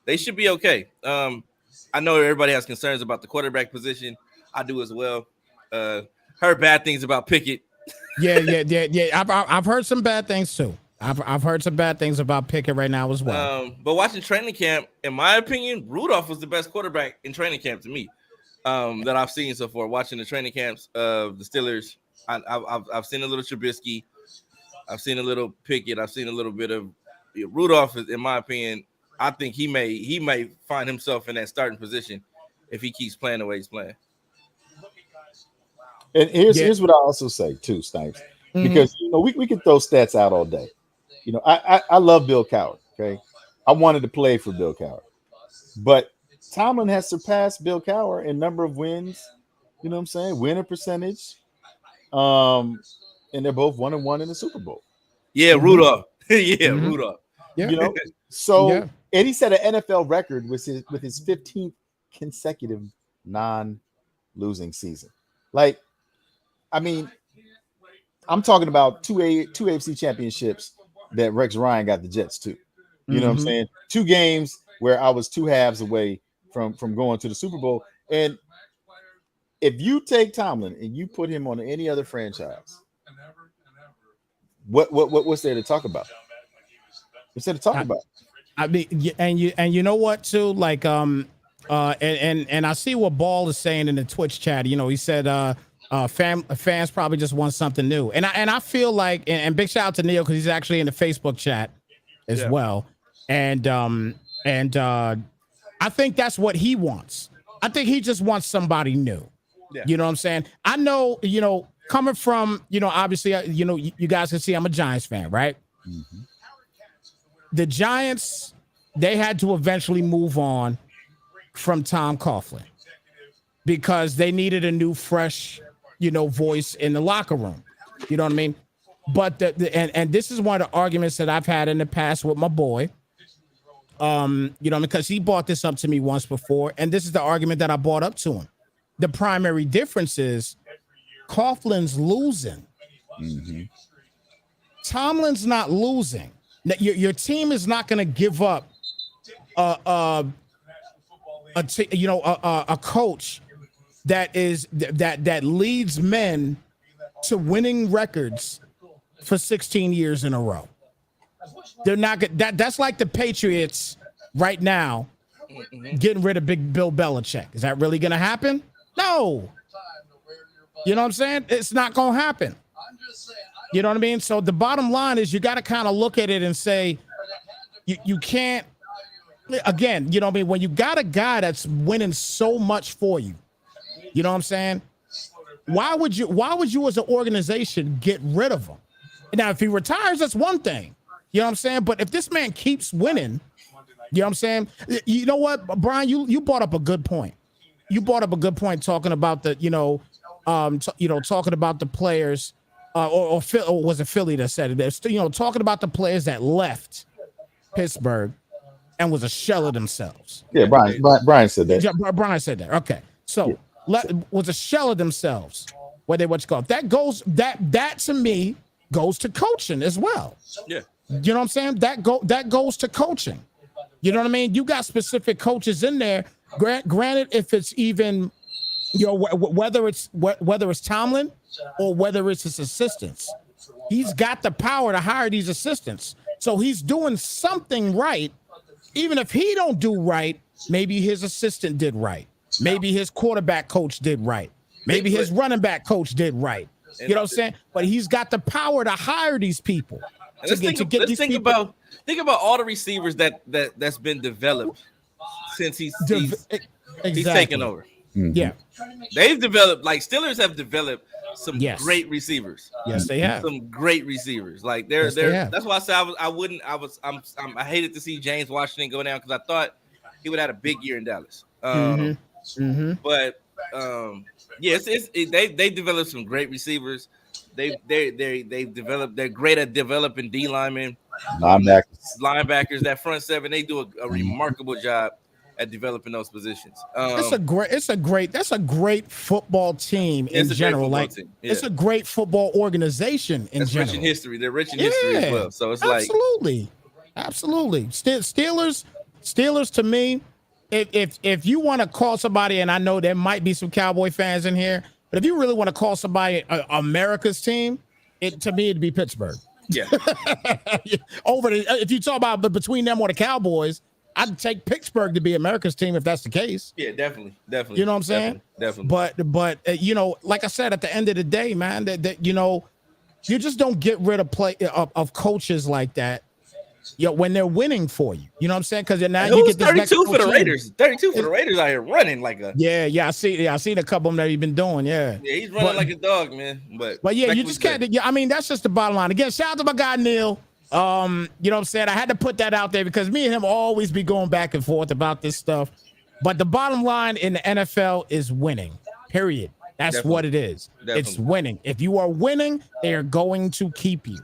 S1: they should be okay. I know everybody has concerns about the quarterback position. I do as well. Heard bad things about Pickett.
S6: Yeah. I've heard some bad things too. I've heard some bad things about Pickett right now as well.
S1: But watching training camp, in my opinion, Rudolph was the best quarterback in training camp to me that I've seen so far. Watching the training camps of the Steelers, I've seen a little Trubisky, I've seen a little Pickett, I've seen a little bit of Rudolph. In my opinion, I think he may find himself in that starting position if he keeps playing the way he's playing.
S2: And here's what I also say too, Snipes, because we can throw stats out all day. I love Bill Cowher. Okay, I wanted to play for Bill Cowher, but Tomlin has surpassed Bill Cowher in number of wins. You know what I'm saying? Winning percentage. And they're both 1-1 in the Super Bowl.
S1: Yeah, Rudolph. Rudolph.
S6: Yeah.
S2: And he set an NFL record with his 15th consecutive non-losing season. Like, I mean, I'm talking about two AFC championships that Rex Ryan got the Jets to. You know what I'm saying? 2 games where I was 2 halves away from going to the Super Bowl. And if you take Tomlin and you put him on any other franchise, what's there to talk about? What's there to talk about?
S6: I mean, and you know what too? Like and I see what Ball is saying in the Twitch chat. He said fans probably just want something new. And I feel like, and big shout out to Neil because he's actually in the Facebook chat as well. And I think that's what he wants. I think he just wants somebody new. Yeah. You know what I'm saying? I know, coming from, obviously, you guys can see I'm a Giants fan, right? Mm-hmm. The Giants, they had to eventually move on from Tom Coughlin because they needed a new, fresh, voice in the locker room. You know what I mean? But and this is one of the arguments that I've had in the past with my boy. Because he brought this up to me once before, and this is the argument that I brought up to him. The primary difference is Coughlin's losing. Mm-hmm. Tomlin's not losing. Your team is not going to give up a coach that leads men to winning records for 16 years in a row. They're not that's like the Patriots right now getting rid of Big Bill Belichick. Is that really going to happen? No. You know what I'm saying? It's not going to happen. You know what I mean? So the bottom line is you got to kind of look at it and say you can't, again, you know what I mean? When you got a guy that's winning so much for you, you know what I'm saying? Why would you as an organization get rid of him? Now, if he retires, that's one thing. You know what I'm saying? But if this man keeps winning, you know what I'm saying? You know what, Brian, you brought up a good point. You brought up a good point talking about the, talking about the players, or was it Philly that said it? Talking about the players that left Pittsburgh and was a shell of themselves.
S2: Yeah, Brian said that.
S6: Brian said that. Okay, so was a shell of themselves. That to me goes to coaching as well. Yeah, you know what I'm saying? That goes to coaching. You know what I mean? You got specific coaches in there. Granted, if it's even, whether it's Tomlin or whether it's his assistants, he's got the power to hire these assistants. So he's doing something right. Even if he don't do right, maybe his assistant did right. Maybe his quarterback coach did right. Maybe his running back coach did right. You know what I'm saying? But he's got the power to hire these people.
S1: Think about all the receivers that's been developed since he's taken over.
S6: Mm-hmm. Yeah,
S1: they've developed, like Steelers have developed some great receivers.
S6: Yes, they have
S1: some great receivers. Like they're that's why I said I hated to see James Washington go down because I thought he would have had a big year in Dallas. But they developed some great receivers. they've developed. They're great at developing D linemen, linebackers. That front seven, they do a remarkable job at developing those positions.
S6: That's a great football team in general. It's a great football organization in general.
S1: Rich in history. They're rich in history as well. So it's
S6: absolutely. Steelers to me. If you want to call somebody, and I know there might be some Cowboy fans in here, but if you really want to call somebody America's team, to me it'd be Pittsburgh.
S1: Yeah.
S6: If you talk about between them or the Cowboys, I'd take Pittsburgh to be America's team if that's the case.
S1: Yeah, definitely.
S6: You know what I'm saying?
S1: Definitely.
S6: But like I said, at the end of the day, man, that you just don't get rid of coaches like that. When they're winning for you, you know what I'm saying? Because now you get this
S1: 32 for the Raiders. 32 for the Raiders out here running like a.
S6: Yeah. I seen a couple of them that he's been doing. Yeah,
S1: he's running like a dog, man. But
S6: yeah, you just can't. I mean, that's just the bottom line. Again, shout out to my guy Neil. You know what I'm saying? I had to put that out there because me and him always be going back and forth about this stuff. But the bottom line in the NFL is winning. Period. That's what it is. Definitely. It's winning. If you are winning, they are going to keep you.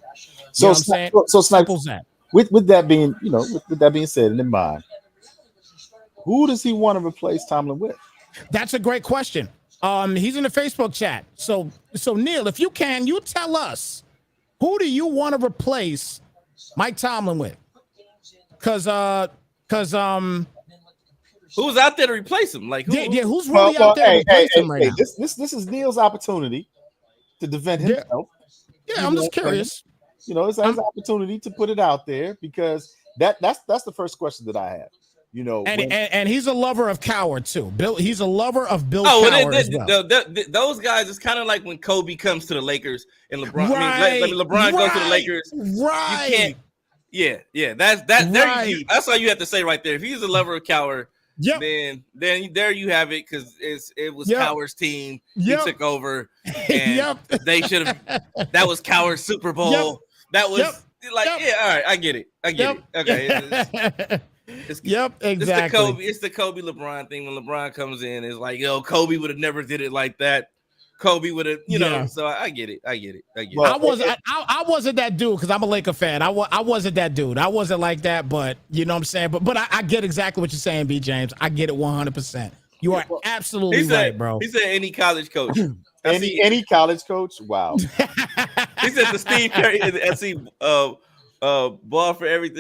S2: So,
S6: know what I'm saying?
S2: So Snipes, with that being, with that being said and in mind, who does he want to replace Tomlin with?
S6: That's a great question. He's in the Facebook chat. So Neil, if you can, you tell us, who do you want to replace Mike Tomlin with? Because
S1: who's out there to replace him? Like
S6: who's really out there to replace him right now?
S2: This is Neil's opportunity to defend himself.
S6: Yeah, I'm just curious.
S2: It's his opportunity to put it out there because that's the first question that I have.
S6: And he's a lover of Cowher too. He's a lover of Bill Cowher as well.
S1: Those guys, it's kind of like when Kobe comes to the Lakers and LeBron. Right, I mean, LeBron goes to the Lakers.
S6: Right.
S1: You can't. Yeah. That's that's all you have to say right there. If he's a lover of Cowher, then there you have it because it was Cowher's team. He took over, and they should have. That was Cowher's Super Bowl. That was all right. I get it. Okay.
S6: Exactly.
S1: It's the Kobe LeBron thing. When LeBron comes in, it's like, Kobe would have never did it like that. Kobe would have, know. So I get it.
S6: Well, I wasn't that dude because I'm a Laker fan. I wasn't that dude. I wasn't like that, but you know what I'm saying. But I get exactly what you're saying, B. James. I get it 100%. You are absolutely right, bro.
S1: He said any college coach.
S2: Any college coach. Wow.
S1: He said the Steve Kerr. Ball for every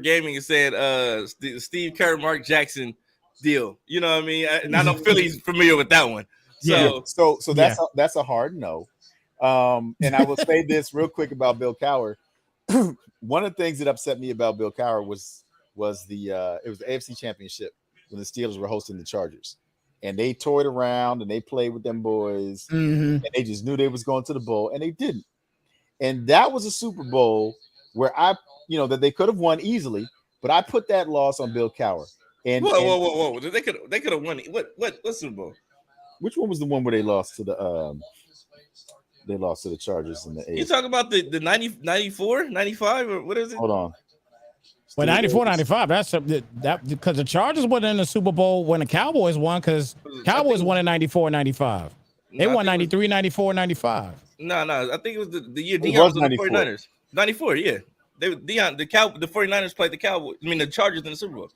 S1: gaming is saying Steve Kerr, Mark Jackson deal. You know what I mean? And I know Philly's familiar with that one.
S2: So that's a hard no. And I will say this real quick about Bill Cowher. One of the things that upset me about Bill Cowher was the AFC Championship when the Steelers were hosting the Chargers. And they toyed around and they played with them boys, and they just knew they was going to the bowl, and they didn't. And that was a Super Bowl where that they could have won easily, but I put that loss on Bill Cowher. And
S1: whoa! They could have won. What Super Bowl?
S2: Which one was the one where they lost to the Chargers in the 80s?
S1: You talking about the 90, 94, 95, or what is it?
S2: Hold on.
S6: Well, 94, 95. That's that because the Chargers were in the Super Bowl when the Cowboys won because Cowboys won in 94, 95. They won 93, 94, 95.
S1: No. I think it was the year Deion was on the 49ers. 94, yeah. The 49ers played the Cowboys. I mean the Chargers in the Super Bowl.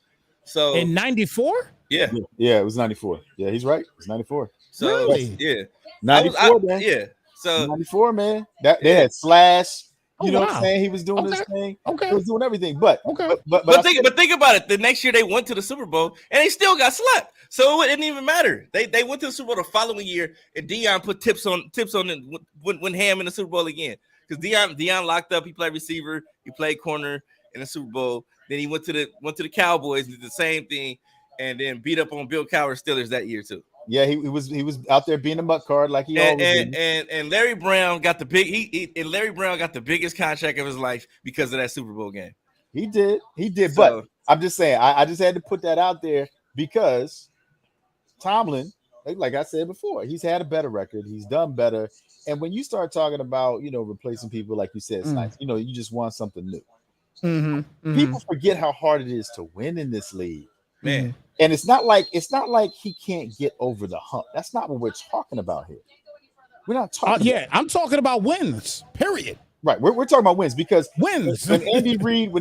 S1: So
S6: in 94?
S2: Yeah, it was 94. Yeah, he's right. It's 94.
S1: So
S6: really?
S1: Yeah.
S2: 94, man.
S1: Yeah. So
S2: 94, man. They had Slash. You know what I'm saying? He was doing his thing.
S6: Okay.
S2: He was doing everything. But
S1: think about it. The next year they went to the Super Bowl and they still got slapped. So it didn't even matter. They went to the Super Bowl the following year and Deion put tips on it, went ham in the Super Bowl again. Because Deion locked up, he played receiver, he played corner in the Super Bowl. Then he went to the Cowboys, did the same thing, and then beat up on Bill Cowher Steelers that year too.
S2: Yeah, he was out there being a mutt card like he always did.
S1: And Larry Brown got the Larry Brown got the biggest contract of his life because of that Super Bowl game.
S2: He did. So, but I'm just saying, I just had to put that out there because Tomlin, like I said before, he's had a better record. He's done better. And when you start talking about, replacing people, like you said, Snipes, you just want something new. People forget how hard it is to win in this league,
S1: man.
S2: And it's not like he can't get over the hump. That's not what we're talking about here. We're not talking.
S6: Yeah, I'm talking about wins. Period.
S2: Right. We're talking about wins because
S6: wins.
S2: when Andy Reid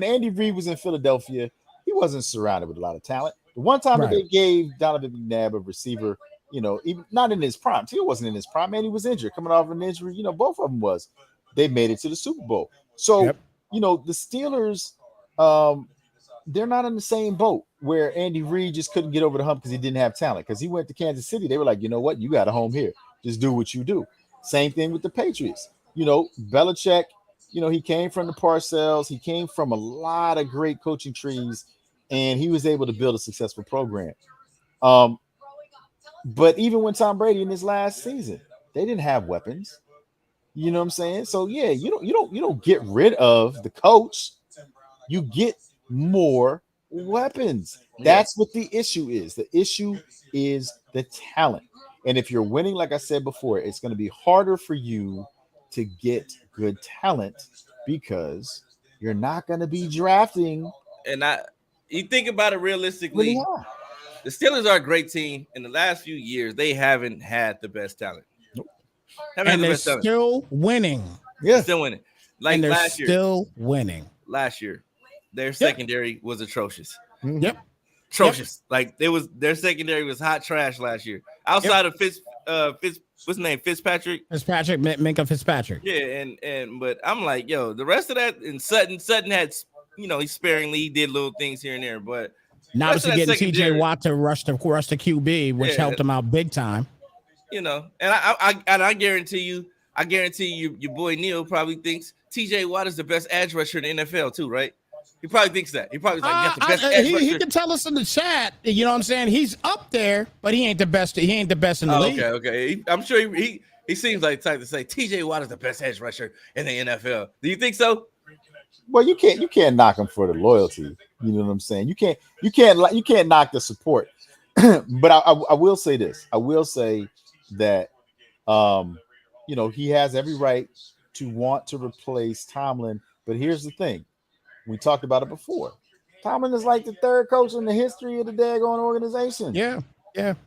S2: was in Philadelphia, he wasn't surrounded with a lot of talent. The one time that they gave Donovan McNabb a receiver, even not in his prime. He wasn't in his prime, man. He was injured, coming off an injury. Both of them was. They made it to the Super Bowl. So, the Steelers, they're not in the same boat where Andy Reid just couldn't get over the hump because he didn't have talent. Because he went to Kansas City, they were like, you know what? You got a home here. Just do what you do. Same thing with the Patriots. Belichick, he came from the Parcells. He came from a lot of great coaching trees, and he was able to build a successful program. But even when Tom Brady in his last season, they didn't have weapons. You know what I'm saying? So yeah, you don't get rid of the coach. You get more weapons. That's what the issue is. The issue is the talent. And if you're winning, like I said before, it's going to be harder for you to get good talent because you're not going to be drafting.
S1: And you think about it realistically, the Steelers are a great team. In the last few years, they haven't had the best talent.
S6: And they're still winning.
S2: Yeah,
S1: still winning. Like
S6: and they're
S1: last year,
S6: still winning.
S1: Last year, their secondary was atrocious.
S6: Yep,
S1: atrocious. Like their secondary was hot trash last year. Outside of what's his name? Fitzpatrick,
S6: Minkah Fitzpatrick.
S1: Yeah, but I'm like, yo, the rest of that, and Sutton had, he sparingly did little things here and there, but
S6: now it's getting TJ Watt to rush the QB, which helped him out big time.
S1: And I guarantee you, your boy Neil probably thinks TJ Watt is the best edge rusher in the NFL too, right? He probably thinks that. He probably like, the best edge rusher.
S6: He can tell us in the chat. You know what I'm saying? He's up there, but he ain't the best. He ain't the best in the league.
S1: Okay. I'm sure he seems like the type to say TJ Watt is the best edge rusher in the NFL. Do you think so?
S2: Well, you can't knock him for the loyalty. You know what I'm saying? You can't knock the support. But I will say this. I will say that he has every right to want to replace Tomlin. But here's the thing. We talked about it before. Tomlin is like the third coach in the history of the daggone organization.
S6: Yeah.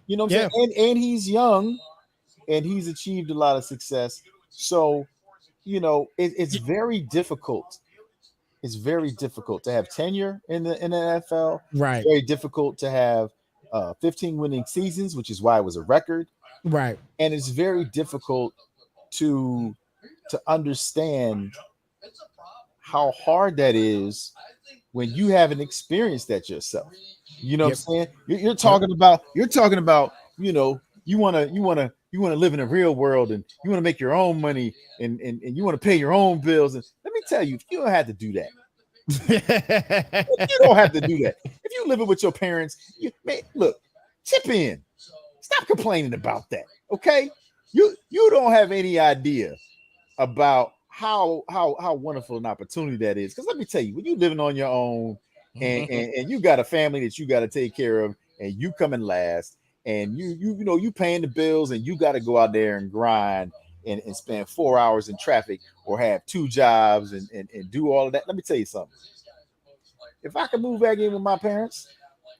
S2: You know what I'm saying? And he's young and he's achieved a lot of success. So, it's very difficult. It's very difficult to have tenure in the NFL.
S6: Right.
S2: Very difficult to have 15 winning seasons, which is why it was a record.
S6: Right.
S2: And it's very difficult to understand how hard that is when you haven't experienced that yourself. You know what I'm saying? You're talking about, you want to live in a real world and you want to make your own money and you want to pay your own bills. And let me tell you, if you don't have to do that, you don't have to do that. If you're living with your parents, look, chip in. Stop complaining about that. Okay. You don't have any idea about how wonderful an opportunity that is. Because let me tell you, when you're living on your own and you got a family that you got to take care of and you coming last and you paying the bills and you got to go out there and grind and spend 4 hours in traffic or have 2 jobs and do all of that. Let me tell you something. If I could move back in with my parents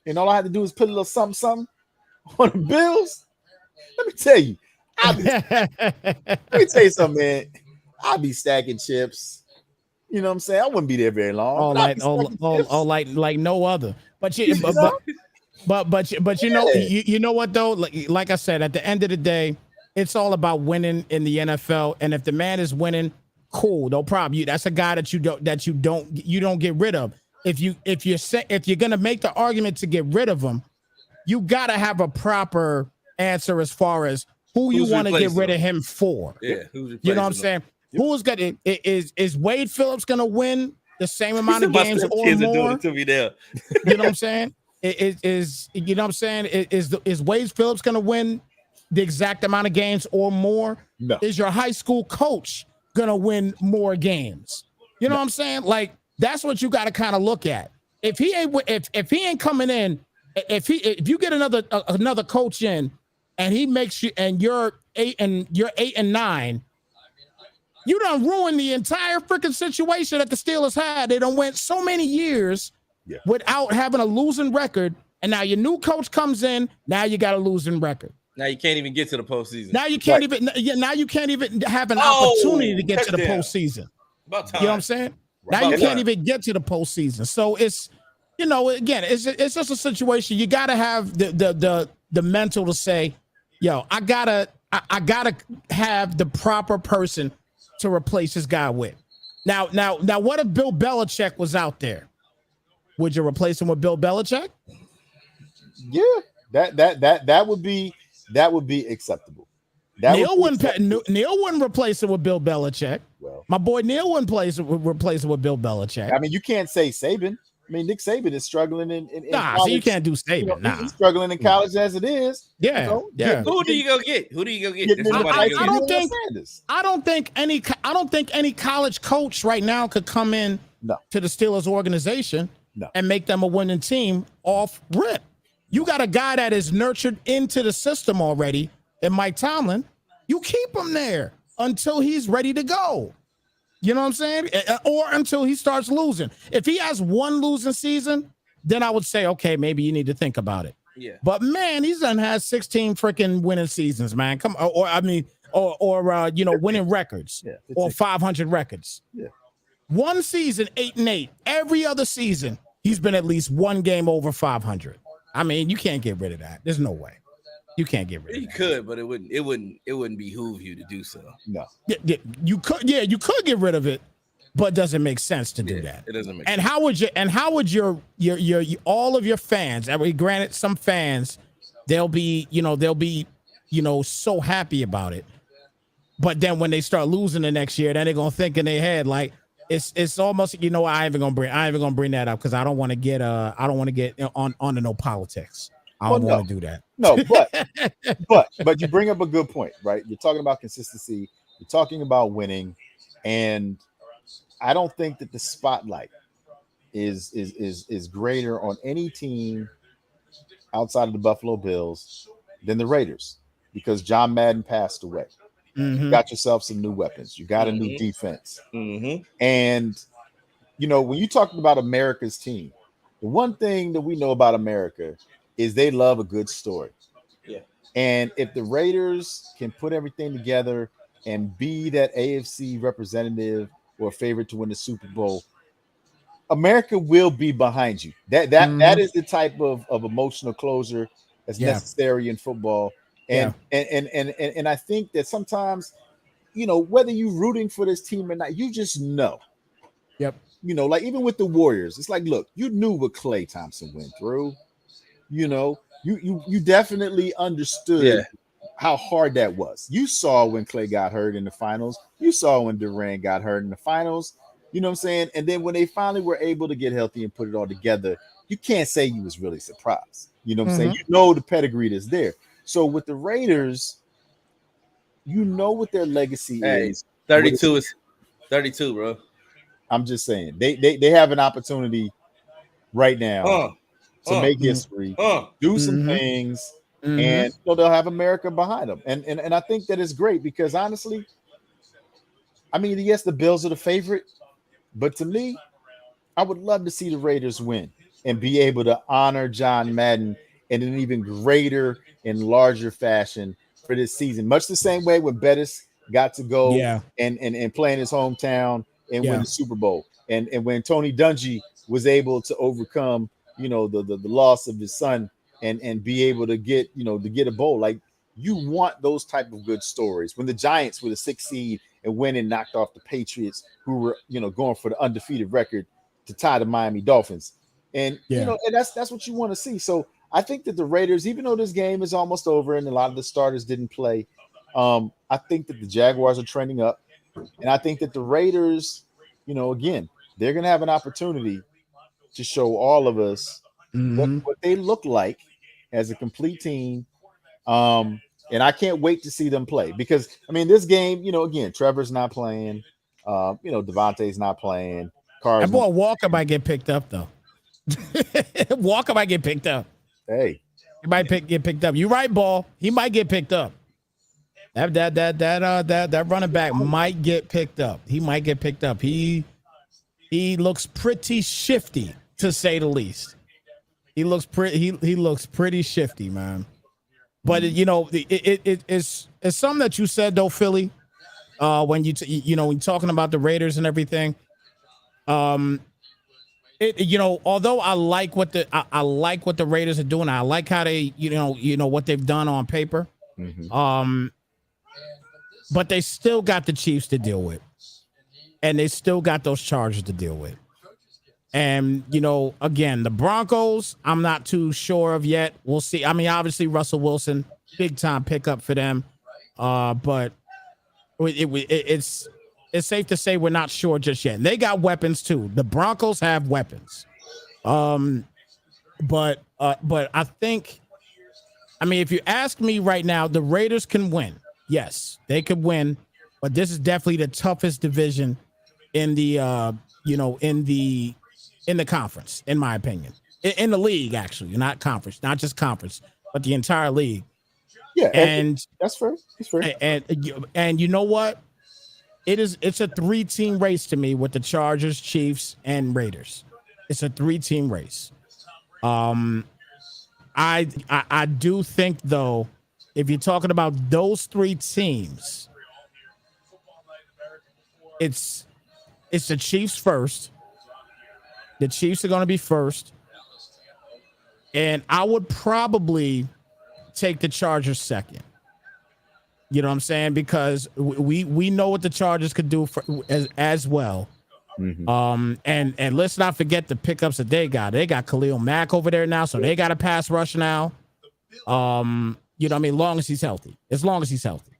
S2: and all I had to do is put a little something on the bills, let me tell you, man. I'd be stacking chips. You know what I'm saying? I wouldn't be there very long.
S6: Like no other. But you know what though? Like I said, at the end of the day, it's all about winning in the NFL. And if the man is winning, cool, no problem. That's a guy that you don't get rid of. If you're gonna make the argument to get rid of him, you gotta have a proper answer as far as who's you want to get rid of him for.
S1: Yeah,
S6: you know what I'm saying? Who's gonna is Wade Phillips gonna win the same amount of games or more?
S1: To me there.
S6: You know what I'm saying? Is you know what I'm saying? Is Wade Phillips gonna win the exact amount of games or more?
S2: No.
S6: Is your high school coach gonna win more games? You know what I'm saying? Like that's what you got to kind of look at. If he ain't coming in, if you get another coach in and he makes you and you're 8 and 9. You done ruined the entire freaking situation that the Steelers had. They done went so many years without having a losing record. And now your new coach comes in. Now you got a losing record.
S1: Now you can't even get to the postseason.
S6: Now you can't even. Yeah, now you can't even have an opportunity to get to the postseason.
S1: About time.
S6: You know what I'm saying? Now you can't even get to the postseason. So it's, again, it's just a situation. You got to have the mental to say, yo, I gotta have the proper person to replace this guy with. Now, what if Bill Belichick was out there? Would you replace him with Bill Belichick?
S2: Yeah, that would be acceptable.
S6: Neil wouldn't replace it with Bill Belichick. Well, my boy Neil wouldn't replace it with Bill Belichick.
S2: I mean, you can't say Saban. I mean, Nick Saban is struggling in college.
S6: So you can't do Saban.
S2: He's struggling in college as it is.
S6: Yeah, yeah.
S1: Who do you go get?
S6: I don't think any college coach right now could come in to the Steelers organization and make them a winning team off rip. You got a guy that is nurtured into the system already, and Mike Tomlin. You keep him there until he's ready to go. You know what I'm saying? Or until he starts losing. If he has one losing season, then I would say, okay, maybe you need to think about it.
S1: Yeah.
S6: But man, he's done has 16 freaking winning seasons, man. Come on, winning records or 500 records.
S2: Yeah.
S6: One season, 8-8. Every other season, he's been at least one game over 500. I mean, you can't get rid of that. There's no way. You can't get rid of that.
S1: You could, but it wouldn't behoove you to do so.
S2: No.
S6: Yeah, you could get rid of it, but it doesn't make sense to do that.
S1: It doesn't make
S6: sense. How would your all of your fans, I mean, granted, some fans, they'll be so happy about it. But then when they start losing the next year, then they're gonna think in their head like it's almost, I ain't even gonna bring that up because I don't want to get on to no politics. I don't want to do that.
S2: No, but you bring up a good point, right? You're talking about consistency. You're talking about winning, and I don't think that the spotlight is greater on any team outside of the Buffalo Bills than the Raiders, because John Madden passed away.
S6: Mm-hmm.
S2: You got yourself some new weapons. You got a new defense.
S1: Mm-hmm.
S2: And, when you talk about America's team, the one thing that we know about America is they love a good story.
S1: Yeah.
S2: And if the Raiders can put everything together and be that AFC representative or favorite to win the Super Bowl, America will be behind you. That is the type of emotional closure that's necessary in football. And I think that sometimes, whether you're rooting for this team or not, you just know.
S6: Yep.
S2: Like even with the Warriors, it's like, look, you knew what Klay Thompson went through. You definitely understood how hard that was. You saw when Klay got hurt in the finals. You saw when Durant got hurt in the finals. You know what I'm saying? And then when they finally were able to get healthy and put it all together, you can't say you was really surprised. You know what I'm saying? You know the pedigree that's there. So with the Raiders, what their legacy is.
S1: 32 is 32, bro.
S2: I'm just saying they have an opportunity right now to make history, do some things, and they'll have America behind them. And I think that is great because honestly, I mean, yes, the Bills are the favorite, but to me, I would love to see the Raiders win and be able to honor John Madden in an even greater and larger fashion for this season. Much the same way when Bettis got to go and play in his hometown and win the Super Bowl. And when Tony Dungy was able to overcome, the loss of his son and be able to get a bowl. Like, you want those type of good stories. When the Giants were the 6th seed and went and knocked off the Patriots, who were, going for the undefeated record to tie the Miami Dolphins. And, and that's what you want to see. So I think that the Raiders, even though this game is almost over and a lot of the starters didn't play, I think that the Jaguars are trending up. And I think that the Raiders, again, they're going to have an opportunity to show all of us what they look like as a complete team. And I can't wait to see them play because, I mean, this game, again, Trevor's not playing. Devontae's not playing.
S6: That boy Walker might get picked up, though. Walker might get picked up.
S2: Hey,
S6: he might get picked up. You right, Ball. He might get picked up. That running back might get picked up. He might get picked up. He looks pretty shifty, to say the least. He looks pretty shifty, man. But it's something that you said though, Philly. When when you're talking about the Raiders and everything. Although I like what I like what the Raiders are doing, I like how they what they've done on paper.
S2: Mhm.
S6: But they still got the Chiefs to deal with, and they still got those Chargers to deal with. And again, the Broncos, I'm not too sure of yet. We'll see. I mean, obviously Russell Wilson, big time pickup for them. But it's safe to say we're not sure just yet. And they got weapons too. The Broncos have weapons. But I think, I mean, if you ask me right now, the Raiders can win. Yes, they could win, but this is definitely the toughest division in the in the conference, in my opinion. In the league, actually, not conference, not just conference, but the entire league.
S2: Yeah,
S6: and
S2: that's fair. That's fair.
S6: And you know what? It's a 3-team race to me with the Chargers, Chiefs, and Raiders. It's a 3-team race. I do think though, if you're talking about those 3 teams, it's the Chiefs first. The Chiefs are going to be first, and I would probably take the Chargers second. You know what I'm saying? Because we know what the Chargers could do as well.
S2: Mm-hmm.
S6: And let's not forget the pickups that they got. They got Khalil Mack over there now, so they got a pass rush now. You know what I mean? Long as he's healthy. As long as he's healthy.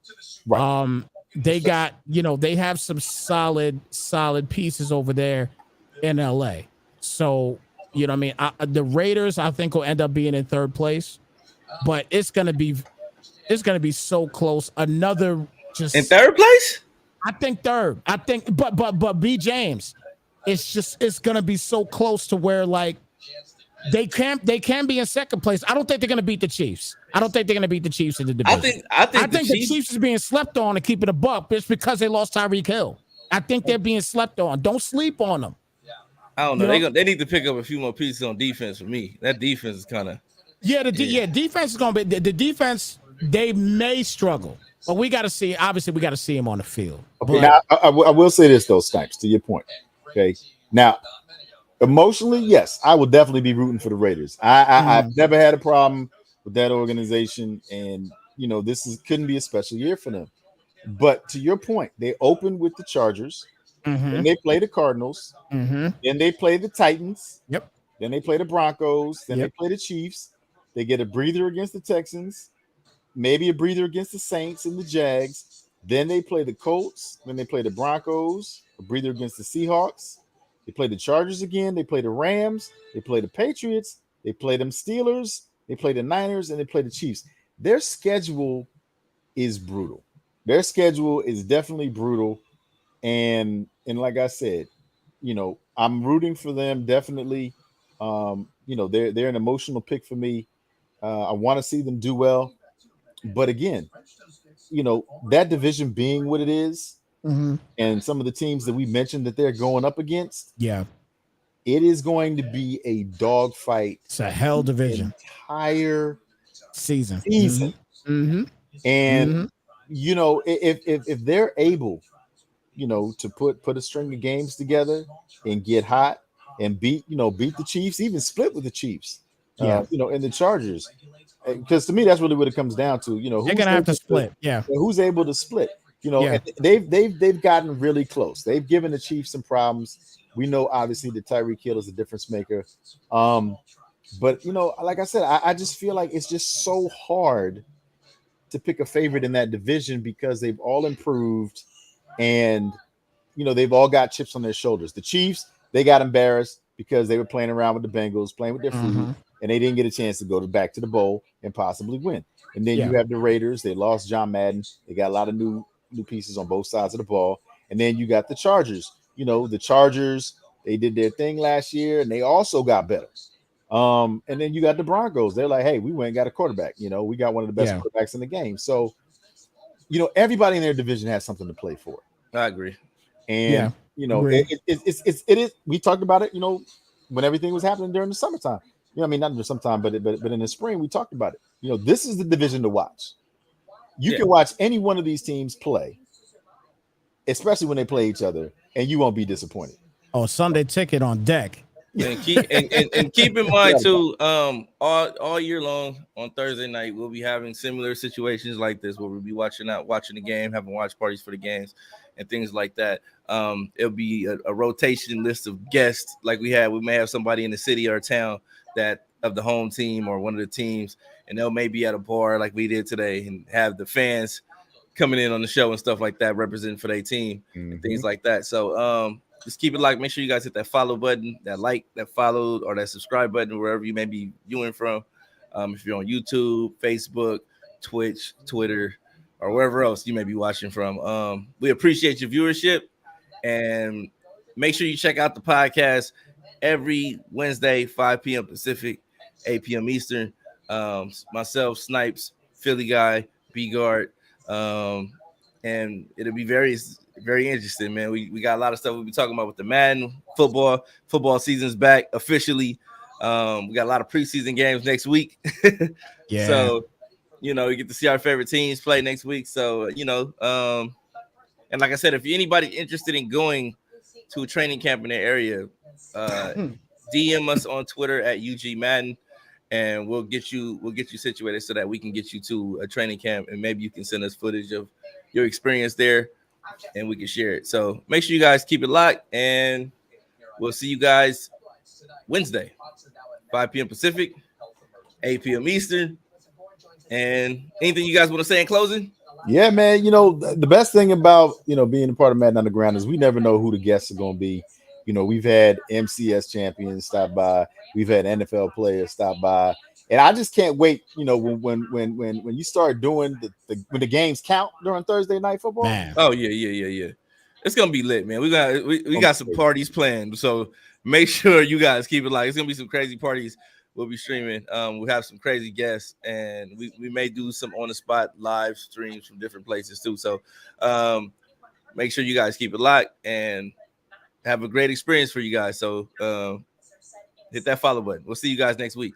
S2: Right.
S6: They got, they have some solid pieces over there in LA. So, you know what I mean? The Raiders, I think, will end up being in third place, but it's gonna be so close. Another just
S1: in third place?
S6: I think third. I think, but B James, it's gonna be so close to where like they can be in second place. I don't think they're gonna beat the Chiefs. I don't think they're gonna beat the Chiefs in the division.
S1: I think
S6: the Chiefs is being slept on and keeping a buck just because they lost Tyreek Hill. I think they're being slept on. Don't sleep on them.
S1: I don't know. They need to pick up a few more pieces on defense for me. That defense is kind of
S6: defense is gonna be the defense. They may struggle, but we got to see. Obviously, we got to see him on the field.
S2: Okay, now I will say this though, Snipes, to your point. Okay, now emotionally, yes, I will definitely be rooting for the Raiders. I've never had a problem with that organization, and this couldn't be a special year for them. But to your point, they opened with the Chargers, and they play the Cardinals, then they play the Titans, then they play the Broncos, then they play the Chiefs. They get a breather against the Texans, maybe a breather against the Saints and the Jags. Then they play the Colts. Then they play the Broncos, a breather against the Seahawks. They play the Chargers again. They play the Rams. They play the Patriots. They play them Steelers. They play the Niners, and they play the Chiefs. Their schedule is brutal. Their schedule is definitely brutal. And like I said, I'm rooting for them definitely. They're an emotional pick for me. I want to see them do well. But again, that division being what it is, and some of the teams that we mentioned that they're going up against, it is going to be a dogfight.
S6: It's a hell division.
S2: Entire
S6: season.
S2: And if they're able, to put a string of games together and get hot and beat the Chiefs, even split with the Chiefs, and the Chargers. Because to me, that's really what it comes down to.
S6: They're gonna have to split.
S2: Who's able to split? And they've gotten really close. They've given the Chiefs some problems. We know obviously that Tyreek Hill is a difference maker. But like I said, I just feel like it's just so hard to pick a favorite in that division because they've all improved and they've all got chips on their shoulders. The Chiefs, they got embarrassed because they were playing around with the Bengals, playing with their food. And they didn't get a chance to go back to the bowl and possibly win. And then you have the Raiders. They lost John Madden. They got a lot of new pieces on both sides of the ball. And then you got the Chargers. The Chargers, they did their thing last year, and they also got better. And then you got the Broncos. They're like, hey, we went and got a quarterback. We got one of the best quarterbacks in the game. So, everybody in their division has something to play for.
S1: I agree.
S2: And, it is. We talked about it, when everything was happening during the summertime. know, I mean, not just sometime, but in the spring we talked about it. You know, this is the division to watch. You can watch any one of these teams play, especially when they play each other, and you won't be disappointed.
S6: Oh, Sunday ticket on deck.
S1: And keep in mind too, all year long on Thursday night we'll be having similar situations like this where we'll be watching the game, having watch parties for the games and things like that. It'll be a rotation list of guests like we may have somebody in the city or town that of the home team or one of the teams, and they'll maybe at a bar like we did today and have the fans coming in on the show and stuff like that representing for their team and things like that. So just keep it like, make sure you guys hit that follow button, that like, that follow, or that subscribe button, wherever you may be viewing from. If you're on YouTube, Facebook, Twitch, Twitter, or wherever else you may be watching from. We appreciate your viewership, and make sure you check out the podcast every Wednesday, 5 p.m. Pacific, 8 p.m. Eastern. Myself, Snipes, Philly Guy, B-Guard, and it'll be very interesting, man. We got a lot of stuff we'll be talking about with the Madden football season's back officially. We got a lot of preseason games next week.
S6: Yeah.
S1: So, you know, you get to see our favorite teams play next week. So, you know, and like I said, if you're anybody interested in going to a training camp in the area, DM us on Twitter at UG Madden, and we'll get you situated so that we can get you to a training camp, and maybe you can send us footage of your experience there and we can share it. So make sure you guys keep it locked, and we'll see you guys Wednesday, 5 p.m. Pacific, 8 p.m. Eastern. And anything you guys want to say in closing?
S2: Yeah, man. You know, the best thing about, you know, being a part of Madden Underground is we never know who the guests are going to be. You know, we've had MCS champions stop by, we've had NFL players stop by, and I just can't wait. You know, when you start doing when the games count during Thursday night football.
S6: Man.
S1: Oh yeah. It's gonna be lit, man. We got some parties planned, so make sure you guys keep it live. It's gonna be some crazy parties. We'll be streaming. We'll have some crazy guests, and we may do some on the spot live streams from different places too. So make sure you guys keep it locked and have a great experience for you guys. So hit that follow button. We'll see you guys next week.